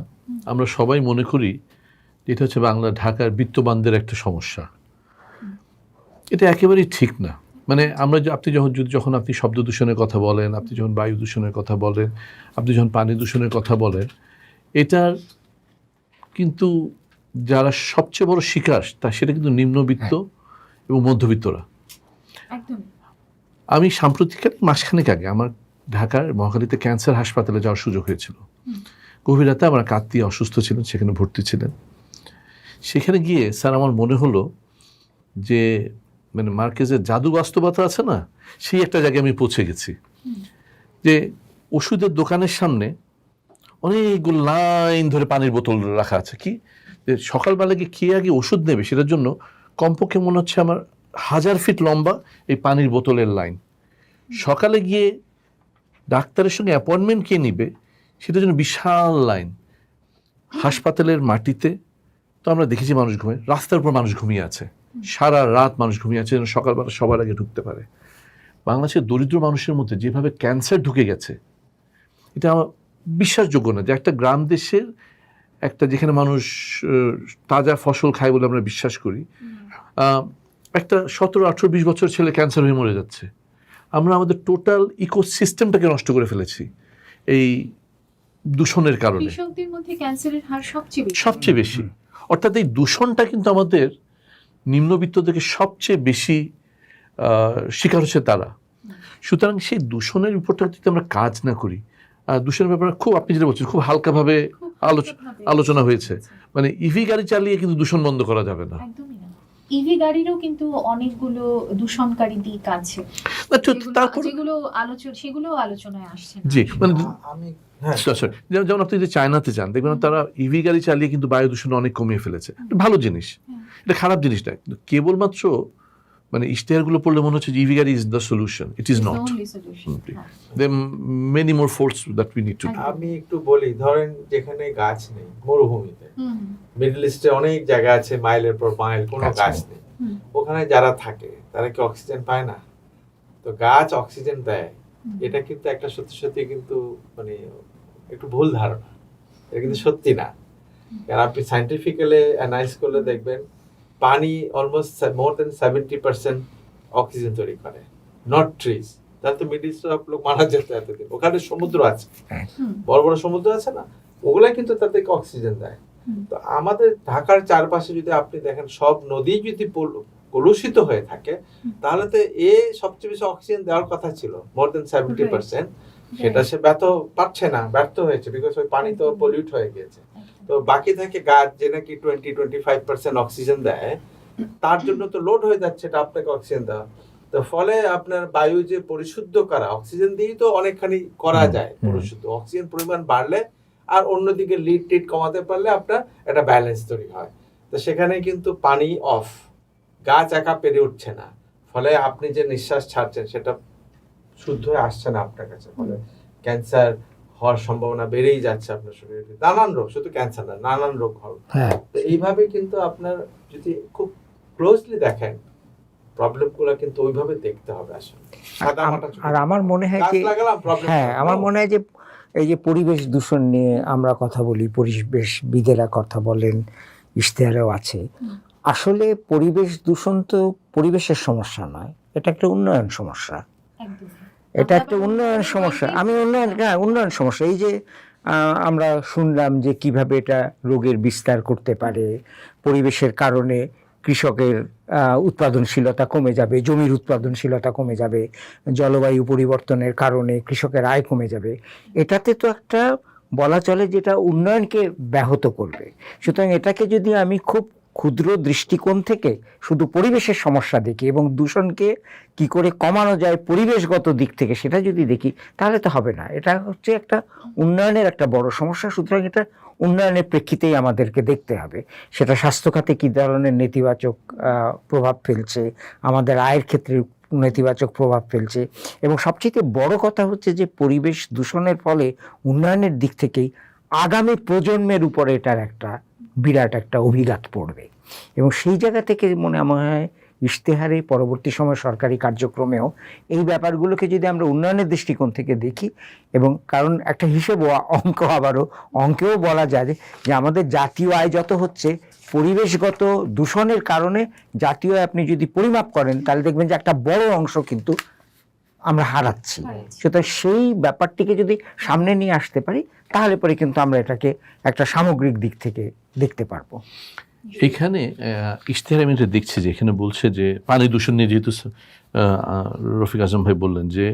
আমরা সবাই মনে করি এটা হচ্ছে বাংলা ঢাকার বিত্তবানদের একটা সমস্যা। এটা একেবারেই ঠিক না। মানে আমরা আপনি যখন আপনি শব্দ দূষণের কথা বলেন, আপনি যখন বায়ু দূষণের কথা বলেন, আপনি যখন পানি দূষণের কথা বলেন, এটার কিন্তু যারা সবচেয়ে বড় শিকার সেটা কিন্তু নিম্নবিত্ত এবং মধ্যবিত্তরা। আমি সাম্প্রতিককালে মাসখানেক আগে আমার ঢাকার মহাখালীতে ক্যান্সার হাসপাতালে যাওয়ার সুযোগ হয়েছিল। গভীর রাতে আমার এক আত্মীয় অসুস্থ ছিলেন, সেখানে ভর্তি ছিলেন। সেখানে গিয়ে স্যার আমার মনে হলো যে মানে মার্কেজের জাদু বাস্তবতা আছে না, সেই একটা জায়গায় আমি পৌঁছে গেছি। যে ওষুধের দোকানের সামনে অনেকগুলো লাইন ধরে পানির বোতল রাখা আছে, কি যে সকালবেলা গিয়ে খেয়ে আগে ওষুধ নেবে সেটার জন্য কমপক্ষে মনে হচ্ছে আমার 1000 ফিট লম্বা এই পানির বোতলের লাইন। সকালে গিয়ে ডাক্তারের সঙ্গে অ্যাপয়েন্টমেন্ট কে নিবে সেটার জন্য বিশাল লাইন। হাসপাতালের মাটিতে তো আমরা দেখেছি মানুষ ঘুমায়, রাস্তার উপর মানুষ ঘুমিয়ে আছে, সারা রাত মানুষ ঘুমিয়ে আছে যেন সকালবেলা সবার আগে ঢুকতে পারে। বাংলাদেশের দরিদ্র মানুষের মধ্যে যেভাবে ক্যান্সার ঢুকে গেছে এটা আমার বিশ্বাসযোগ্য না, যে একটা গ্রাম দেশের একটা যেখানে মানুষ তাজা ফসল খায় বলে আমরা বিশ্বাস করি, একটা 17, 18, 20 বছর ছেলে ক্যান্সার হয়ে মরে যাচ্ছে। আমরা আমাদের টোটাল ইকোসিস্টেমটাকে নষ্ট করে ফেলেছি এই দূষণের কারণে। কৃষকদের মধ্যে ক্যান্সারের হার সবচেয়ে বেশি। অর্থাৎ এই দূষণটা কিন্তু আমাদের নিম্নবিত্ত থেকে সবচেয়ে বেশি শিকার হচ্ছে তারা। সুতরাং সেই দূষণের উপরটা যদি আমরা কাজ না করি, দূষণের ব্যাপারে খুব আপনি যেটা বলছেন খুব হালকাভাবে আলোচনা হয়েছে, মানে ইভি গাড়ি চালিয়ে কিন্তু দূষণ বন্ধ করা যাবে না। একদমই না। ইভি গাড়িরও কিন্তু অনেকগুলো দূষণকারী দিক আছে, তারপর সেগুলো আলোচনায় আসছে না। জি, মানে আমি যেমন আপনি যে চায়নাতে যান দেখবেন তারা ইভি গাড়ি চালিয়ে কিন্তু বায়ু দূষণ অনেক কমিয়ে ফেলেছে। ভালো জিনিস, এটা খারাপ জিনিস না। কেবলমাত্র মানে ইশতেহারগুলো পড়লে মনে হচ্ছে ইভি গাড়ি is the solution. It is not. There are many more faults that we need to do. আমি একটু বলি, ধরেন যেখানে গাছ নেই, মরুভূমিতে, মিডল ইস্টে অনেক জায়গা আছে মাইলের পর মাইল কোনো গাছ নেই, ওখানে যারা থাকে তারা কি অক্সিজেন পায় না? তো গাছ অক্সিজেন দেয়, এটা কিন্তু একটা সত্যি সত্যি কিন্তু মানে একটু ভুল ধারণা, এটা কিন্তু সত্যি না। কারণ আপনি সায়েন্টিফিক্যালি অ্যানালাইজ করলে দেখবেন পানি অলমোস্ট মোর দেন 70% অক্সিজেন তৈরি করে, নট ট্রিজ। তাহলে তো মিডল ইস্ট লোক মারা যেত এতদিন। ওখানে সমুদ্র আছে, বড় বড় সমুদ্র আছে না, ওগুলা কিন্তু তাদেরকে অক্সিজেন দেয়। তো আমাদের ঢাকার চারপাশে যদি আপনি দেখেন সব নদী যদি কলুষিত হয়ে থাকে, তাহলে তো সবচেয়ে বেশি অক্সিজেন দেওয়ার কথা ছিল, মোর দেন 70%, সেটা সে ব্যর্থ হয়েছে, বিকজ ওই পানি তো পলিউট হয়ে গিয়েছে। তো বাকি থেকে গাছ যে নাকি 20-25% অক্সিজেন দেয়, তার জন্য তো লোড হয়ে যাচ্ছে এটা আপনাকে অক্সিজেন দেওয়া। তো ফলে আপনার বায়ু যে পরিশুদ্ধ করা, অক্সিজেন দিয়েই তো অনেকখানি করা যায় পরিশুদ্ধ। অক্সিজেন পরিমাণ বাড়লে আর অন্যদিকে লিড টিড কমাতে পারলে আপনার একটা ব্যালেন্স তৈরি হয়। তো সেখানে কিন্তু পানি অফ, গাছ একা পেরে উঠছে না, ফলে আপনি যে নিঃশ্বাস ছাড়ছেন সেটা শুদ্ধ হয়ে আসছে না আপনার কাছে, ফলে ক্যান্সার হওয়ার সম্ভাবনা বেড়েই যাচ্ছে আপনার শরীরে। নানান রোগ, শুধু ক্যান্সার না, নানান রোগ হবে। তো এইভাবে কিন্তু আপনার যদি খুব ক্লোজলি দেখেন প্রবলেমগুলো কিন্তু ওইভাবে দেখতে হবে আসলে। আর আমার মনে হয় যে আমার মনে হয় যে এই যে পরিবেশ দূষণ নিয়ে আমরা কথা বলি, পরিবেশবিদেরা কথা বলেন, ইশতেহারেও আছে, আসলে পরিবেশ দূষণ তো পরিবেশের সমস্যা নয়, এটা একটা উন্নয়ন সমস্যা। এটা একটা উন্নয়ন সমস্যা। উন্নয়ন সমস্যা। এই যে আমরা শুনলাম যে কিভাবে এটা রোগের বিস্তার করতে পারে, পরিবেশের কারণে কৃষকের উৎপাদনশীলতা কমে যাবে, জমির উৎপাদনশীলতা কমে যাবে, জলবায়ু পরিবর্তনের কারণে কৃষকের আয় কমে যাবে। এটাতে তো একটা বলা চলে যেটা উন্নয়নকে ব্যাহত করবে। সুতরাং এটাকে যদি আমি খুব ক্ষুদ্র দৃষ্টিকোণ থেকে শুধু পরিবেশের সমস্যা দেখি এবং দূষণকে কি করে কমানো যায় পরিবেশগত দিক থেকে সেটা যদি দেখি, তাহলে তো হবে না। এটা হচ্ছে একটা উন্নয়নের একটা বড় সমস্যা। সুতরাং এটা উন্নয়নের প্রেক্ষিতেই আমাদেরকে দেখতে হবে, সেটা স্বাস্থ্য খাতে কী ধরনের নেতিবাচক প্রভাব ফেলছে, আমাদের আয়ের ক্ষেত্রে নেতিবাচক প্রভাব ফেলছে, এবং সবচেয়ে বড় কথা হচ্ছে যে পরিবেশ দূষণের ফলে উন্নয়নের দিক থেকেই আগামী প্রজন্মের উপরে এটার একটা বিরাট একটা অভিঘাত পড়বে। এবং সেই জায়গা থেকে মনে হয় ইশতেহারে পরবর্তী সময় সরকারি কার্যক্রমেও এই ব্যাপারগুলোকে যদি আমরা উন্নয়নের দৃষ্টিকোণ থেকে দেখি, এবং কারণ একটা হিসেব অঙ্কেও বলা যায় যে আমাদের জাতীয় আয় যত হচ্ছে, পরিবেশগত দূষণের কারণে জাতীয় আয় আপনি যদি পরিমাপ করেন তাহলে দেখবেন যে একটা বড় অংশ কিন্তু আমরা হারাচ্ছি। সুতরাং সেই ব্যাপারটিকে যদি সামনে নিয়ে আসতে পারি তাহলে পরে কিন্তু আমরা এটাকে একটা সামগ্রিক দিক থেকে দেখতে পারবো। এখানে ইশতেহার আমি দেখছি যে এখানে বলছে যে পানি দূষণ নিয়ে, যেহেতু রফিক আজম ভাই বললেন যে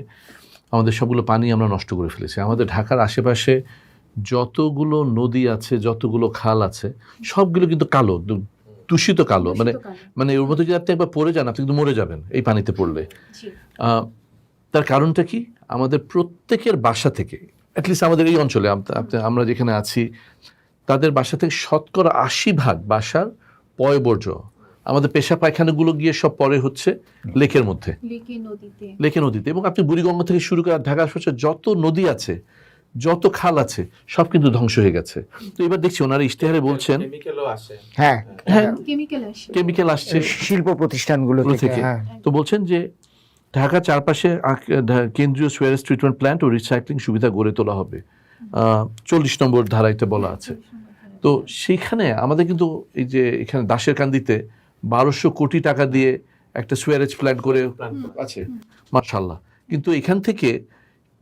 আমাদের সবগুলো পানি আমরা নষ্ট করে ফেলেছি। আমাদের ঢাকার আশেপাশে যতগুলো নদী আছে, যতগুলো খাল আছে, সবগুলো কিন্তু কালো, দূষিত কালো। মানে ওর মধ্যে যদি আপনি একবার পড়ে যান, আপনি কিন্তু মরে যাবেন এই পানিতে পড়লে। তার কারণটা কি? আমাদের প্রত্যেকের বাসা থেকে, অ্যাটলিস্ট আমাদের এই অঞ্চলে আমরা যেখানে আছি, তাদের বাসা থেকে 80% বাসার পয়ঃবর্জ্য, আমাদের পেশা পায়খানাগুলো গিয়ে সব পরে হচ্ছে লেকের মধ্যে, লেকে নদীতে। এবং আপনি বুড়িগঙ্গা থেকে শুরু করে ঢাকার আশেপাশে যত নদী আছে, যত খাল আছে, সব কিন্তু ধ্বংস হয়ে গেছে। তো এবার দেখছি ওনারা ইশতেহারে বলছেন হ্যাঁ কেমিক্যাল আসছে শিল্প প্রতিষ্ঠানগুলো থেকে। হ্যাঁ, তো বলছেন যে ঢাকা চারপাশে কেন্দ্রীয় সুয়ারেজ ট্রিটমেন্ট প্ল্যান্ট ও রিসাইক্লিং সুবিধা গড়ে তোলা হবে, 40 নম্বর ধারাইতে বলা আছে। তো সেইখানে আমাদের কিন্তু এই যে এখানে দাসের কান্দিতে 1200 কোটি টাকা দিয়ে একটা সুয়ারেজ প্ল্যান্ট করে আছে, মাশাআল্লাহ। কিন্তু এখান থেকে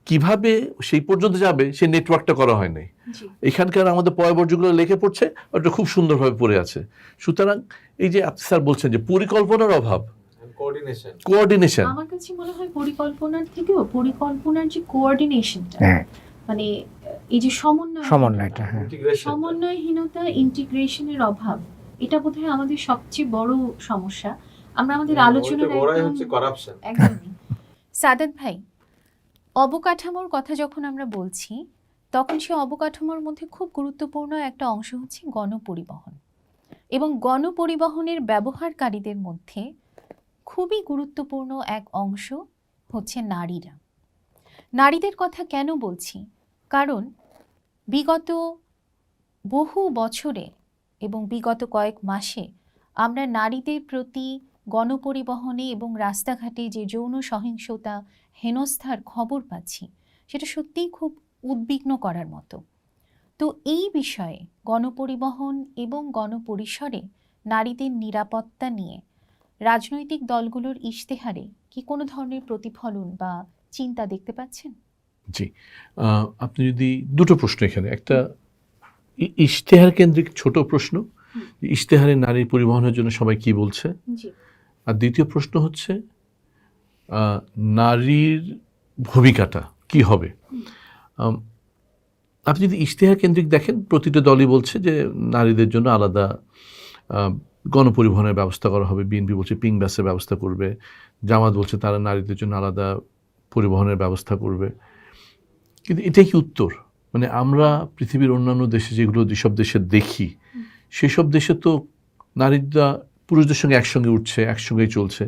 কিভাবে সেই পর্যন্ত যাবে সেই নেটওয়ার্কটা করা হয় নাই। এখানকার আমাদের পয়ঃবর্জ্যগুলো লেখে পড়ছে, ওটা খুব সুন্দরভাবে পড়ে আছে। সুতরাং এই যে আপনি স্যার বলছেন যে পরিকল্পনার অভাব, কোঅর্ডিনেশন, আমার কাছে মনে হয় পরিকল্পনার থেকেও পরিকল্পনার যে কোঅর্ডিনেশনটা, মানে এই যে সমন্বয়টা, সমন্বয়হীনতা, ইন্টিগ্রেশনের অভাব, এটা বোধহয় আমাদের সবচেয়ে বড় সমস্যা। আমরা আমাদের আলোচনার একদমই সাদাত ভাই, অবকাঠামোর কথা যখন আমরা বলছি, তখন সে অবকাঠামোর মধ্যে খুব গুরুত্বপূর্ণ একটা অংশ হচ্ছে গণপরিবহন, এবং গণপরিবহনের ব্যবহারকারীদের মধ্যে খুবই গুরুত্বপূর্ণ এক অংশ হচ্ছে নারীরা। নারীদের কথা কেন বলছি? কারণ বিগত বহু বছরে এবং বিগত কয়েক মাসে আমরা নারীদের প্রতি গণপরিবহনে এবং রাস্তাঘাটে যে যৌন সহিংসতা, হেনস্থার খবর পাচ্ছি, সেটা সত্যিই খুব উদ্বিগ্ন করার মতো। তো এই বিষয়ে গণপরিবহন এবং গণপরিসরে নারীদের নিরাপত্তা নিয়ে রাজনৈতিক দলগুলোর ইশতেহারে কি কোনো ধরনের প্রতিফলন বা চিন্তা দেখতে পাচ্ছেন? জি, আপনি যদি দুটো প্রশ্ন এখানে, একটা ইশতেহার কেন্দ্রিক ছোট প্রশ্ন, ইশতেহারে নারীর পরিবহনের জন্য সবাই কি বলছে, আর দ্বিতীয় প্রশ্ন হচ্ছে নারীর ভূমিকাটা কি হবে। আপনি যদি ইশতেহার কেন্দ্রিক দেখেন, প্রতিটা দলই বলছে যে নারীদের জন্য আলাদা গণপরিবহনের ব্যবস্থা করা হবে। বিএনপি বলছে পিং বাসের ব্যবস্থা করবে, জামাত বলছে তারা নারীদের জন্য আলাদা পরিবহনের ব্যবস্থা করবে। কিন্তু এটাই কি উত্তর? মানে আমরা পৃথিবীর অন্যান্য দেশে যেসব দেশে দেখি, সেসব দেশে তো নারীরা পুরুষদের সঙ্গে একসঙ্গে উঠছে, একসঙ্গেই চলছে,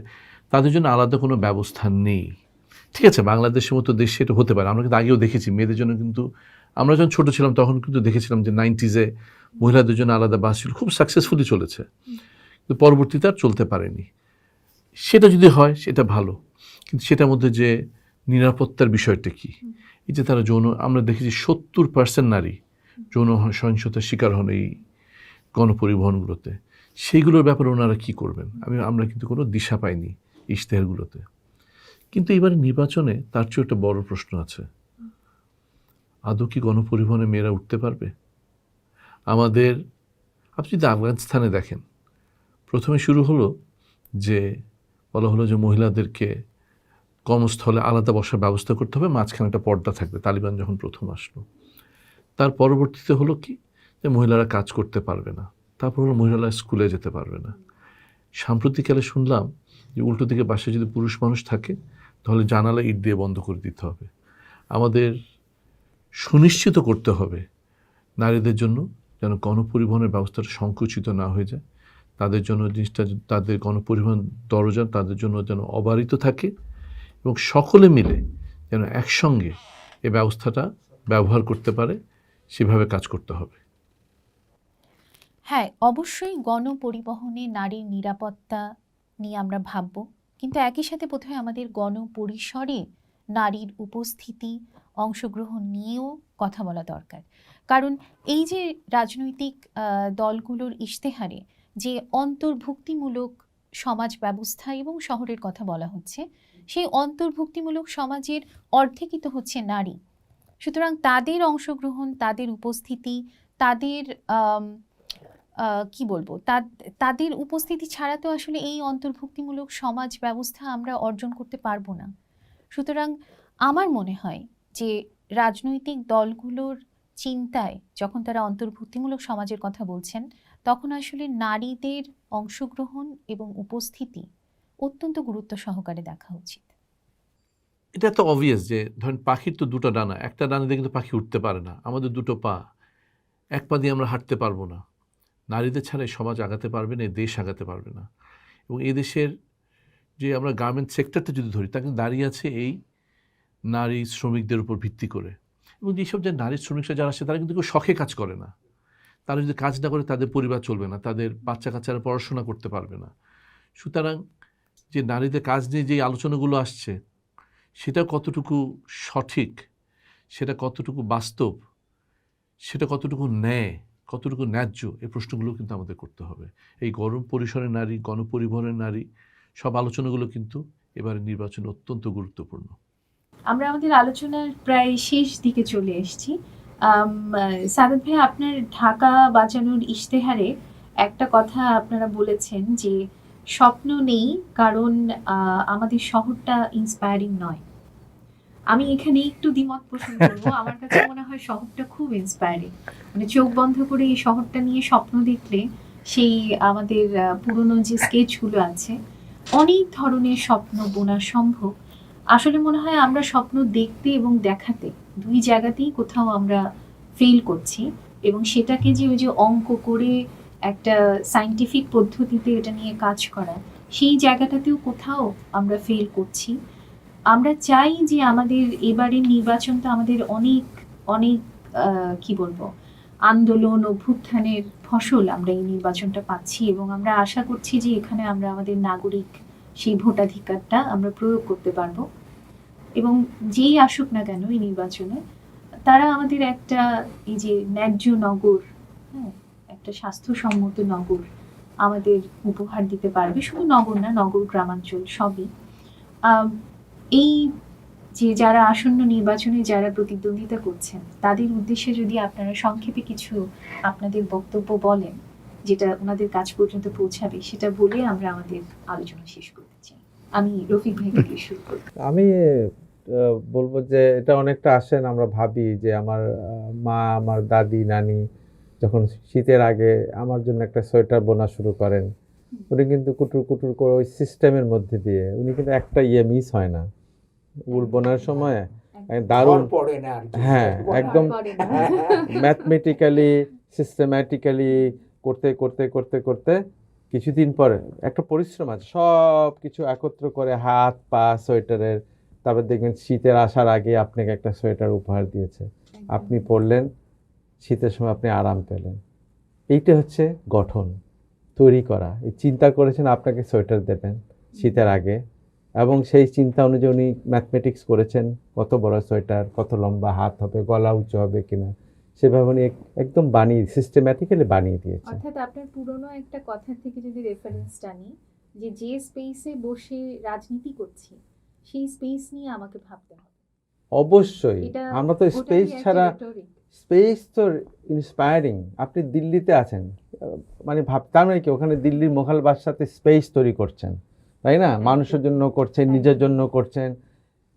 তাদের জন্য আলাদা কোনো ব্যবস্থা নেই। ঠিক আছে, বাংলাদেশের মতো দেশে এটা হতে পারে। আমরা কিন্তু আগেও দেখেছি মেয়েদের জন্য, কিন্তু আমরা যখন ছোট ছিলাম তখন কিন্তু দেখেছিলাম যে 90s মহিলাদের জন্য আলাদা বাস ছিল, খুব সাকসেসফুলি চলেছে, কিন্তু পরবর্তীতে আর চলতে পারেনি। সেটা যদি হয় সেটা ভালো, কিন্তু সেটার মধ্যে যে নিরাপত্তার বিষয়টা কি, এই যে তারা আমরা দেখেছি 70% নারী যৌন সহিংসতার শিকার হন এই গণপরিবহনগুলোতে। সেইগুলোর ব্যাপারে ওনারা কি করবেন আমরা কিন্তু কোনো দিশা পাইনি ইশতেহারগুলোতে। কিন্তু এবারে নির্বাচনে তার চেয়ে একটা বড় প্রশ্ন আছে, আদৌ কি গণপরিবহনে মেয়েরা উঠতে পারবে? আমাদের, আপনি যদি আফগানিস্তানে দেখেন, প্রথমে শুরু হলো যে বলা হলো যে মহিলাদেরকে কর্মস্থলে আলাদা বসার ব্যবস্থা করতে হবে, মাঝখানে একটা পর্দা থাকবে, তালিবান যখন প্রথম আসলো। তার পরবর্তীতে হলো কি যে মহিলারা কাজ করতে পারবে না, তারপর হলো মহিলারা স্কুলে যেতে পারবে না। সাম্প্রতিককালে শুনলাম যে উল্টো দিকে বাসায় যদি পুরুষ মানুষ থাকে তাহলে জানালা ইট দিয়ে বন্ধ করে দিতে হবে। আমাদের সুনিশ্চিত করতে হবে নারীদের জন্য যেন গণপরিবহনের ব্যবস্থাটা সংকুচিত না হয়ে যায়, তাদের জন্য জিনিসটা, তাদের গণপরিবহন দরজা তাদের জন্য যেন অবারিত থাকে, এবং সকলে মিলে যেন একসঙ্গে এই ব্যবস্থাটা ব্যবহার করতে পারে, সেভাবে কাজ করতে হবে। হ্যাঁ, অবশ্যই গণপরিবহনে নারীর নিরাপত্তা নিয়ে আমরা ভাবব, কিন্তু একই সাথে বোধহয় আমাদের গণপরিসরে নারীর উপস্থিতি, অংশগ্রহণ নিয়েও কথা বলা দরকার। কারণ এই যে রাজনৈতিক দলগুলোর ইশতেহারে যে অন্তর্ভুক্তিমূলক সমাজ ব্যবস্থা এবং শহরের কথা বলা হচ্ছে, সেই অন্তর্ভুক্তিমূলক সমাজের অর্ধেকই তো হচ্ছে নারী। সুতরাং তাদের অংশগ্রহণ, তাদের উপস্থিতি, তাদের কি বলবো, তাদের উপস্থিতি ছাড়া তো আসলে এই অন্তর্ভুক্তিমূলক সমাজ ব্যবস্থা আমরা অর্জন করতে পারবো না। সুতরাং আমার মনে হয় যে রাজনৈতিক দলগুলোর চিন্তায় যখন তারা অন্তর্ভুক্তিমূলক সমাজের কথা বলছেন, তখন আসলে নারীদের অংশগ্রহণ এবং উপস্থিতি অত্যন্ত গুরুত্ব সহকারে দেখা উচিত। এটা তো অবভিয়াস যে ধরেন পাখির তো দুটো ডানা, একটা ডানা দিয়ে কিন্তু পাখি উঠতে পারে না। আমাদের দুটো পা, এক পা দিয়ে আমরা হাঁটতে পারবো না। নারীদের ছাড়া এই সমাজ আগাতে পারবে না, এই দেশ আগাতে পারবে না। এবং এই দেশের যে আমরা গার্মেন্ট সেক্টরটা যদি ধরি, তা কিন্তু দাঁড়িয়ে আছে এই নারী শ্রমিকদের উপর ভিত্তি করে। এবং যেসব যে নারী শ্রমিকরা যারা আছে তারা কিন্তু কেউ শখে কাজ করে না। তারা যদি কাজ না করে তাদের পরিবার চলবে না, তাদের বাচ্চা কাচ্চারা পড়াশোনা করতে পারবে না। সুতরাং যে নারীদের কাজ নিয়ে যে আলোচনাগুলো আসছে, সেটা কতটুকু সঠিক, সেটা কতটুকু বাস্তব, সেটা কতটুকু ন্যায়, কতটুকু ন্যায্য, এই প্রশ্নগুলো কিন্তু আমাদের করতে হবে। এই গণ পরিসরের নারী, গণপরিবহনের নারী, সব আলোচনাগুলো কিন্তু এবারে নির্বাচনে অত্যন্ত গুরুত্বপূর্ণ। আমরা আমাদের আলোচনার প্রায় শেষ দিকে চলে এসেছি। সাদাত ভাই, আপনার ঢাকা বাঁচানোর ইশতেহারে একটা কথা আপনারা বলেছেন যে স্বপ্ন নেই কারণ আমাদের শহরটা ইন্সপায়ারিং নয়। আমি এখানে একটু দ্বিমত পোষণ করবো। আমার কাছে মনে হয় শহরটা খুব ইন্সপায়ারিং। মানে চোখ বন্ধ করে এই শহরটা নিয়ে স্বপ্ন দেখলে সেই আমাদের পুরনো যে স্কেচগুলো আছে, অনেক ধরনের স্বপ্ন বোনা সম্ভব। আসলে মনে হয় আমরা স্বপ্ন দেখতে এবং দেখাতে দুই জায়গাতেই কোথাও আমরা ফেল করছি, এবং সেটাকে যে ওই যে অঙ্ক করে একটা সায়েন্টিফিক পদ্ধতিতে এটা নিয়ে কাজ করা, সেই জায়গাটাতেও কোথাও আমরা ফেল করছি। আমরা চাই যে আমাদের এবারের নির্বাচনটা আমাদের অনেক অনেক কি বলবো, আন্দোলন অভ্যুত্থানের ফসল আমরা এই নির্বাচনটা পাচ্ছি, এবং আমরা আশা করছি যে এখানে আমরা আমাদের নাগরিক সেই ভোটাধিকারটা আমরা প্রয়োগ করতে পারবো। এবং যেই আসুক না কেন এই নির্বাচনে, তারা আমাদের একটা এই যে ন্যায্য নগর, হ্যাঁ, একটা স্বাস্থ্যসম্মত নগর আমাদের উপহার দিতে পারবে। শুধু নগর না, নগর গ্রামাঞ্চল সবই। এই যে যারা আসন্ন নির্বাচনে যারা প্রতিদ্বন্দ্বিতা করছেন, তাদের উদ্দেশ্যে যদি আপনারা সংক্ষেপে কিছু আপনাদের বক্তব্য বলেন যেটা ওনাদের কাছ পর্যন্ত পৌঁছাবে, সেটা বলে আমরা আমাদের আলোচনা শেষ করতে চাই। আমি রফিক ভাই থেকে শুরু করব। আমি বলবো যে এটা অনেকটা আসেন, আমরা ভাবি যে আমার মা, আমার দাদি, নানি যখন শীতের আগে আমার জন্য একটা সোয়েটার বোনা শুরু করেন, উনি কিন্তু কুটুর কুটুর করে ওই সিস্টেমের মধ্যে দিয়ে উনি কিন্তু একটা মিস হয় না। উল বোনার সময় দারুণ, হ্যাঁ, একদম ম্যাথমেটিক্যালি সিস্টেম্যাটিক্যালি করতে করতে করতে করতে কিছুদিন পরে একটা পরিশ্রম আছে, সব কিছু একত্র করে হাত পা সোয়েটারের, তারপর দেখবেন শীতের আসার আগে আপনাকে একটা সোয়েটার উপহার দিয়েছে, আপনি পরলেন, শীতের সময় আপনি আরাম পেলেন। এইটা হচ্ছে গঠন তৈরি করা। এই চিন্তা করেছেন আপনাকে সোয়েটার দেবেন শীতের আগে, এবং সেই চিন্তা অনুযায়ী উনি ম্যাথমেটিক্স করেছেন, কত বড় সোয়েটার, কত লম্বা হাত হবে, গলা উঁচু হবে কিনা, সেভাবে উনি একদম বানিয়ে সিস্টেম্যাটিক্যালি বানিয়ে দিয়েছেন। অর্থাৎ আপনার পুরনো একটা কথা থেকে যদি রেফারেন্সটা নিই, যে স্পেসে বসে রাজনীতি করছি সেই স্পেস নিয়ে আমাকে ভাবতে হবে। অবশ্যই, আমরা তো স্পেস ছাড়া, স্পেস তো ইন্সপায়ারিং। আপনি দিল্লিতে আছেন, মানে তার মানে কি ওখানে দিল্লির মোঘল বাদশাতে স্পেস তৈরি করছেন, তাই না? মানুষের জন্য করছেন, নিজের জন্য করছেন।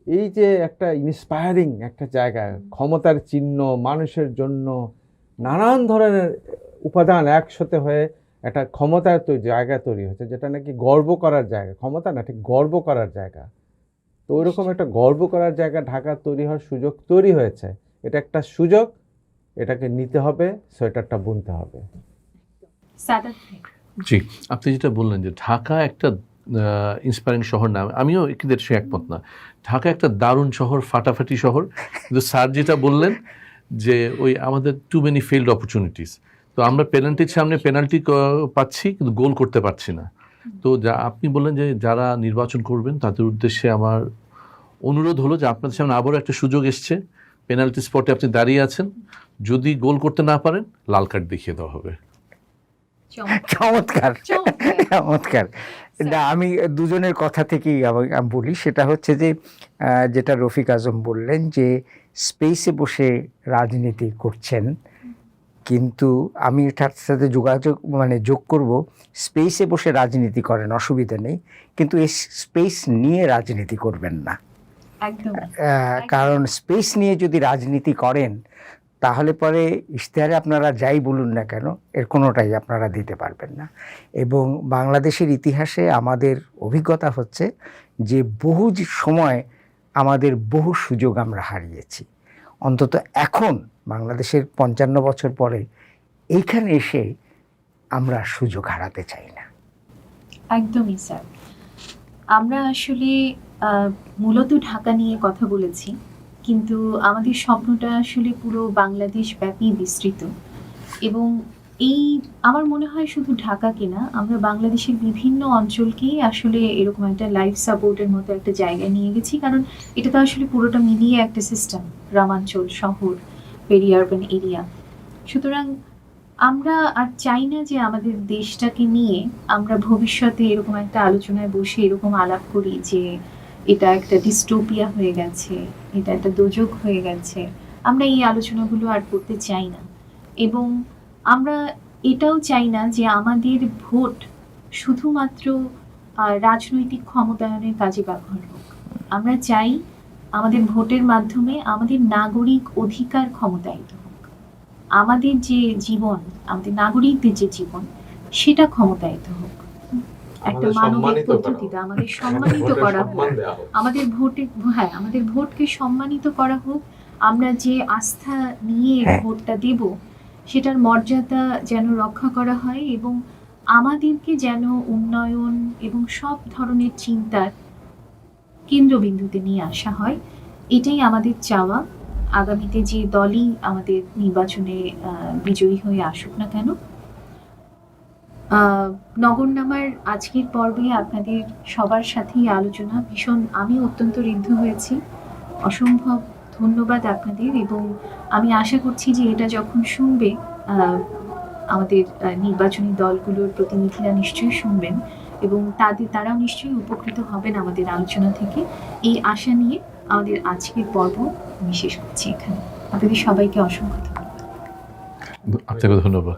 এই যে একটা ইন্সপায়ারিং একটা জায়গা, ক্ষমতার চিহ্ন, মানুষের জন্য নানান ধরনের উপাদান একসাথে হয়ে একটা ক্ষমতার জায়গা তৈরি হয়েছে, যেটা নাকি গর্ব করার জায়গা। ক্ষমতা না, ঠিক গর্ব করার জায়গা। তো ওইরকম একটা গর্ব করার জায়গা ঢাকা তৈরি হওয়ার সুযোগ তৈরি হয়েছে। এটা একটা সুযোগ, এটাকে নিতে হবে, সোয়েটারটা বুনতে হবে। জি, আপনি যেটা বললেন যে ঢাকা একটা ইন্সপায়ারিং শহর না, আমিও এদের সে একমত না। ঢাকা একটা দারুণ শহর, ফাটাফাটি শহর, কিন্তু স্যার যেটা বললেন যে ওই আমাদের টু মেনি ফেইল্ড অপরচুনিটিস। তো আমরা পেনাল্টির সামনে পেনাল্টি পাচ্ছি কিন্তু গোল করতে পারছি না। তো যা আপনি বললেন যে যারা নির্বাচন করবেন তাদের উদ্দেশ্যে আমার অনুরোধ হলো যে আপনাদের সামনে আবারও একটা সুযোগ এসছে, পেনাল্টি স্পটে আপনি দাঁড়িয়ে আছেন, যদি গোল করতে না পারেন লাল কার্ড দেখিয়ে দেওয়া হবে। চমৎকার চমৎকার। না, আমি দুজনের কথা থেকেই বলি, সেটা হচ্ছে যে যেটা রফিক আজম বললেন যে স্পেসে বসে রাজনীতি করছেন, কিন্তু আমি এটার সাথে যোগ করব, স্পেসে বসে রাজনীতি করেন অসুবিধা নেই, কিন্তু এই স্পেস নিয়ে রাজনীতি করবেন না। একদম কারণ স্পেস নিয়ে যদি রাজনীতি করেন তাহলে পরে ইশতেহারে আপনারা যাই বলুন না কেন এর কোনোটাই আপনারা দিতে পারবেন না। এবং বাংলাদেশের ইতিহাসে আমাদের অভিজ্ঞতা হচ্ছে যে বহু সময় আমাদের বহু সুযোগ আমরা হারিয়েছি। অন্তত এখন বাংলাদেশের 55 বছর পরে এইখানে এসে আমরা সুযোগ হারাতে চাই না। একদমই স্যার। আমরা আসলে মূলত ঢাকা নিয়ে কথা বলেছি, কিন্তু আমাদের স্বপ্নটা আসলে পুরো বাংলাদেশ ব্যাপী বিস্তৃত। এবং এই আমার মনে হয় শুধু ঢাকাকে না, আমরা বাংলাদেশের বিভিন্ন অঞ্চলকেই আসলে এরকম একটা লাইফ সাপোর্টের মতো একটা জায়গায় নিয়ে গেছি। কারণ এটা তো আসলে পুরোটা মিলিয়ে একটা সিস্টেম, গ্রামাঞ্চল, শহর, পেরি আরবান এরিয়া। সুতরাং আমরা আর চাই না যে আমাদের দেশটাকে নিয়ে আমরা ভবিষ্যতে এরকম একটা আলোচনায় বসে এরকম আলাপ করি যে এটা একটা ডিস্টোপিয়া হয়ে গেছে, এটা একটা দোজক হয়ে গেছে। আমরা এই আলোচনাগুলো আর করতে চাই না। এবং আমরা এটাও চাই না যে আমাদের ভোট শুধুমাত্র রাজনৈতিক ক্ষমতায়নের কাজে ব্যবহার হোক। আমরা চাই আমাদের ভোটের মাধ্যমে আমাদের নাগরিক অধিকার ক্ষমতায়িত হোক, আমাদের যে জীবন, আমাদের নাগরিকদের যে জীবন, সেটা ক্ষমতায়িত হোক একটা মানবিক পদ্ধতিতে, আমাদের সম্মানিত করা হোক, আমাদের ভোটে, হ্যাঁ, আমাদের ভোটকে সম্মানিত করা হোক। আমরা যে আস্থা নিয়ে ভোটটা দেব সেটার মর্যাদা যেন রক্ষা করা হয় এবং আমাদেরকে যেন উন্নয়ন এবং সব ধরনের চিন্তার কেন্দ্রবিন্দুতে নিয়ে আসা হয়। এটাই আমাদের চাওয়া। আগামীতে যে দলই আমাদের নির্বাচনে বিজয়ী হয়ে আসুক না কেন। নগরনামার আজকের পর্বে আপনাদের সবার সাথেই আলোচনা ভীষণ, আমি অত্যন্ত ঋদ্ধ হয়েছি। অসম্ভব ধন্যবাদ আপনাদের। এবং আমি আশা করছি যে এটা যখন শুনবে আমাদের নির্বাচনী দলগুলোর প্রতিনিধিরা নিশ্চয়ই শুনবেন এবং তারাও নিশ্চয়ই উপকৃত হবেন আমাদের আলোচনা থেকে। এই আশা নিয়ে আমাদের আজকের পর্ব আমি শেষ করছি এখানে। আপনাদের সবাইকে অসংখ্য ধন্যবাদ। আপনাকে ধন্যবাদ।